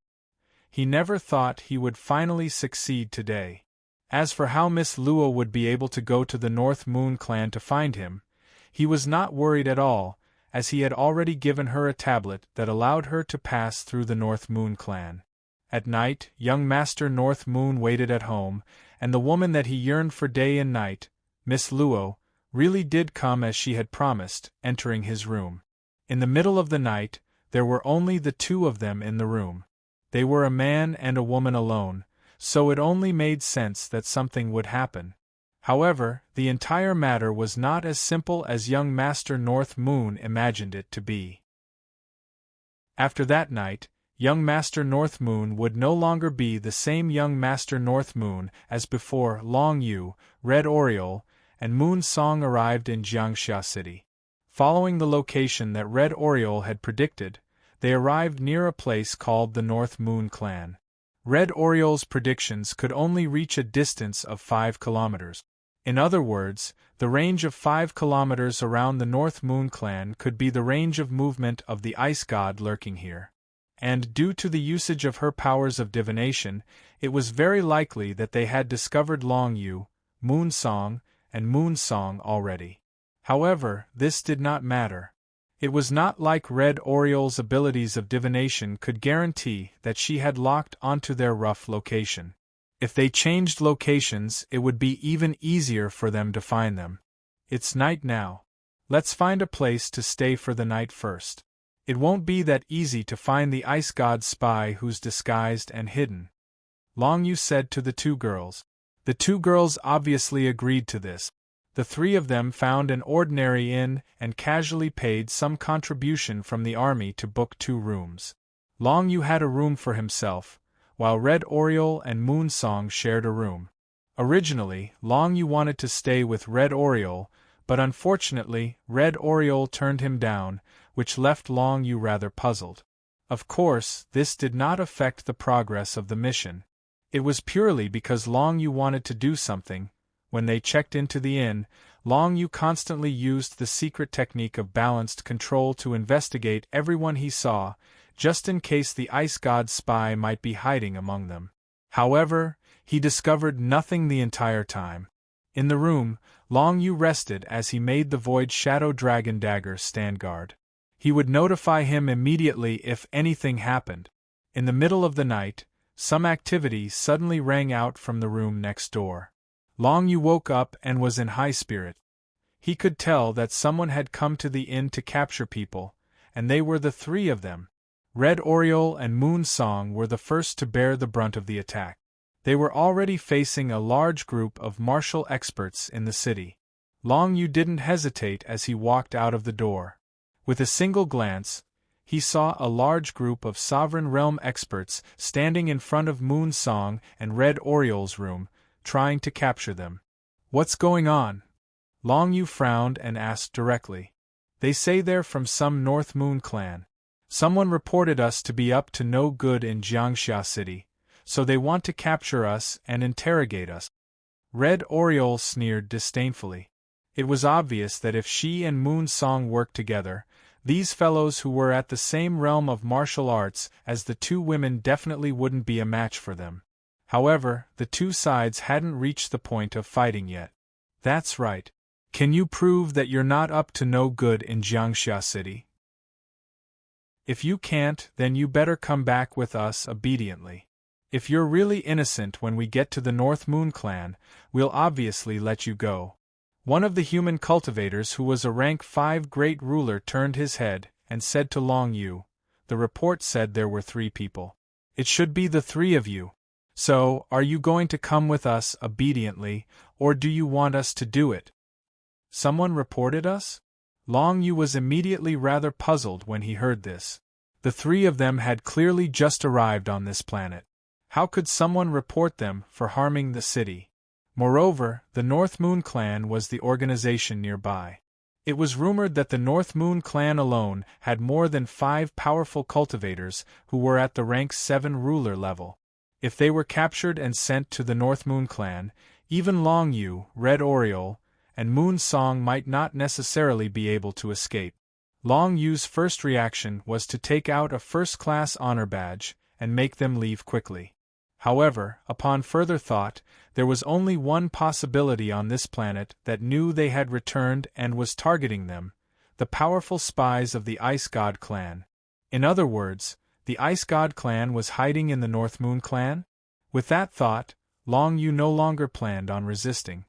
He never thought he would finally succeed today. As for how Miss Luo would be able to go to the North Moon clan to find him, he was not worried at all, as he had already given her a tablet that allowed her to pass through the North Moon clan. At night, young Master North Moon waited at home, and the woman that he yearned for day and night, Miss Luo, really did come as she had promised, entering his room. In the middle of the night, there were only the 2 of them in the room. They were a man and a woman alone, so it only made sense that something would happen. However, the entire matter was not as simple as young Master North Moon imagined it to be. After that night, young Master North Moon would no longer be the same young Master North Moon as before. Long Yu, Red Oriole, and Moon Song arrived in Jiangxia City. Following the location that Red Oriole had predicted, they arrived near a place called the North Moon clan. Red Oriole's predictions could only reach a distance of 5 kilometers. In other words, the range of 5 kilometers around the North Moon clan could be the range of movement of the ice god lurking here. And due to the usage of her powers of divination, it was very likely that they had discovered Long Yu, Moon Song, and Moon Song already. However, this did not matter. It was not like Red Oriole's abilities of divination could guarantee that she had locked onto their rough location. If they changed locations, it would be even easier for them to find them. It's night now. Let's find a place to stay for the night first. It won't be that easy to find the ice god's spy who's disguised and hidden. Long Yu said to the 2 girls. The 2 girls obviously agreed to this. The 3 of them found an ordinary inn and casually paid some contribution from the army to book 2 rooms. Long Yu had a room for himself, while Red Oriole and Moon Song shared a room. Originally, Long Yu wanted to stay with Red Oriole, but unfortunately, Red Oriole turned him down, which left Long Yu rather puzzled. Of course, this did not affect the progress of the mission. It was purely because Long Yu wanted to do something. When they checked into the inn, Long Yu constantly used the secret technique of balanced control to investigate everyone he saw, just in case the ice god's spy might be hiding among them. However, he discovered nothing the entire time. In the room, Long Yu rested as he made the Void Shadow Dragon dagger stand guard. He would notify him immediately if anything happened. In the middle of the night, some activity suddenly rang out from the room next door. Long Yu woke up and was in high spirit. He could tell that someone had come to the inn to capture people, and they were the three of them. Red Oriole and Moon Song were the first to bear the brunt of the attack. They were already facing a large group of martial experts in the city. Long Yu didn't hesitate as he walked out of the door. With a single glance, he saw a large group of Sovereign Realm experts standing in front of Moon Song and Red Oriole's room, trying to capture them. "What's going on?" Long Yu frowned and asked directly. "They say they're from some North Moon clan. Someone reported us to be up to no good in Jiangxia City, so they want to capture us and interrogate us." Red Oriole sneered disdainfully. It was obvious that if she and Moon Song worked together, these fellows who were at the same realm of martial arts as the two women definitely wouldn't be a match for them. However, the two sides hadn't reached the point of fighting yet. "That's right. Can you prove that you're not up to no good in Jiangxia City? If you can't, then you better come back with us obediently. If you're really innocent when we get to the North Moon clan, we'll obviously let you go." One of the human cultivators who was a rank 5 great ruler turned his head and said to Long Yu, "The report said there were 3 people. It should be the 3 of you. So, are you going to come with us obediently, or do you want us to do it?" "Someone reported us?" Long Yu was immediately rather puzzled when he heard this. The 3 of them had clearly just arrived on this planet. How could someone report them for harming the city? Moreover, the North Moon clan was the organization nearby. It was rumored that the North Moon clan alone had more than 5 powerful cultivators who were at the rank 7 ruler level. If they were captured and sent to the North Moon clan, even Long Yu, Red Oriole, and Moon Song might not necessarily be able to escape. Long Yu's first reaction was to take out a first-class honor badge and make them leave quickly. However, upon further thought, there was only one possibility on this planet that knew they had returned and was targeting them: the powerful spies of the Ice God clan. In other words, the Ice God clan was hiding in the North Moon clan? With that thought, Long Yu no longer planned on resisting.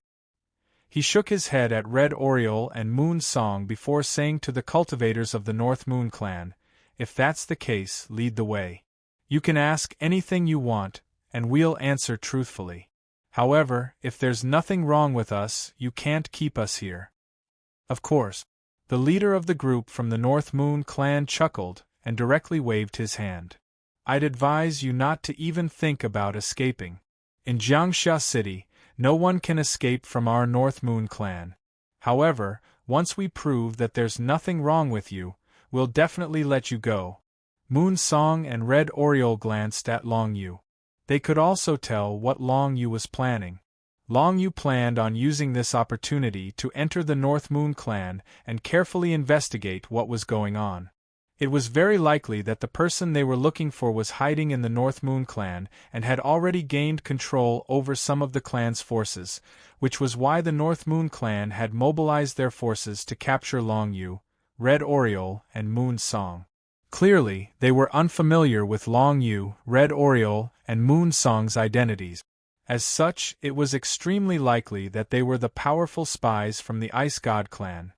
He shook his head at Red Oriole and Moon Song before saying to the cultivators of the North Moon clan, "If that's the case, lead the way. You can ask anything you want, and we'll answer truthfully. However, if there's nothing wrong with us, you can't keep us here." "Of course." The leader of the group from the North Moon clan chuckled and directly waved his hand. "I'd advise you not to even think about escaping. In Jiangxia City, no one can escape from our North Moon clan. However, once we prove that there's nothing wrong with you, we'll definitely let you go." Moon Song and Red Oriole glanced at Long Yu. They could also tell what Long Yu was planning. Long Yu planned on using this opportunity to enter the North Moon clan and carefully investigate what was going on. It was very likely that the person they were looking for was hiding in the North Moon clan and had already gained control over some of the clan's forces, which was why the North Moon clan had mobilized their forces to capture Long Yu, Red Oriole, and Moon Song. Clearly, they were unfamiliar with Long Yu, Red Oriole, and Moon Song's identities. As such, it was extremely likely that they were the powerful spies from the Ice God clan.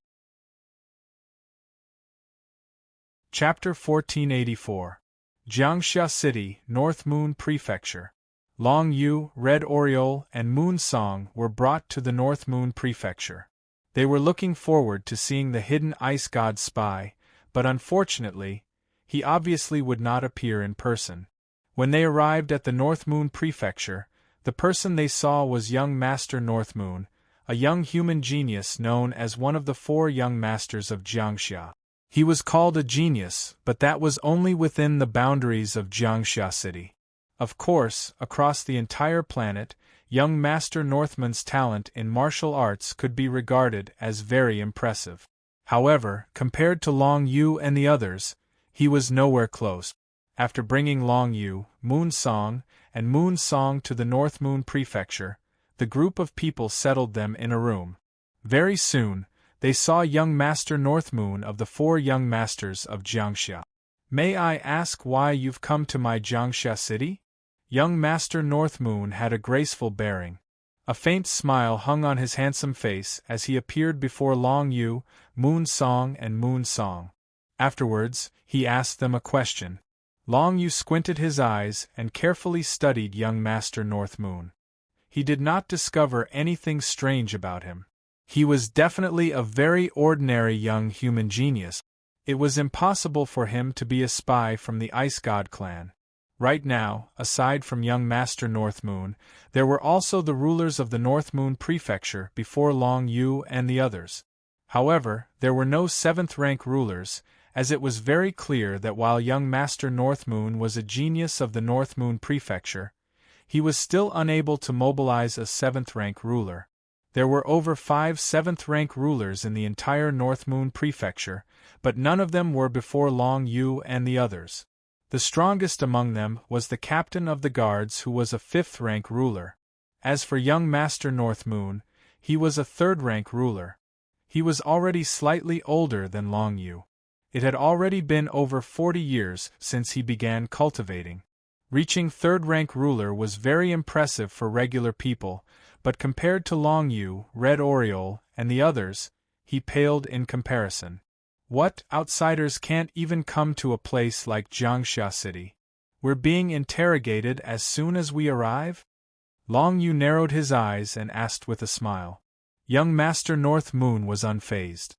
Chapter 1484. Jiangxia City, North Moon Prefecture. Long Yu, Red Oriole, and Moon Song were brought to the North Moon Prefecture. They were looking forward to seeing the hidden Ice God spy, but unfortunately, he obviously would not appear in person. When they arrived at the North Moon Prefecture, the person they saw was young Master North Moon, a young human genius known as one of the 4 young masters of Jiangxia. He was called a genius, but that was only within the boundaries of Jiangxia City. Of course, across the entire planet, young Master Northman's talent in martial arts could be regarded as very impressive. However, compared to Long Yu and the others, he was nowhere close. After bringing Long Yu, Moon Song, and Moon Song to the North Moon Prefecture, the group of people settled them in a room. Very soon, they saw young Master Northmoon of the 4 young masters of Jiangxia. "May I ask why you've come to my Jiangxia city?" Young Master Northmoon had a graceful bearing. A faint smile hung on his handsome face as he appeared before Long Yu, Moon Song and Moon Song. Afterwards, he asked them a question. Long Yu squinted his eyes and carefully studied young Master Northmoon. He did not discover anything strange about him. He was definitely a very ordinary young human genius. It was impossible for him to be a spy from the Ice God clan. Right now, aside from young Master Northmoon, there were also the rulers of the Northmoon Prefecture before Long Yu and the others. However, there were no 7th-rank rulers, as it was very clear that while young Master Northmoon was a genius of the Northmoon Prefecture, he was still unable to mobilize a 7th-rank ruler. There were over 5 7th-rank rulers in the entire Northmoon Prefecture, but none of them were before Long Yu and the others. The strongest among them was the captain of the guards, who was a 5th-rank ruler. As for young Master Northmoon, he was a 3rd-rank ruler. He was already slightly older than Long Yu. It had already been over 40 years since he began cultivating. Reaching 3rd-rank ruler was very impressive for regular people, but compared to Long Yu, Red Oriole, and the others, he paled in comparison. What, outsiders can't even come to a place like Jiangxia City? We're being interrogated as soon as we arrive? Long Yu narrowed his eyes and asked with a smile. Young Master Northmoon was unfazed.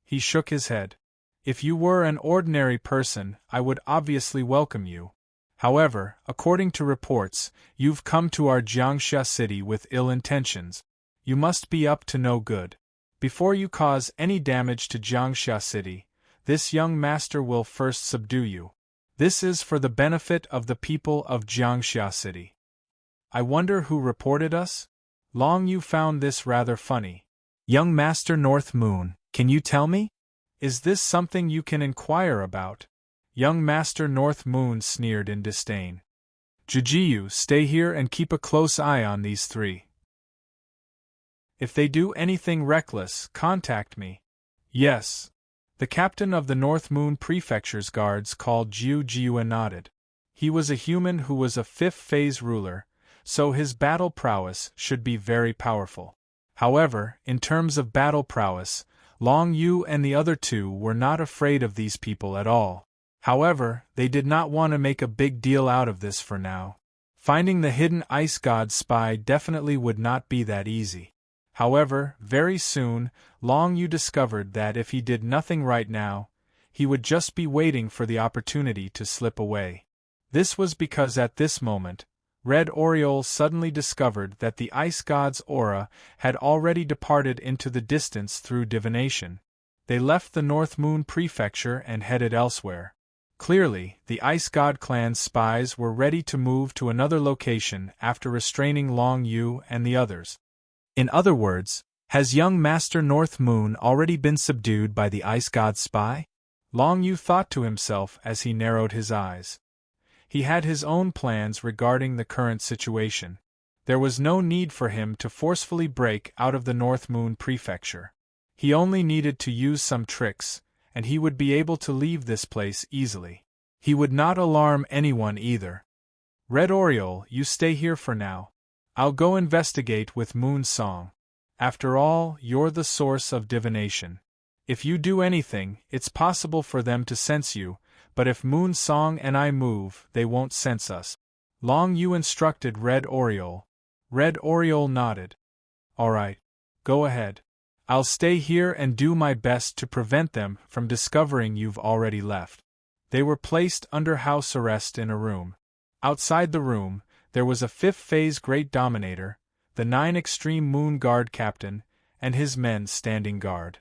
He shook his head. If you were an ordinary person, I would obviously welcome you. However, according to reports, you've come to our Jiangxia city with ill intentions. You must be up to no good. Before you cause any damage to Jiangxia city, this young master will first subdue you. This is for the benefit of the people of Jiangxia city. I wonder who reported us? Long Yu found this rather funny. Young Master Northmoon, can you tell me? Is this something you can inquire about? Young Master Northmoon sneered in disdain. Jijiyu, stay here and keep a close eye on these 3. If they do anything reckless, contact me. Yes. The captain of the Northmoon Prefecture's guards called Jiu Jiu and nodded. He was a human who was a 5th-phase ruler, so his battle prowess should be very powerful. However, in terms of battle prowess, Long Yu and the other 2 were not afraid of these people at all. However, they did not want to make a big deal out of this for now. Finding the hidden Ice God spy definitely would not be that easy. However, very soon, Long Yu discovered that if he did nothing right now, he would just be waiting for the opportunity to slip away. This was because at this moment, Red Oriole suddenly discovered that the Ice God's aura had already departed into the distance through divination. They left the Northmoon Prefecture and headed elsewhere. Clearly, the Ice God clan's spies were ready to move to another location after restraining Long Yu and the others. In other words, has young Master Northmoon already been subdued by the Ice God spy? Long Yu thought to himself as he narrowed his eyes. He had his own plans regarding the current situation. There was no need for him to forcefully break out of the Northmoon Prefecture. He only needed to use some tricks, and he would be able to leave this place easily. He would not alarm anyone either. Red Oriole, you stay here for now. I'll go investigate with Moon Song. After all, you're the source of divination. If you do anything, it's possible for them to sense you, but if Moon Song and I move, they won't sense us. Long Yu instructed Red Oriole. Red Oriole nodded. All right. Go ahead. I'll stay here and do my best to prevent them from discovering you've already left. They were placed under house arrest in a room. Outside the room, there was a 5th-phase Great Dominator, the 9 Extreme Moon Guard Captain, and his men standing guard.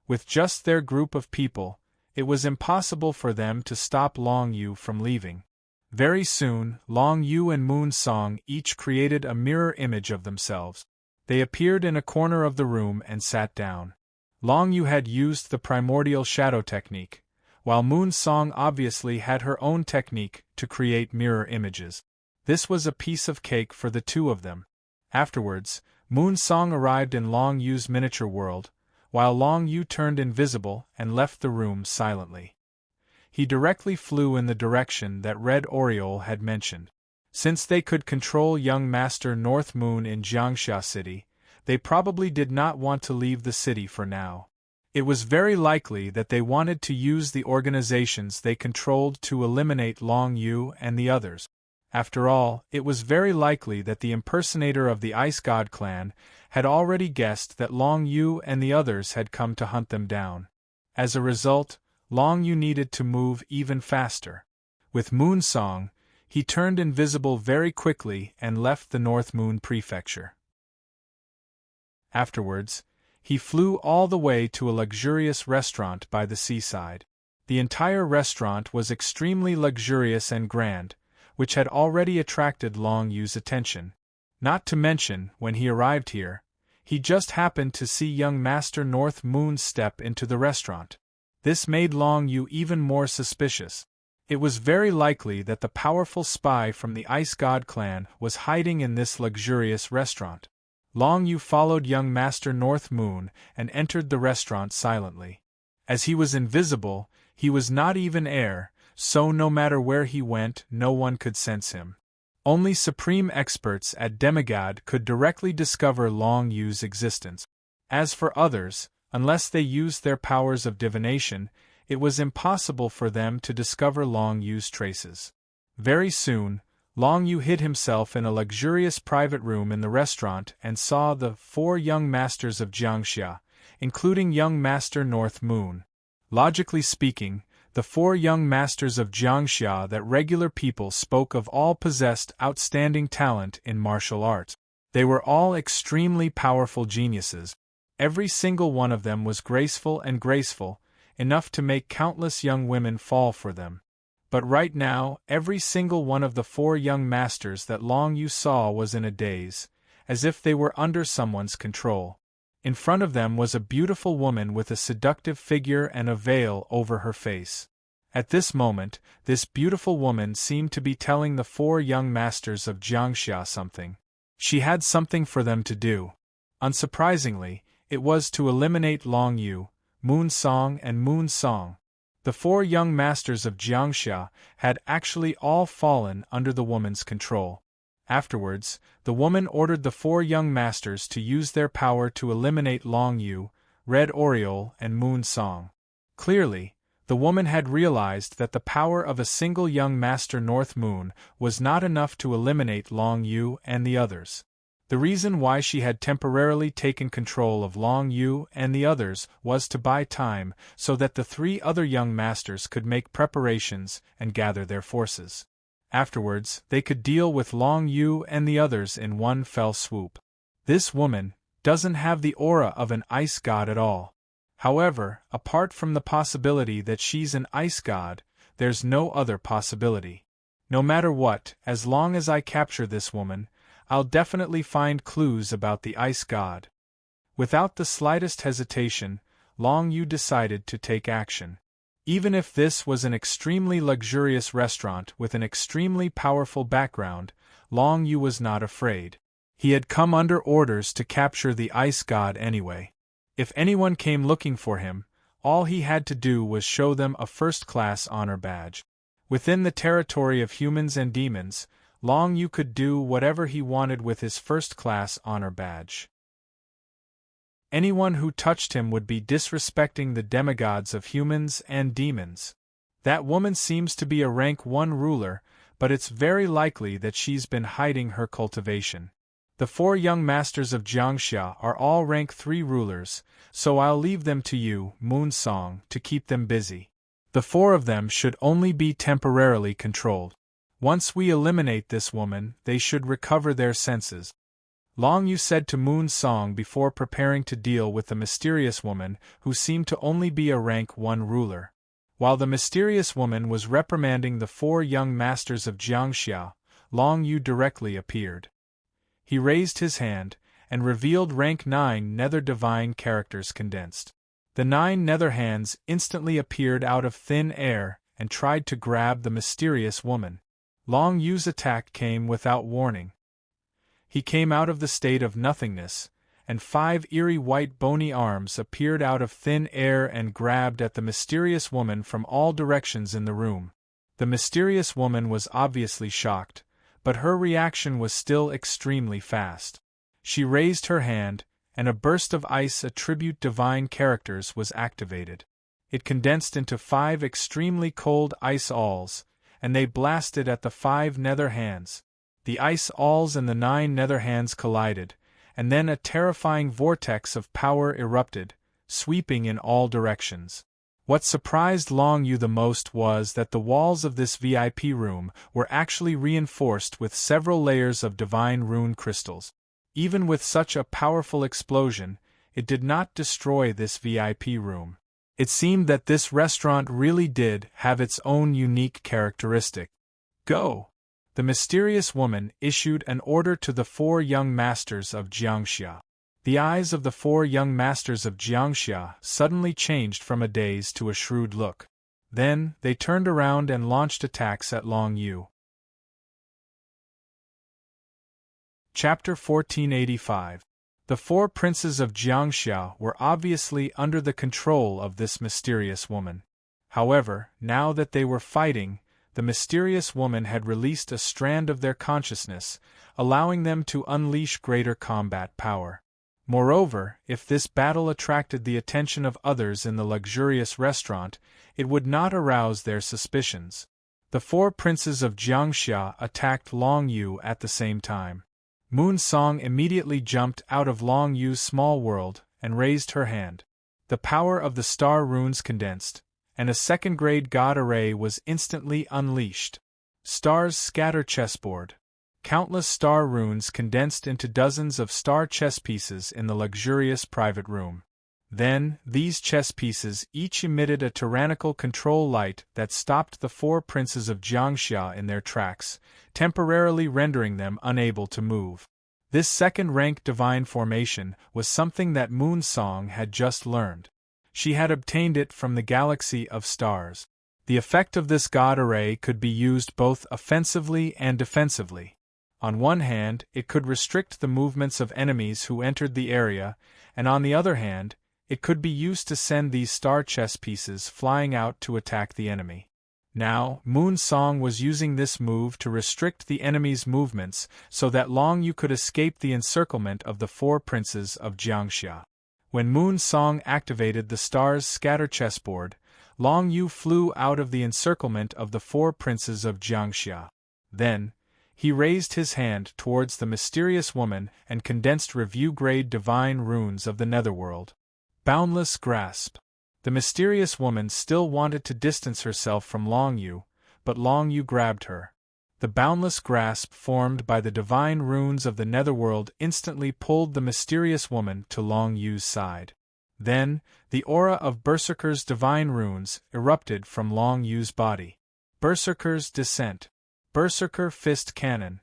With just their group of people, it was impossible for them to stop Long Yu from leaving. Very soon, Long Yu and Moon Song each created a mirror image of themselves. They appeared in a corner of the room and sat down. Long Yu had used the primordial shadow technique, while Moon Song obviously had her own technique to create mirror images. This was a piece of cake for the 2 of them. Afterwards, Moon Song arrived in Long Yu's miniature world, while Long Yu turned invisible and left the room silently. He directly flew in the direction that Red Oriole had mentioned. Since they could control young Master North Moon in Jiangxia City, they probably did not want to leave the city for now. It was very likely that they wanted to use the organizations they controlled to eliminate Long Yu and the others. After all, it was very likely that the impersonator of the Ice God clan had already guessed that Long Yu and the others had come to hunt them down. As a result, Long Yu needed to move even faster. With Moon Song, he turned invisible very quickly and left the North Moon Prefecture. Afterwards, he flew all the way to a luxurious restaurant by the seaside. The entire restaurant was extremely luxurious and grand, which had already attracted Long Yu's attention. Not to mention, when he arrived here, he just happened to see young Master North Moon step into the restaurant. This made Long Yu even more suspicious. It was very likely that the powerful spy from the Ice God clan was hiding in this luxurious restaurant. Long Yu followed young Master North Moon and entered the restaurant silently. As he was invisible, he was not even air, so no matter where he went, no one could sense him. Only supreme experts at Demigod could directly discover Long Yu's existence. As for others, unless they used their powers of divination, it was impossible for them to discover Long Yu's traces. Very soon, Long Yu hid himself in a luxurious private room in the restaurant and saw the 4 young masters of Jiangxia, including young Master North Moon. Logically speaking, the 4 young masters of Jiangxia that regular people spoke of all possessed outstanding talent in martial arts. They were all extremely powerful geniuses. Every single one of them was graceful, enough to make countless young women fall for them. But right now, every single one of the 4 young masters that Long Yu saw was in a daze, as if they were under someone's control. In front of them was a beautiful woman with a seductive figure and a veil over her face. At this moment, this beautiful woman seemed to be telling the 4 young masters of Jiangxia something. She had something for them to do. Unsurprisingly, it was to eliminate Long Yu, Moon Song and Moon Song. The 4 young masters of Jiangxia had actually all fallen under the woman's control. Afterwards, the woman ordered the 4 young masters to use their power to eliminate Long Yu, Red Oriole and Moon Song. Clearly, the woman had realized that the power of a single young Master North Moon was not enough to eliminate Long Yu and the others. The reason why she had temporarily taken control of Long Yu and the others was to buy time so that the 3 other young masters could make preparations and gather their forces. Afterwards, they could deal with Long Yu and the others in one fell swoop. This woman doesn't have the aura of an ice god at all. However, apart from the possibility that she's an ice god, there's no other possibility. No matter what, as long as I capture this woman, I'll definitely find clues about the ice god. Without the slightest hesitation, Long Yu decided to take action. Even if this was an extremely luxurious restaurant with an extremely powerful background, Long Yu was not afraid. He had come under orders to capture the ice god anyway. If anyone came looking for him, all he had to do was show them a first-class honor badge. Within the territory of humans and demons, Long Yu could do whatever he wanted with his first-class honor badge. Anyone who touched him would be disrespecting the demigods of humans and demons. That woman seems to be a rank 1 ruler, but it's very likely that she's been hiding her cultivation. The 4 young masters of Jiangxia are all rank 3 rulers, so I'll leave them to you, Moon Song, to keep them busy. The 4 of them should only be temporarily controlled. Once we eliminate this woman, they should recover their senses. Long Yu said to Moon Song before preparing to deal with the mysterious woman who seemed to only be a rank 1 ruler. While the mysterious woman was reprimanding the 4 young masters of Jiangxia, Long Yu directly appeared. He raised his hand and revealed rank 9 nether divine characters condensed. The 9 nether hands instantly appeared out of thin air and tried to grab the mysterious woman. Long Yu's attack came without warning. He came out of the state of nothingness, and 5 eerie white bony arms appeared out of thin air and grabbed at the mysterious woman from all directions in the room. The mysterious woman was obviously shocked, but her reaction was still extremely fast. She raised her hand, and a burst of ice attribute divine characters was activated. It condensed into 5 extremely cold ice alls, and they blasted at the 5 nether hands. The ice alls and the 9 nether hands collided, and then a terrifying vortex of power erupted, sweeping in all directions. What surprised Long Yu the most was that the walls of this VIP room were actually reinforced with several layers of divine rune crystals. Even with such a powerful explosion, it did not destroy this VIP room. It seemed that this restaurant really did have its own unique characteristic. Go! The mysterious woman issued an order to the 4 young masters of Jiangxia. The eyes of the 4 young masters of Jiangxia suddenly changed from a dazed to a shrewd look. Then, they turned around and launched attacks at Long Yu. Chapter 1485. The 4 princes of Jiangxia were obviously under the control of this mysterious woman. However, now that they were fighting, the mysterious woman had released a strand of their consciousness, allowing them to unleash greater combat power. Moreover, if this battle attracted the attention of others in the luxurious restaurant, it would not arouse their suspicions. The 4 princes of Jiangxia attacked Long Yu at the same time. Moon Song immediately jumped out of Long Yu's small world and raised her hand. The power of the star runes condensed, and a second-grade god array was instantly unleashed. Stars scatter chessboard. Countless star runes condensed into dozens of star chess pieces in the luxurious private room. Then, these chess pieces each emitted a tyrannical control light that stopped the 4 princes of Jiangxia in their tracks, temporarily rendering them unable to move. This second-rank divine formation was something that Moon Song had just learned. She had obtained it from the galaxy of stars. The effect of this god array could be used both offensively and defensively. On one hand, it could restrict the movements of enemies who entered the area, and on the other hand, it could be used to send these star chess pieces flying out to attack the enemy. Now, Moon Song was using this move to restrict the enemy's movements so that Long Yu could escape the encirclement of the 4 princes of Jiangxia. When Moon Song activated the star's scatter chessboard, Long Yu flew out of the encirclement of the 4 princes of Jiangxia. Then, he raised his hand towards the mysterious woman and condensed review-grade divine runes of the netherworld. Boundless grasp. The mysterious woman still wanted to distance herself from Long Yu, but Long Yu grabbed her. The boundless grasp formed by the divine runes of the netherworld instantly pulled the mysterious woman to Long Yu's side. Then, the aura of Berserker's divine runes erupted from Long Yu's body. Berserker's Descent. Berserker Fist Cannon.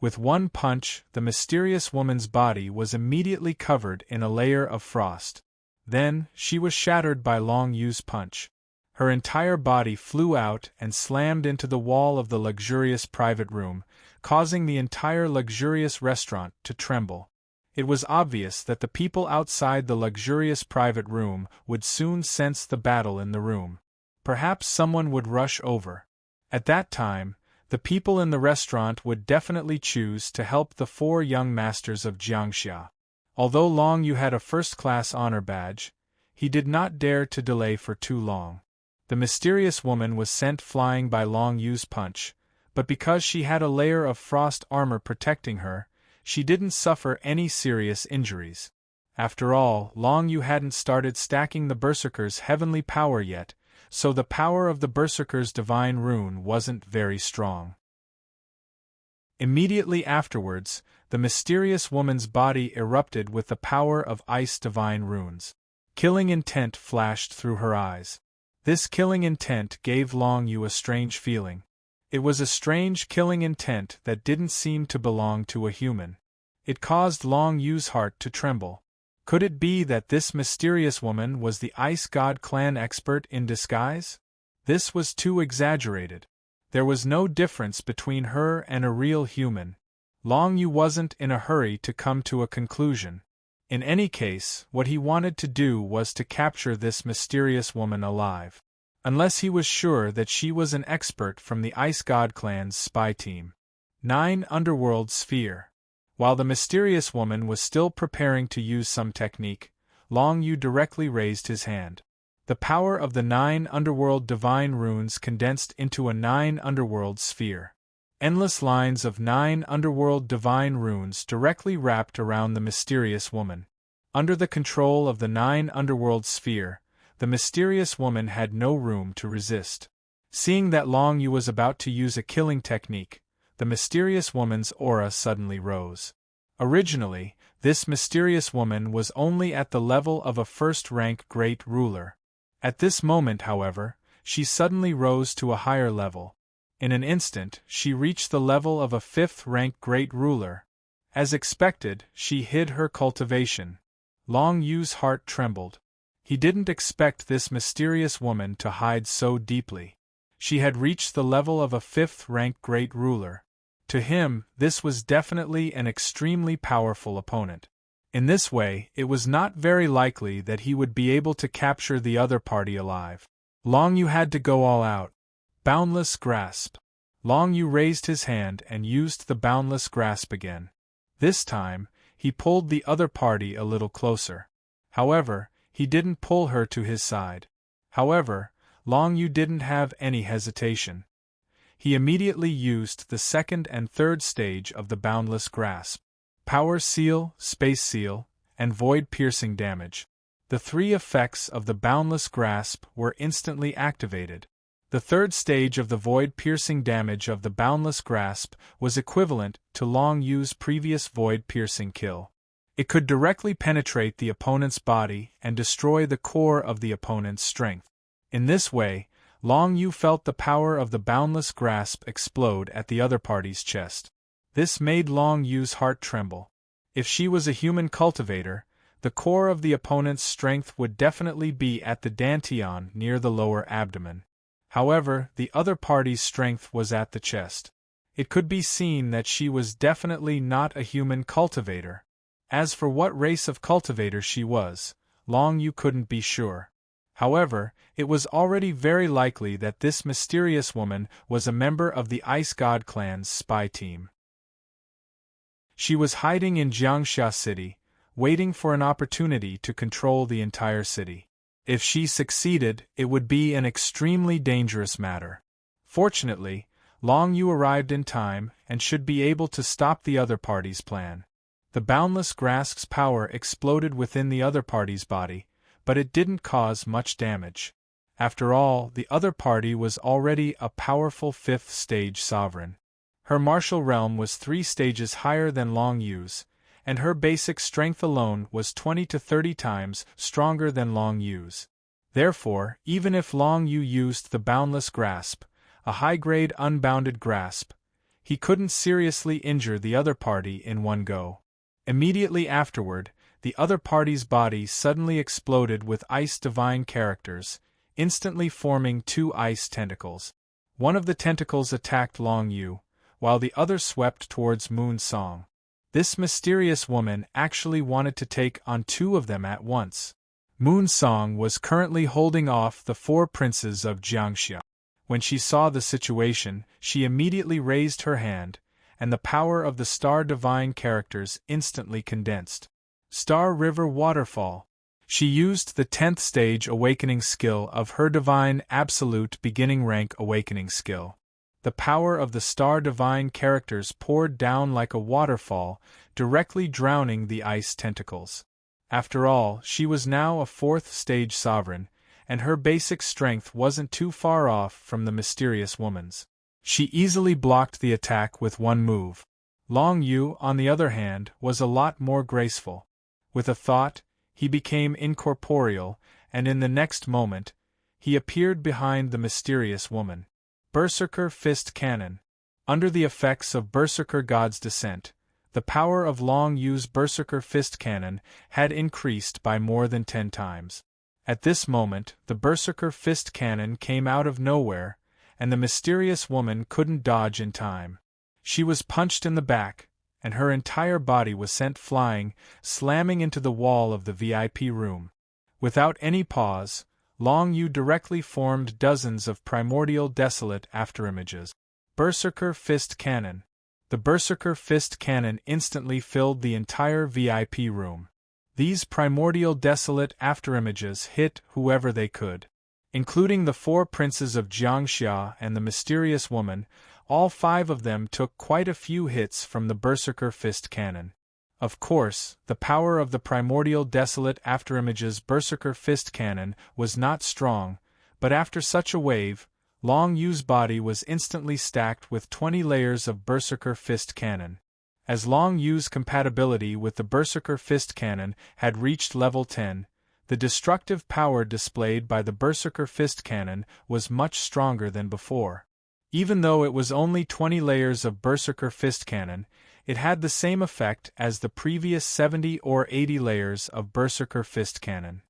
With one punch, the mysterious woman's body was immediately covered in a layer of frost. Then, she was shattered by Long Yu's punch. Her entire body flew out and slammed into the wall of the luxurious private room, causing the entire luxurious restaurant to tremble. It was obvious that the people outside the luxurious private room would soon sense the battle in the room. Perhaps someone would rush over. At that time, the people in the restaurant would definitely choose to help the 4 young masters of Jiangxia. Although Long Yu had a first-class honor badge, he did not dare to delay for too long. The mysterious woman was sent flying by Long Yu's punch, but because she had a layer of frost armor protecting her, she didn't suffer any serious injuries. After all, Long Yu hadn't started stacking the Berserker's heavenly power yet, so the power of the Berserker's divine rune wasn't very strong. Immediately afterwards, the mysterious woman's body erupted with the power of ice divine runes. Killing intent flashed through her eyes. This killing intent gave Long Yu a strange feeling. It was a strange killing intent that didn't seem to belong to a human. It caused Long Yu's heart to tremble. Could it be that this mysterious woman was the Ice God clan expert in disguise? This was too exaggerated. There was no difference between her and a real human. Long Yu wasn't in a hurry to come to a conclusion. In any case, what he wanted to do was to capture this mysterious woman alive. Unless he was sure that she was an expert from the Ice God clan's spy team. 9 Underworld Sphere. While the mysterious woman was still preparing to use some technique, Long Yu directly raised his hand. The power of the 9 Underworld Divine Runes condensed into a 9 Underworld Sphere. Endless lines of 9 Underworld Divine Runes directly wrapped around the mysterious woman. Under the control of the 9 Underworld Sphere, the mysterious woman had no room to resist. Seeing that Long Yu was about to use a killing technique, the mysterious woman's aura suddenly rose. Originally, this mysterious woman was only at the level of a first-rank great ruler. At this moment, however, she suddenly rose to a higher level. In an instant, she reached the level of a 5th-rank great ruler. As expected, she hid her cultivation. Long Yu's heart trembled. He didn't expect this mysterious woman to hide so deeply. She had reached the level of a 5th-rank great ruler. To him, this was definitely an extremely powerful opponent. In this way, it was not very likely that he would be able to capture the other party alive. Long Yu had to go all out. Boundless Grasp. Long Yu raised his hand and used the Boundless Grasp again. This time, he pulled the other party a little closer. However, he didn't pull her to his side. However, Long Yu didn't have any hesitation. He immediately used the 2nd and 3rd stage of the Boundless Grasp. Power Seal, Space Seal, and Void-Piercing Damage. The 3 effects of the Boundless Grasp were instantly activated. The 3rd stage of the Void-Piercing Damage of the Boundless Grasp was equivalent to Long Yu's previous Void-Piercing kill. It could directly penetrate the opponent's body and destroy the core of the opponent's strength. In this way, Long Yu felt the power of the Boundless Grasp explode at the other party's chest. This made Long Yu's heart tremble. If she was a human cultivator, the core of the opponent's strength would definitely be at the dantian near the lower abdomen. However, the other party's strength was at the chest. It could be seen that she was definitely not a human cultivator. As for what race of cultivator she was, Long Yu couldn't be sure. However, it was already very likely that this mysterious woman was a member of the Ice God clan's spy team. She was hiding in Jiangxia City, waiting for an opportunity to control the entire city. If she succeeded, it would be an extremely dangerous matter. Fortunately, Long Yu arrived in time and should be able to stop the other party's plan. The Boundless Grasp's power exploded within the other party's body, but it didn't cause much damage. After all, the other party was already a powerful 5th stage sovereign. Her martial realm was 3 stages higher than Long Yu's, and her basic strength alone was 20 to 30 times stronger than Long Yu's. Therefore, even if Long Yu used the Boundless Grasp, a high-grade unbounded grasp, he couldn't seriously injure the other party in one go. Immediately afterward, the other party's body suddenly exploded with ice divine characters, instantly forming 2 ice tentacles. One of the tentacles attacked Long Yu, while the other swept towards Moon Song. This mysterious woman actually wanted to take on 2 of them at once. Moon Song was currently holding off the 4 princes of Jiangxia. When she saw the situation, she immediately raised her hand, and the power of the star divine characters instantly condensed. Star River Waterfall. She used the 10th stage awakening skill of her divine absolute beginning rank awakening skill. The power of the star divine characters poured down like a waterfall, directly drowning the ice tentacles. After all, she was now a 4th stage sovereign, and her basic strength wasn't too far off from the mysterious woman's. She easily blocked the attack with one move. Long Yu, on the other hand, was a lot more graceful. With a thought, he became incorporeal, and in the next moment, he appeared behind the mysterious woman. Berserker Fist Cannon. Under the effects of Berserker God's Descent, the power of Long Yu's Berserker Fist Cannon had increased by more than 10 times. At this moment, the Berserker Fist Cannon came out of nowhere, and the mysterious woman couldn't dodge in time. She was punched in the back, and her entire body was sent flying, slamming into the wall of the VIP room. Without any pause, Long Yu directly formed dozens of primordial desolate afterimages. Berserker Fist Cannon. The Berserker Fist Cannon instantly filled the entire VIP room. These primordial desolate afterimages hit whoever they could. Including the 4 princes of Jiangxia and the mysterious woman, all 5 of them took quite a few hits from the Berserker Fist Cannon. Of course, the power of the primordial desolate afterimages Berserker Fist Cannon was not strong, but after such a wave, Long Yu's body was instantly stacked with 20 layers of Berserker Fist Cannon. As Long Yu's compatibility with the Berserker Fist Cannon had reached level 10, the destructive power displayed by the Berserker Fist Cannon was much stronger than before. Even though it was only 20 layers of Berserker Fist Cannon, it had the same effect as the previous 70 or 80 layers of Berserker Fist Cannon.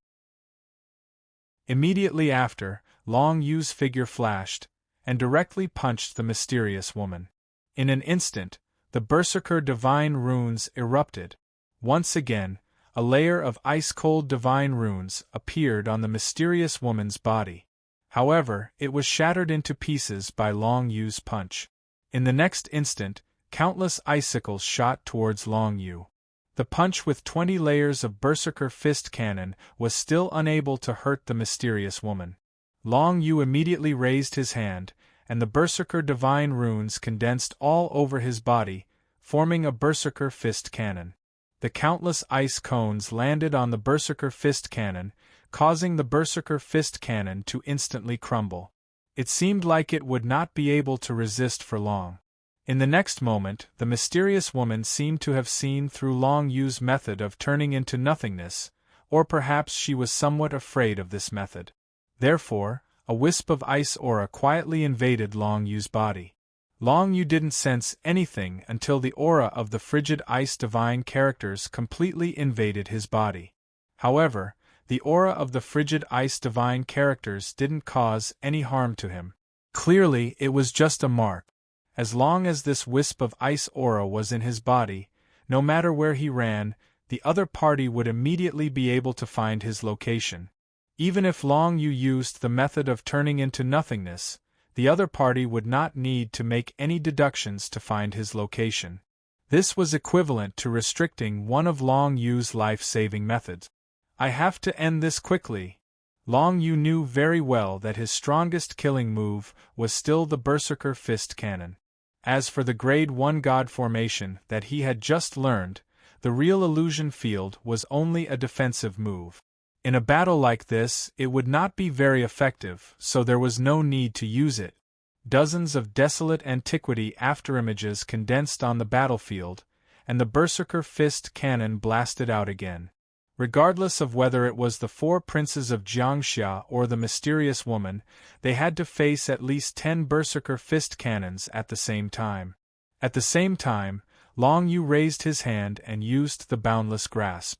Immediately after, Long Yu's figure flashed, and directly punched the mysterious woman. In an instant, the Berserker Divine Runes erupted. Once again, a layer of ice-cold divine runes appeared on the mysterious woman's body. However, it was shattered into pieces by Long Yu's punch. In the next instant, countless icicles shot towards Long Yu. The punch with 20 layers of Berserker Fist Cannon was still unable to hurt the mysterious woman. Long Yu immediately raised his hand, and the Berserker Divine Runes condensed all over his body, forming a Berserker Fist Cannon. The countless ice cones landed on the Berserker Fist Cannon, causing the Berserker Fist Cannon to instantly crumble. It seemed like it would not be able to resist for long. In the next moment, the mysterious woman seemed to have seen through Long Yu's method of turning into nothingness, or perhaps she was somewhat afraid of this method. Therefore, a wisp of ice aura quietly invaded Long Yu's body. Long Yu didn't sense anything until the aura of the frigid ice divine characters completely invaded his body. However, the aura of the frigid ice divine characters didn't cause any harm to him. Clearly, it was just a mark. As long as this wisp of ice aura was in his body, no matter where he ran, the other party would immediately be able to find his location. Even if Long Yu used the method of turning into nothingness, the other party would not need to make any deductions to find his location. This was equivalent to restricting one of Long Yu's life-saving methods. I have to end this quickly. Long Yu knew very well that his strongest killing move was still the Berserker Fist Cannon. As for the Grade 1 God formation that he had just learned, the real illusion field was only a defensive move. In a battle like this, it would not be very effective, so there was no need to use it. Dozens of desolate antiquity afterimages condensed on the battlefield, and the Berserker Fist Cannon blasted out again. Regardless of whether it was the 4 princes of Jiangxia or the mysterious woman, they had to face at least 10 Berserker Fist Cannons at the same time. At the same time, Long Yu raised his hand and used the Boundless Grasp.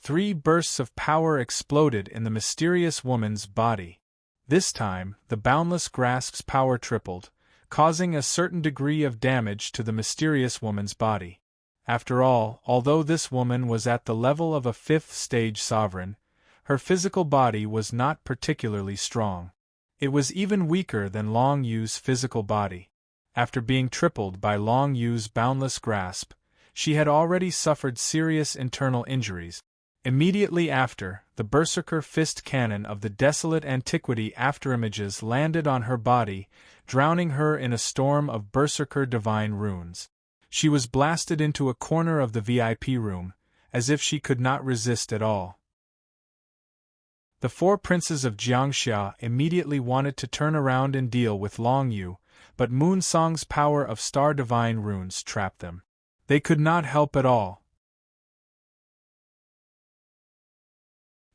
3 bursts of power exploded in the mysterious woman's body. This time, the Boundless Grasp's power tripled, causing a certain degree of damage to the mysterious woman's body. After all, although this woman was at the level of a 5th stage sovereign, her physical body was not particularly strong. It was even weaker than Long Yu's physical body. After being tripled by Long Yu's Boundless Grasp, she had already suffered serious internal injuries. Immediately after, the Berserker Fist Cannon of the desolate antiquity afterimages landed on her body, drowning her in a storm of Berserker Divine Runes. She was blasted into a corner of the VIP room, as if she could not resist at all. The 4 princes of Jiangxia immediately wanted to turn around and deal with Long Yu, but Moonsong's power of Star Divine Runes trapped them. They could not help at all.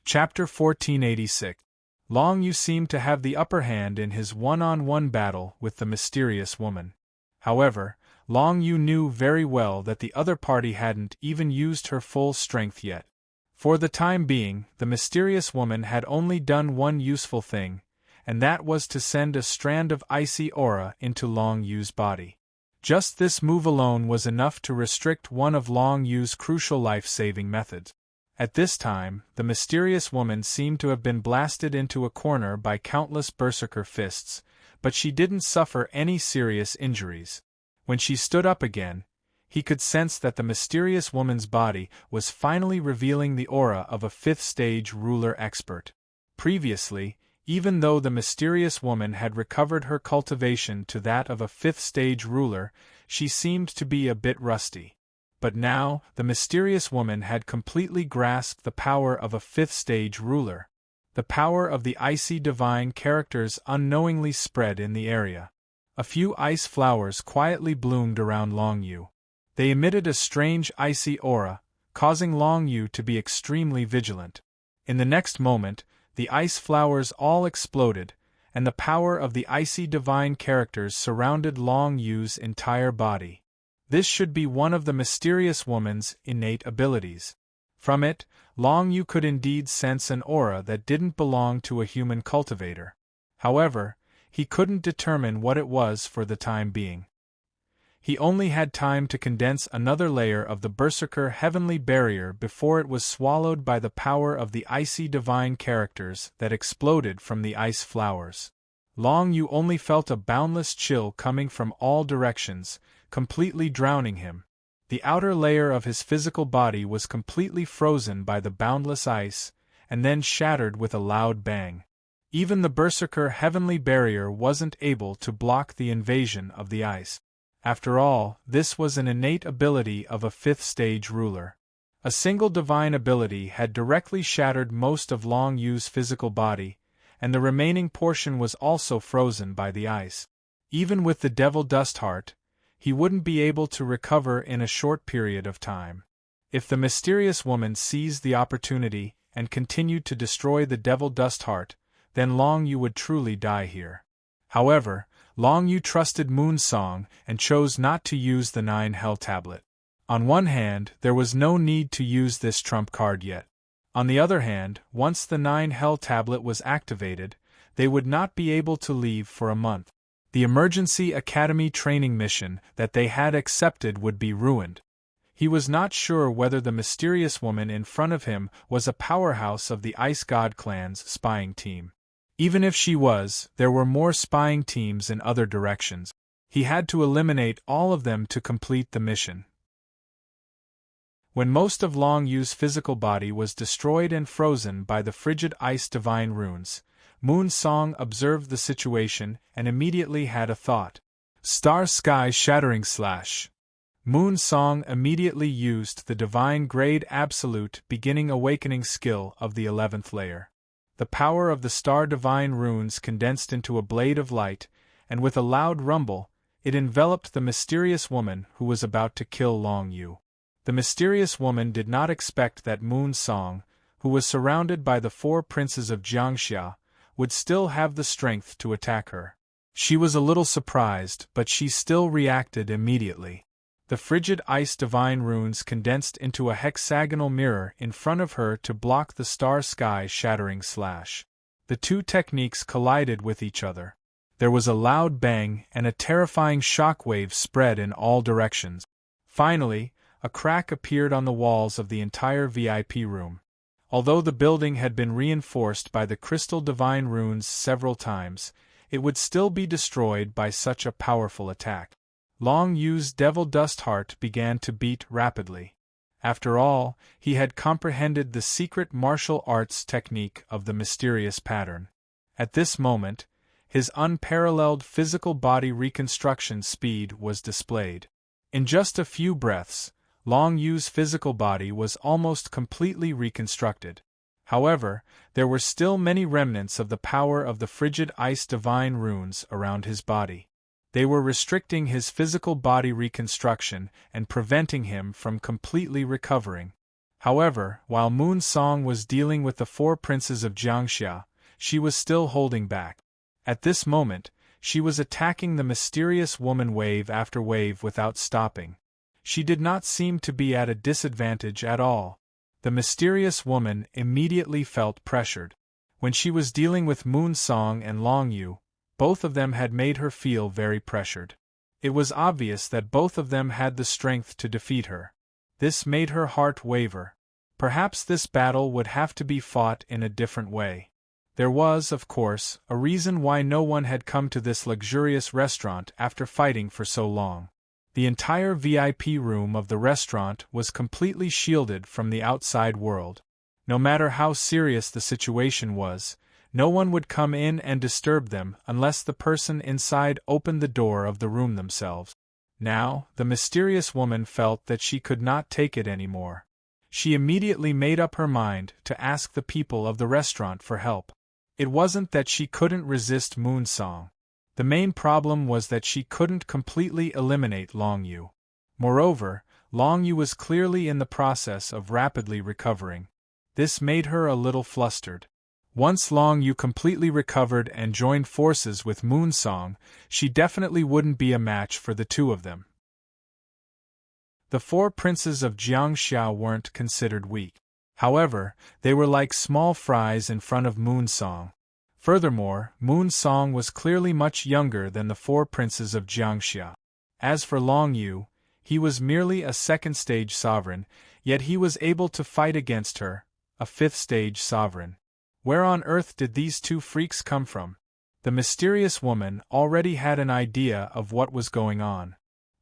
Chapter 1486. Long Yu seemed to have the upper hand in his one-on-one battle with the mysterious woman. However, Long Yu knew very well that the other party hadn't even used her full strength yet. For the time being, the mysterious woman had only done one useful thing, and that was to send a strand of icy aura into Long Yu's body. Just this move alone was enough to restrict one of Long Yu's crucial life-saving methods. At this time, the mysterious woman seemed to have been blasted into a corner by countless berserker fists, but she didn't suffer any serious injuries. When she stood up again, he could sense that the mysterious woman's body was finally revealing the aura of a fifth-stage ruler expert. Previously, even though the mysterious woman had recovered her cultivation to that of a fifth-stage ruler, she seemed to be a bit rusty. But now, the mysterious woman had completely grasped the power of a fifth-stage ruler. The power of the icy divine characters unknowingly spread in the area. A few ice flowers quietly bloomed around Long Yu. They emitted a strange icy aura, causing Long Yu to be extremely vigilant. In the next moment, the ice flowers all exploded, and the power of the icy divine characters surrounded Long Yu's entire body. This should be one of the mysterious woman's innate abilities. From it, Long Yu could indeed sense an aura that didn't belong to a human cultivator. However, he couldn't determine what it was for the time being. He only had time to condense another layer of the Berserker heavenly barrier before it was swallowed by the power of the icy divine characters that exploded from the ice flowers. Long Yu only felt a boundless chill coming from all directions, completely drowning him. The outer layer of his physical body was completely frozen by the boundless ice, and then shattered with a loud bang. Even the Berserker heavenly barrier wasn't able to block the invasion of the ice. After all, this was an innate ability of a fifth-stage ruler. A single divine ability had directly shattered most of Long Yu's physical body, and the remaining portion was also frozen by the ice. Even with the Devil Dust Heart, he wouldn't be able to recover in a short period of time. If the mysterious woman seized the opportunity and continued to destroy the Devil Dust Heart, then Long Yu would truly die here. However, Long Yu trusted Moon Song and chose not to use the 9 Hell Tablet. On one hand, there was no need to use this trump card yet. On the other hand, once the 9 Hell Tablet was activated, they would not be able to leave for a month. The Emergency Academy training mission that they had accepted would be ruined. He was not sure whether the mysterious woman in front of him was a powerhouse of the Ice God Clan's spying team. Even if she was, there were more spying teams in other directions. He had to eliminate all of them to complete the mission. When most of Long Yu's physical body was destroyed and frozen by the frigid ice divine runes, Moon Song observed the situation and immediately had a thought. Star Sky Shattering Slash. Moon Song immediately used the Divine Grade Absolute Beginning Awakening skill of the 11th layer. The power of the Star Divine runes condensed into a blade of light, and with a loud rumble, it enveloped the mysterious woman who was about to kill Long Yu. The mysterious woman did not expect that Moon Song, who was surrounded by the 4 princes of Jiangxia, would still have the strength to attack her. She was a little surprised, but she still reacted immediately. The frigid ice divine runes condensed into a hexagonal mirror in front of her to block the Star Sky Shattering Slash. The two techniques collided with each other. There was a loud bang and a terrifying shockwave spread in all directions. Finally, a crack appeared on the walls of the entire VIP room. Although the building had been reinforced by the crystal divine runes several times, it would still be destroyed by such a powerful attack. Long Yu's Devil Dust Heart began to beat rapidly. After all, he had comprehended the secret martial arts technique of the mysterious pattern. At this moment, his unparalleled physical body reconstruction speed was displayed. In just a few breaths, Long Yu's physical body was almost completely reconstructed. However, there were still many remnants of the power of the frigid ice divine runes around his body. They were restricting his physical body reconstruction and preventing him from completely recovering. However, while Moon Song was dealing with the 4 princes of Jiangxia, she was still holding back. At this moment, she was attacking the mysterious woman wave after wave without stopping. She did not seem to be at a disadvantage at all. The mysterious woman immediately felt pressured. When she was dealing with Moon Song and Long Yu, both of them had made her feel very pressured. It was obvious that both of them had the strength to defeat her. This made her heart waver. Perhaps this battle would have to be fought in a different way. There was, of course, a reason why no one had come to this luxurious restaurant after fighting for so long. The entire VIP room of the restaurant was completely shielded from the outside world. No matter how serious the situation was, no one would come in and disturb them unless the person inside opened the door of the room themselves. Now, the mysterious woman felt that she could not take it anymore. She immediately made up her mind to ask the people of the restaurant for help. It wasn't that she couldn't resist Moonsong. The main problem was that she couldn't completely eliminate Long Yu. Moreover, Long Yu was clearly in the process of rapidly recovering. This made her a little flustered. Once Long Yu completely recovered and joined forces with Moonsong, she definitely wouldn't be a match for the two of them. The four princes of Jiangxia weren't considered weak. However, they were like small fries in front of Moonsong. Furthermore, Moonsong was clearly much younger than the four princes of Jiangxia. As for Long Yu, he was merely a second-stage sovereign, yet he was able to fight against her, a fifth-stage sovereign. Where on earth did these two freaks come from? The mysterious woman already had an idea of what was going on.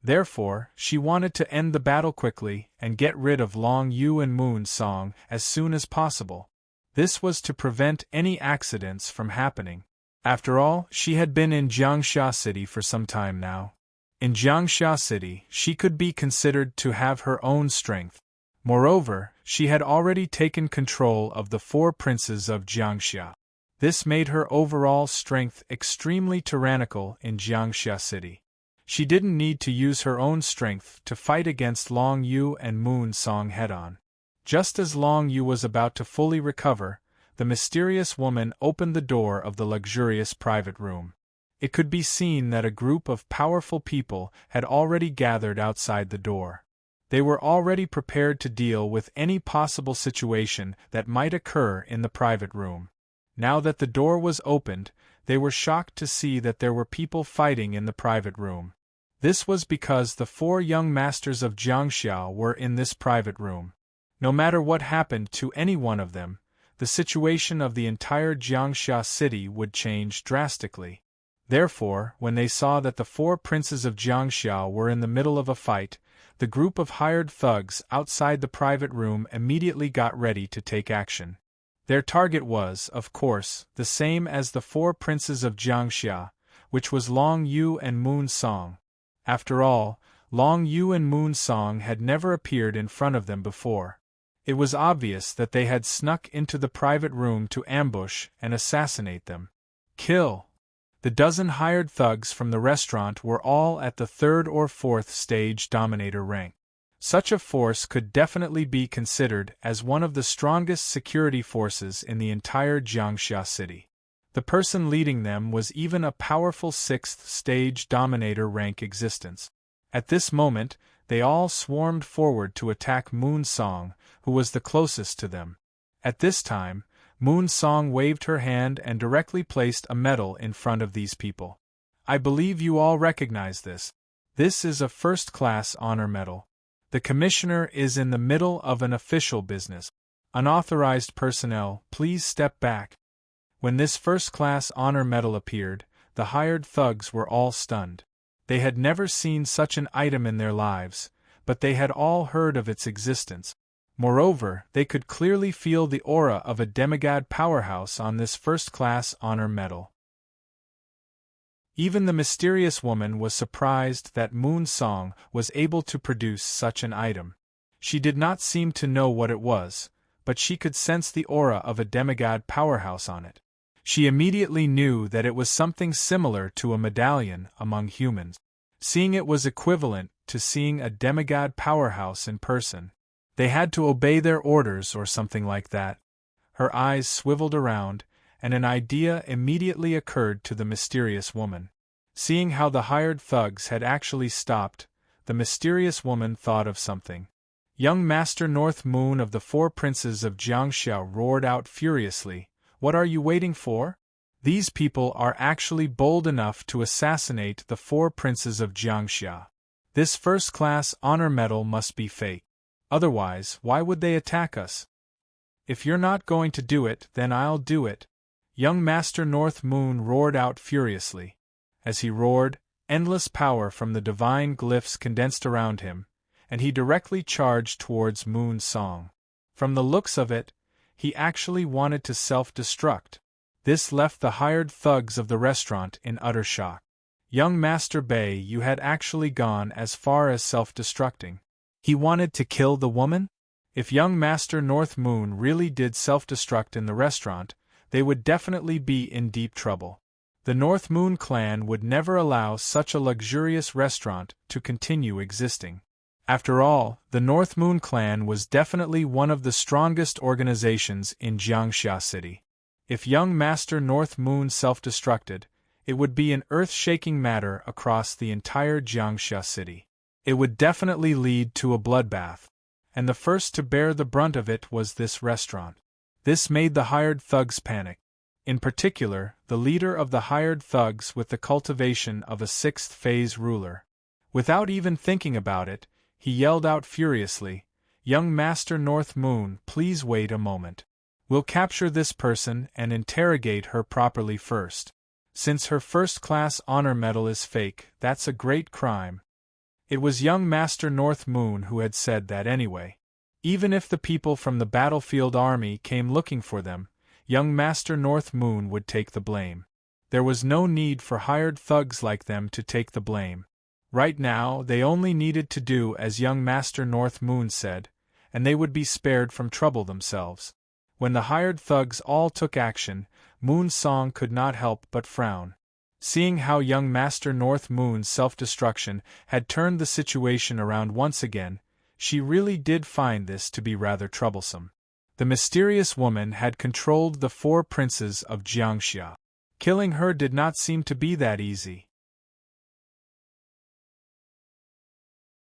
Therefore, she wanted to end the battle quickly and get rid of Long Yu and Moonsong as soon as possible. This was to prevent any accidents from happening. After all, she had been in Jiangxia City for some time now. In Jiangxia City, she could be considered to have her own strength. Moreover, she had already taken control of the four princes of Jiangxia. This made her overall strength extremely tyrannical in Jiangxia City. She didn't need to use her own strength to fight against Long Yu and Moonsong head-on. Just as Long Yu was about to fully recover, the mysterious woman opened the door of the luxurious private room. It could be seen that a group of powerful people had already gathered outside the door. They were already prepared to deal with any possible situation that might occur in the private room. Now that the door was opened, they were shocked to see that there were people fighting in the private room. This was because the four young masters of Jiangxia were in this private room. No matter what happened to any one of them, the situation of the entire Jiangxia city would change drastically. Therefore, when they saw that the four princes of Jiangxia were in the middle of a fight, the group of hired thugs outside the private room immediately got ready to take action. Their target was, of course, the same as the four princes of Jiangxia, which was Long Yu and Moonsong. After all, Long Yu and Moonsong had never appeared in front of them before. It was obvious that they had snuck into the private room to ambush and assassinate them. Kill! The dozen hired thugs from the restaurant were all at the third or fourth stage dominator rank. Such a force could definitely be considered as one of the strongest security forces in the entire Jiangxia city. The person leading them was even a powerful sixth stage dominator rank existence. At this moment, they all swarmed forward to attack Moonsong, who was the closest to them. At this time, Moonsong waved her hand and directly placed a medal in front of these people. I believe you all recognize this. This is a first-class honor medal. The commissioner is in the middle of an official business. Unauthorized personnel, please step back. When this first-class honor medal appeared, the hired thugs were all stunned. They had never seen such an item in their lives, but they had all heard of its existence. Moreover, they could clearly feel the aura of a demigod powerhouse on this first-class honor medal. Even the mysterious woman was surprised that Moonsong was able to produce such an item. She did not seem to know what it was, but she could sense the aura of a demigod powerhouse on it. She immediately knew that it was something similar to a medallion among humans. Seeing it was equivalent to seeing a demigod powerhouse in person. They had to obey their orders or something like that. Her eyes swiveled around, and an idea immediately occurred to the mysterious woman. Seeing how the hired thugs had actually stopped, the mysterious woman thought of something. Young Master North Moon of the four princes of Jiangxia roared out furiously, "What are you waiting for? These people are actually bold enough to assassinate the 4 princes of Jiangxia. This first-class honor medal must be fake. Otherwise, why would they attack us? If you're not going to do it, then I'll do it. Young Master North Moon roared out furiously. As he roared, endless power from the divine glyphs condensed around him, and he directly charged towards Moon Song. From the looks of it, he actually wanted to self-destruct. This left the hired thugs of the restaurant in utter shock. Young Master Bei, you had actually gone as far as self-destructing. He wanted to kill the woman? If young Master North Moon really did self-destruct in the restaurant, they would definitely be in deep trouble. The North Moon clan would never allow such a luxurious restaurant to continue existing. After all, the North Moon clan was definitely one of the strongest organizations in Jiangxia City. If young Master North Moon self-destructed, it would be an earth-shaking matter across the entire Jiangxia City. It would definitely lead to a bloodbath, and the first to bear the brunt of it was this restaurant. This made the hired thugs panic. In particular, the leader of the hired thugs with the cultivation of a 6th phase ruler. Without even thinking about it, he yelled out furiously, "Young Master North Moon, please wait a moment. We'll capture this person and interrogate her properly first. Since her first-class honor medal is fake, that's a great crime." It was young Master North Moon who had said that anyway. Even if the people from the battlefield army came looking for them, young Master North Moon would take the blame. There was no need for hired thugs like them to take the blame. Right now, they only needed to do as young Master North Moon said, and they would be spared from trouble themselves. When the hired thugs all took action, Moon Song could not help but frown. Seeing how young Master North Moon's self-destruction had turned the situation around once again, she really did find this to be rather troublesome. The mysterious woman had controlled the 4 princes of Jiangxia. Killing her did not seem to be that easy.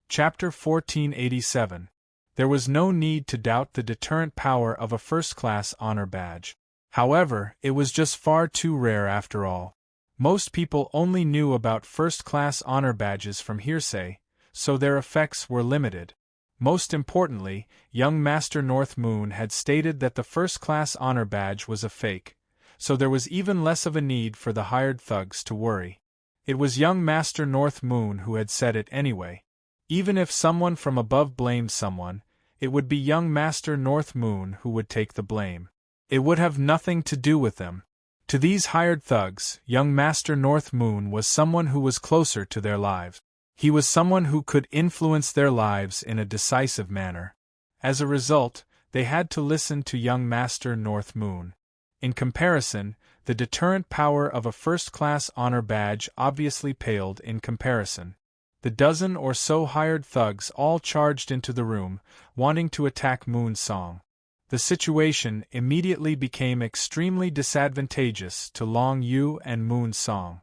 Chapter 1487. There was no need to doubt the deterrent power of a first-class honor badge. However, it was just far too rare after all. Most people only knew about first-class honor badges from hearsay, so their effects were limited. Most importantly, young Master North Moon had stated that the first-class honor badge was a fake, so there was even less of a need for the hired thugs to worry. It was young Master North Moon who had said it anyway. Even if someone from above blamed someone, it would be young Master North Moon who would take the blame. It would have nothing to do with them. To these hired thugs, young Master North Moon was someone who was closer to their lives. He was someone who could influence their lives in a decisive manner. As a result, they had to listen to young Master North Moon. In comparison, the deterrent power of a first-class honor badge obviously paled in comparison. The dozen or so hired thugs all charged into the room, wanting to attack Moon Song. The situation immediately became extremely disadvantageous to Long Yu and Moon Song.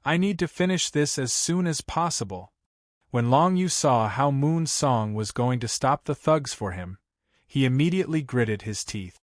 "I need to finish this as soon as possible." When Long Yu saw how Moon Song was going to stop the thugs for him, he immediately gritted his teeth.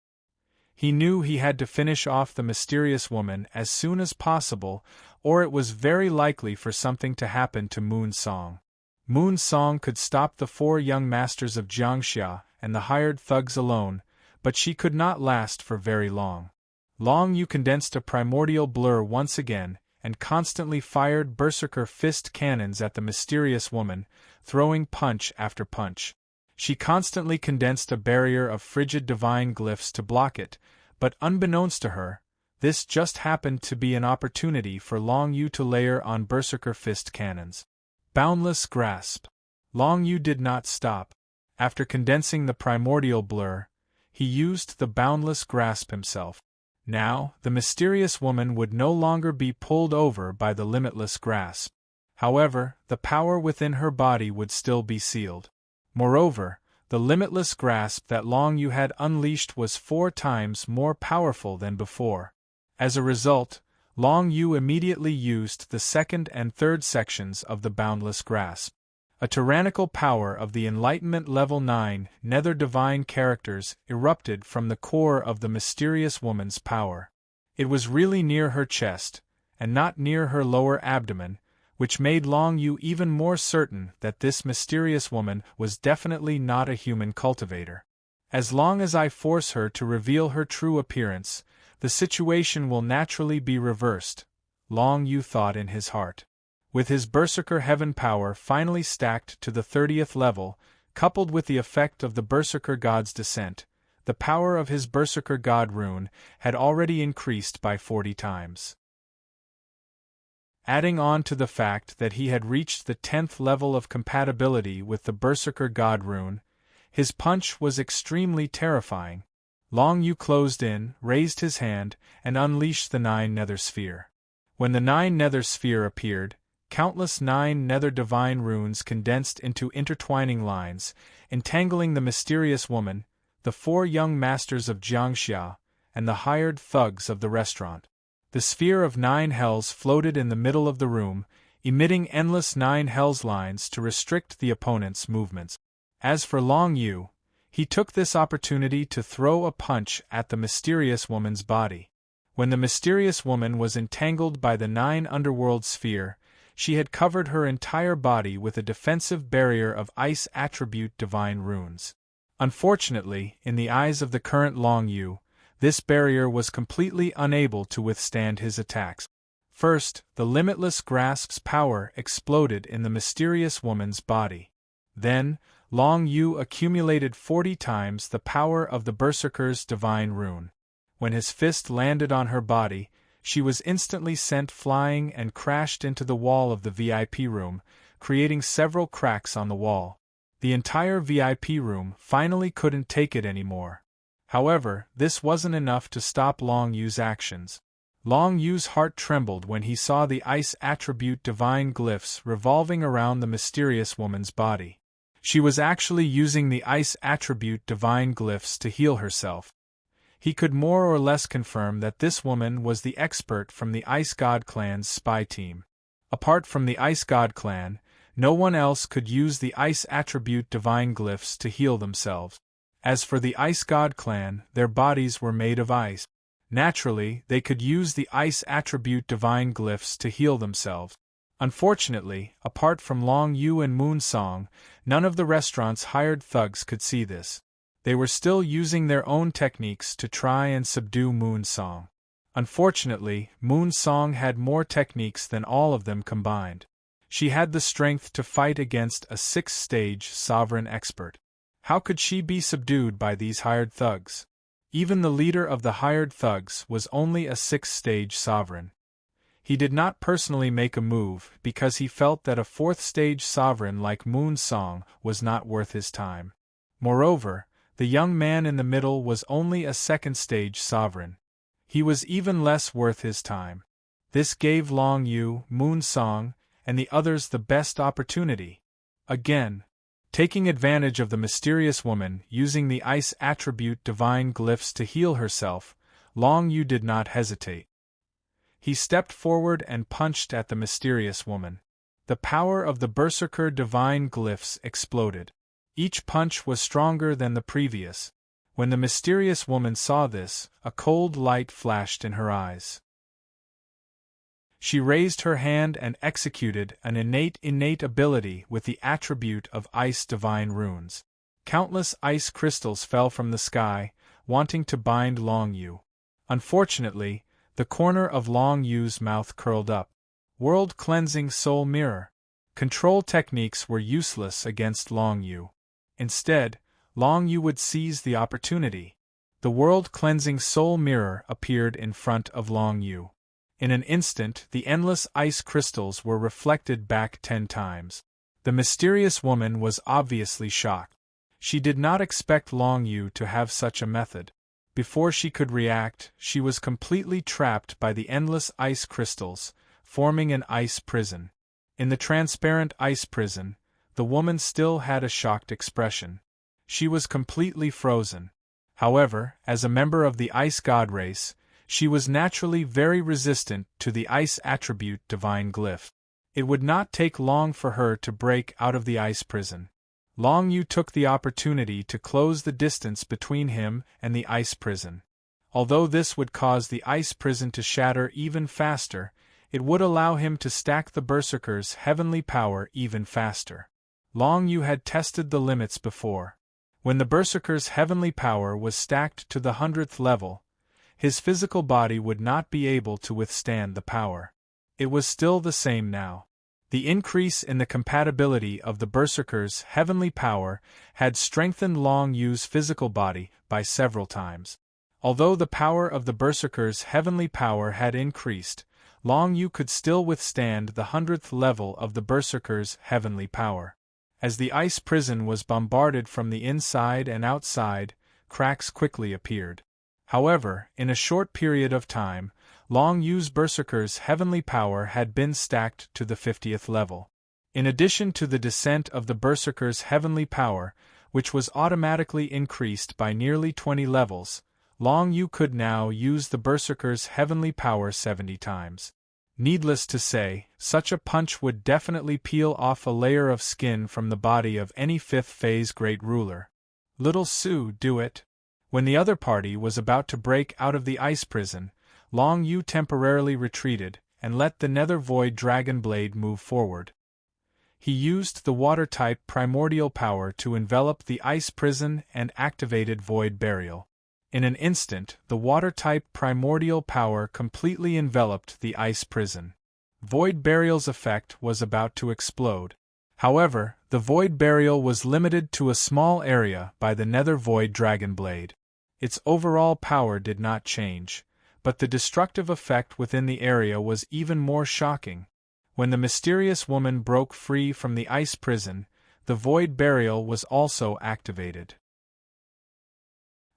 He knew he had to finish off the mysterious woman as soon as possible, or it was very likely for something to happen to Moon Song. Moon Song could stop the 4 young masters of Jiangxia and the hired thugs alone, but she could not last for very long. Long Yu condensed a primordial blur once again, and constantly fired berserker fist cannons at the mysterious woman, throwing punch after punch. She constantly condensed a barrier of frigid divine glyphs to block it, but unbeknownst to her, this just happened to be an opportunity for Long Yu to layer on berserker fist cannons. Boundless grasp. Long Yu did not stop. After condensing the primordial blur, he used the boundless grasp himself. Now, the mysterious woman would no longer be pulled over by the limitless grasp. However, the power within her body would still be sealed. Moreover, the limitless grasp that Long Yu had unleashed was 4 times more powerful than before. As a result, Long Yu immediately used the 2nd and 3rd sections of the boundless grasp. A tyrannical power of the Enlightenment Level 9 Nether Divine characters erupted from the core of the mysterious woman's power. It was really near her chest, and not near her lower abdomen, which made Long Yu even more certain that this mysterious woman was definitely not a human cultivator. As long as I force her to reveal her true appearance, the situation will naturally be reversed, Long Yu thought in his heart. With his Berserker Heaven power finally stacked to the 30th level, coupled with the effect of the Berserker God's descent, the power of his Berserker God rune had already increased by 40 times. Adding on to the fact that he had reached the 10th level of compatibility with the Berserker God rune, his punch was extremely terrifying. Long Yu closed in, raised his hand, and unleashed the 9 nether sphere. When the 9 nether sphere appeared, countless 9 nether divine runes condensed into intertwining lines, entangling the mysterious woman, the 4 young masters of Jiangxia, and the hired thugs of the restaurant. The sphere of 9 hells floated in the middle of the room, emitting endless 9 hells lines to restrict the opponent's movements. As for Long Yu, he took this opportunity to throw a punch at the mysterious woman's body. When the mysterious woman was entangled by the 9 underworld sphere, she had covered her entire body with a defensive barrier of ice attribute divine runes. Unfortunately, in the eyes of the current Long Yu, this barrier was completely unable to withstand his attacks. First, the limitless grasp's power exploded in the mysterious woman's body. Then, Long Yu accumulated 40 times the power of the Berserker's divine rune. When his fist landed on her body, she was instantly sent flying and crashed into the wall of the VIP room, creating several cracks on the wall. The entire VIP room finally couldn't take it anymore. However, this wasn't enough to stop Long Yu's actions. Long Yu's heart trembled when he saw the ice attribute divine glyphs revolving around the mysterious woman's body. She was actually using the ice attribute divine glyphs to heal herself. He could more or less confirm that this woman was the expert from the Ice God clan's spy team. Apart from the Ice God clan, no one else could use the ice attribute divine glyphs to heal themselves. As for the Ice God clan, their bodies were made of ice. Naturally, they could use the ice attribute divine glyphs to heal themselves. Unfortunately, apart from Long Yu and Moon Song, none of the restaurant's hired thugs could see this. They were still using their own techniques to try and subdue Moon Song. Unfortunately, Moon Song had more techniques than all of them combined. She had the strength to fight against a 6th-stage sovereign expert. How could she be subdued by these hired thugs? Even the leader of the hired thugs was only a 6th-stage sovereign. He did not personally make a move because he felt that a 4th-stage sovereign like Moon Song was not worth his time. Moreover, the young man in the middle was only a 2nd-stage sovereign. He was even less worth his time. This gave Long Yu, Moon Song, and the others the best opportunity. Again, taking advantage of the mysterious woman using the ice attribute divine glyphs to heal herself, Long Yu did not hesitate. He stepped forward and punched at the mysterious woman. The power of the Berserker divine glyphs exploded. Each punch was stronger than the previous. When the mysterious woman saw this, a cold light flashed in her eyes. She raised her hand and executed an innate ability with the attribute of ice divine runes. Countless ice crystals fell from the sky, wanting to bind Long Yu. Unfortunately, the corner of Long Yu's mouth curled up. World-cleansing soul mirror. Control techniques were useless against Long Yu. Instead, Long Yu would seize the opportunity. The world-cleansing soul mirror appeared in front of Long Yu. In an instant, the endless ice crystals were reflected back 10 times. The mysterious woman was obviously shocked. She did not expect Long Yu to have such a method. Before she could react, she was completely trapped by the endless ice crystals, forming an ice prison. In the transparent ice prison, the woman still had a shocked expression. She was completely frozen. However, as a member of the Ice God race, she was naturally very resistant to the ice attribute divine glyph. It would not take long for her to break out of the ice prison. Long Yu took the opportunity to close the distance between him and the ice prison. Although this would cause the ice prison to shatter even faster, it would allow him to stack the Berserker's heavenly power even faster. Long Yu had tested the limits before. When the Berserker's heavenly power was stacked to the 100th level, his physical body would not be able to withstand the power. It was still the same now. The increase in the compatibility of the Berserker's heavenly power had strengthened Long Yu's physical body by several times. Although the power of the Berserker's heavenly power had increased, Long Yu could still withstand the 100th level of the Berserker's heavenly power. As the ice prison was bombarded from the inside and outside, cracks quickly appeared. However, in a short period of time, Long Yu's Berserker's heavenly power had been stacked to the 50th level. In addition to the descent of the Berserker's heavenly power, which was automatically increased by nearly 20 levels, Long Yu could now use the Berserker's heavenly power 70 times. Needless to say, such a punch would definitely peel off a layer of skin from the body of any 5th phase Great Ruler. Little Sue, do it. When the other party was about to break out of the ice prison, Long Yu temporarily retreated and let the Nether Void Dragon Blade move forward. He used the water-type primordial power to envelop the ice prison and activated Void Burial. In an instant, the water-type primordial power completely enveloped the ice prison. Void Burial's effect was about to explode. However, the Void Burial was limited to a small area by the Nether Void Dragon Blade. Its overall power did not change, but the destructive effect within the area was even more shocking. When the mysterious woman broke free from the ice prison, the Void Burial was also activated.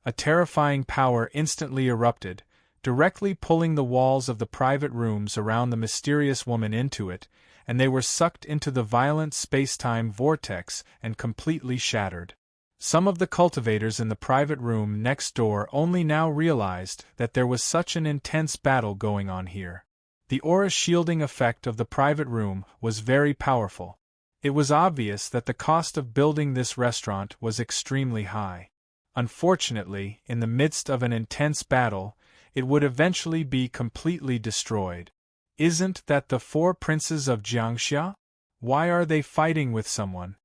A terrifying power instantly erupted, directly pulling the walls of the private rooms around the mysterious woman into it, and they were sucked into the violent space-time vortex and completely shattered. Some of the cultivators in the private room next door only now realized that there was such an intense battle going on here. The aura shielding effect of the private room was very powerful. It was obvious that the cost of building this restaurant was extremely high. Unfortunately, in the midst of an intense battle, it would eventually be completely destroyed. Isn't that the 4 princes of Jiangxia? Why are they fighting with someone?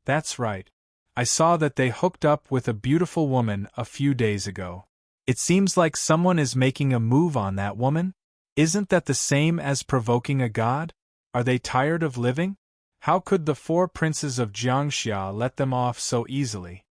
That's right. I saw that they hooked up with a beautiful woman a few days ago. It seems like someone is making a move on that woman? Isn't that the same as provoking a god? Are they tired of living? How could the 4 princes of Jiangxia let them off so easily?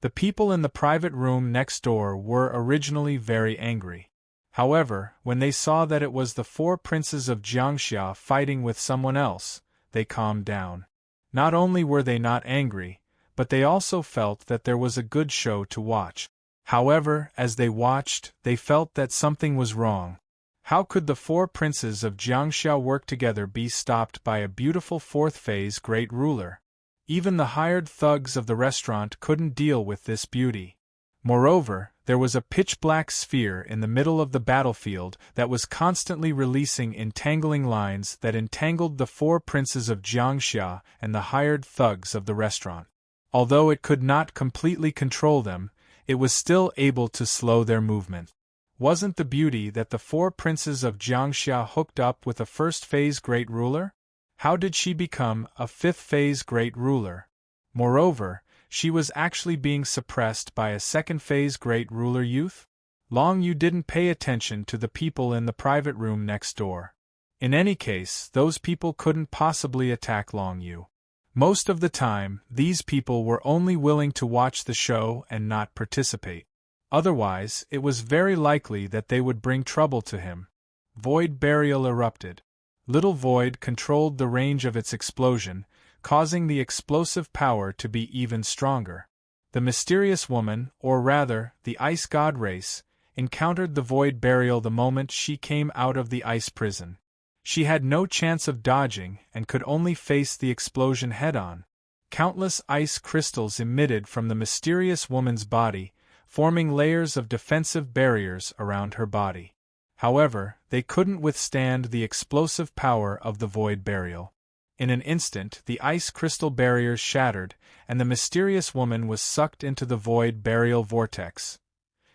The people in the private room next door were originally very angry. However, when they saw that it was the 4 princes of Jiangxia fighting with someone else, they calmed down. Not only were they not angry, but they also felt that there was a good show to watch. However, as they watched, they felt that something was wrong. How could the 4 princes of Jiangxia work together be stopped by a beautiful 4th phase Great Ruler? Even the hired thugs of the restaurant couldn't deal with this beauty. Moreover, there was a pitch-black sphere in the middle of the battlefield that was constantly releasing entangling lines that entangled the 4 princes of Jiangxia and the hired thugs of the restaurant. Although it could not completely control them, it was still able to slow their movement. Wasn't the beauty that the 4 princes of Jiangxia hooked up with a 1st phase Great Ruler? How did she become a 5th phase Great Ruler? Moreover, she was actually being suppressed by a 2nd phase Great Ruler youth? Long Yu didn't pay attention to the people in the private room next door. In any case, those people couldn't possibly attack Long Yu. Most of the time, these people were only willing to watch the show and not participate. Otherwise, it was very likely that they would bring trouble to him. Void Burial erupted. Little Void controlled the range of its explosion, causing the explosive power to be even stronger. The mysterious woman, or rather, the Ice God race, encountered the Void Burial the moment she came out of the ice prison. She had no chance of dodging and could only face the explosion head-on. Countless ice crystals emitted from the mysterious woman's body, forming layers of defensive barriers around her body. However, they couldn't withstand the explosive power of the Void Burial. In an instant, the ice crystal barriers shattered, and the mysterious woman was sucked into the Void Burial vortex.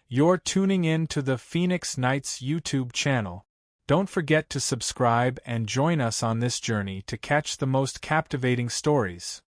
You're tuning in to the Phoenix Nights YouTube channel. Don't forget to subscribe and join us on this journey to catch the most captivating stories.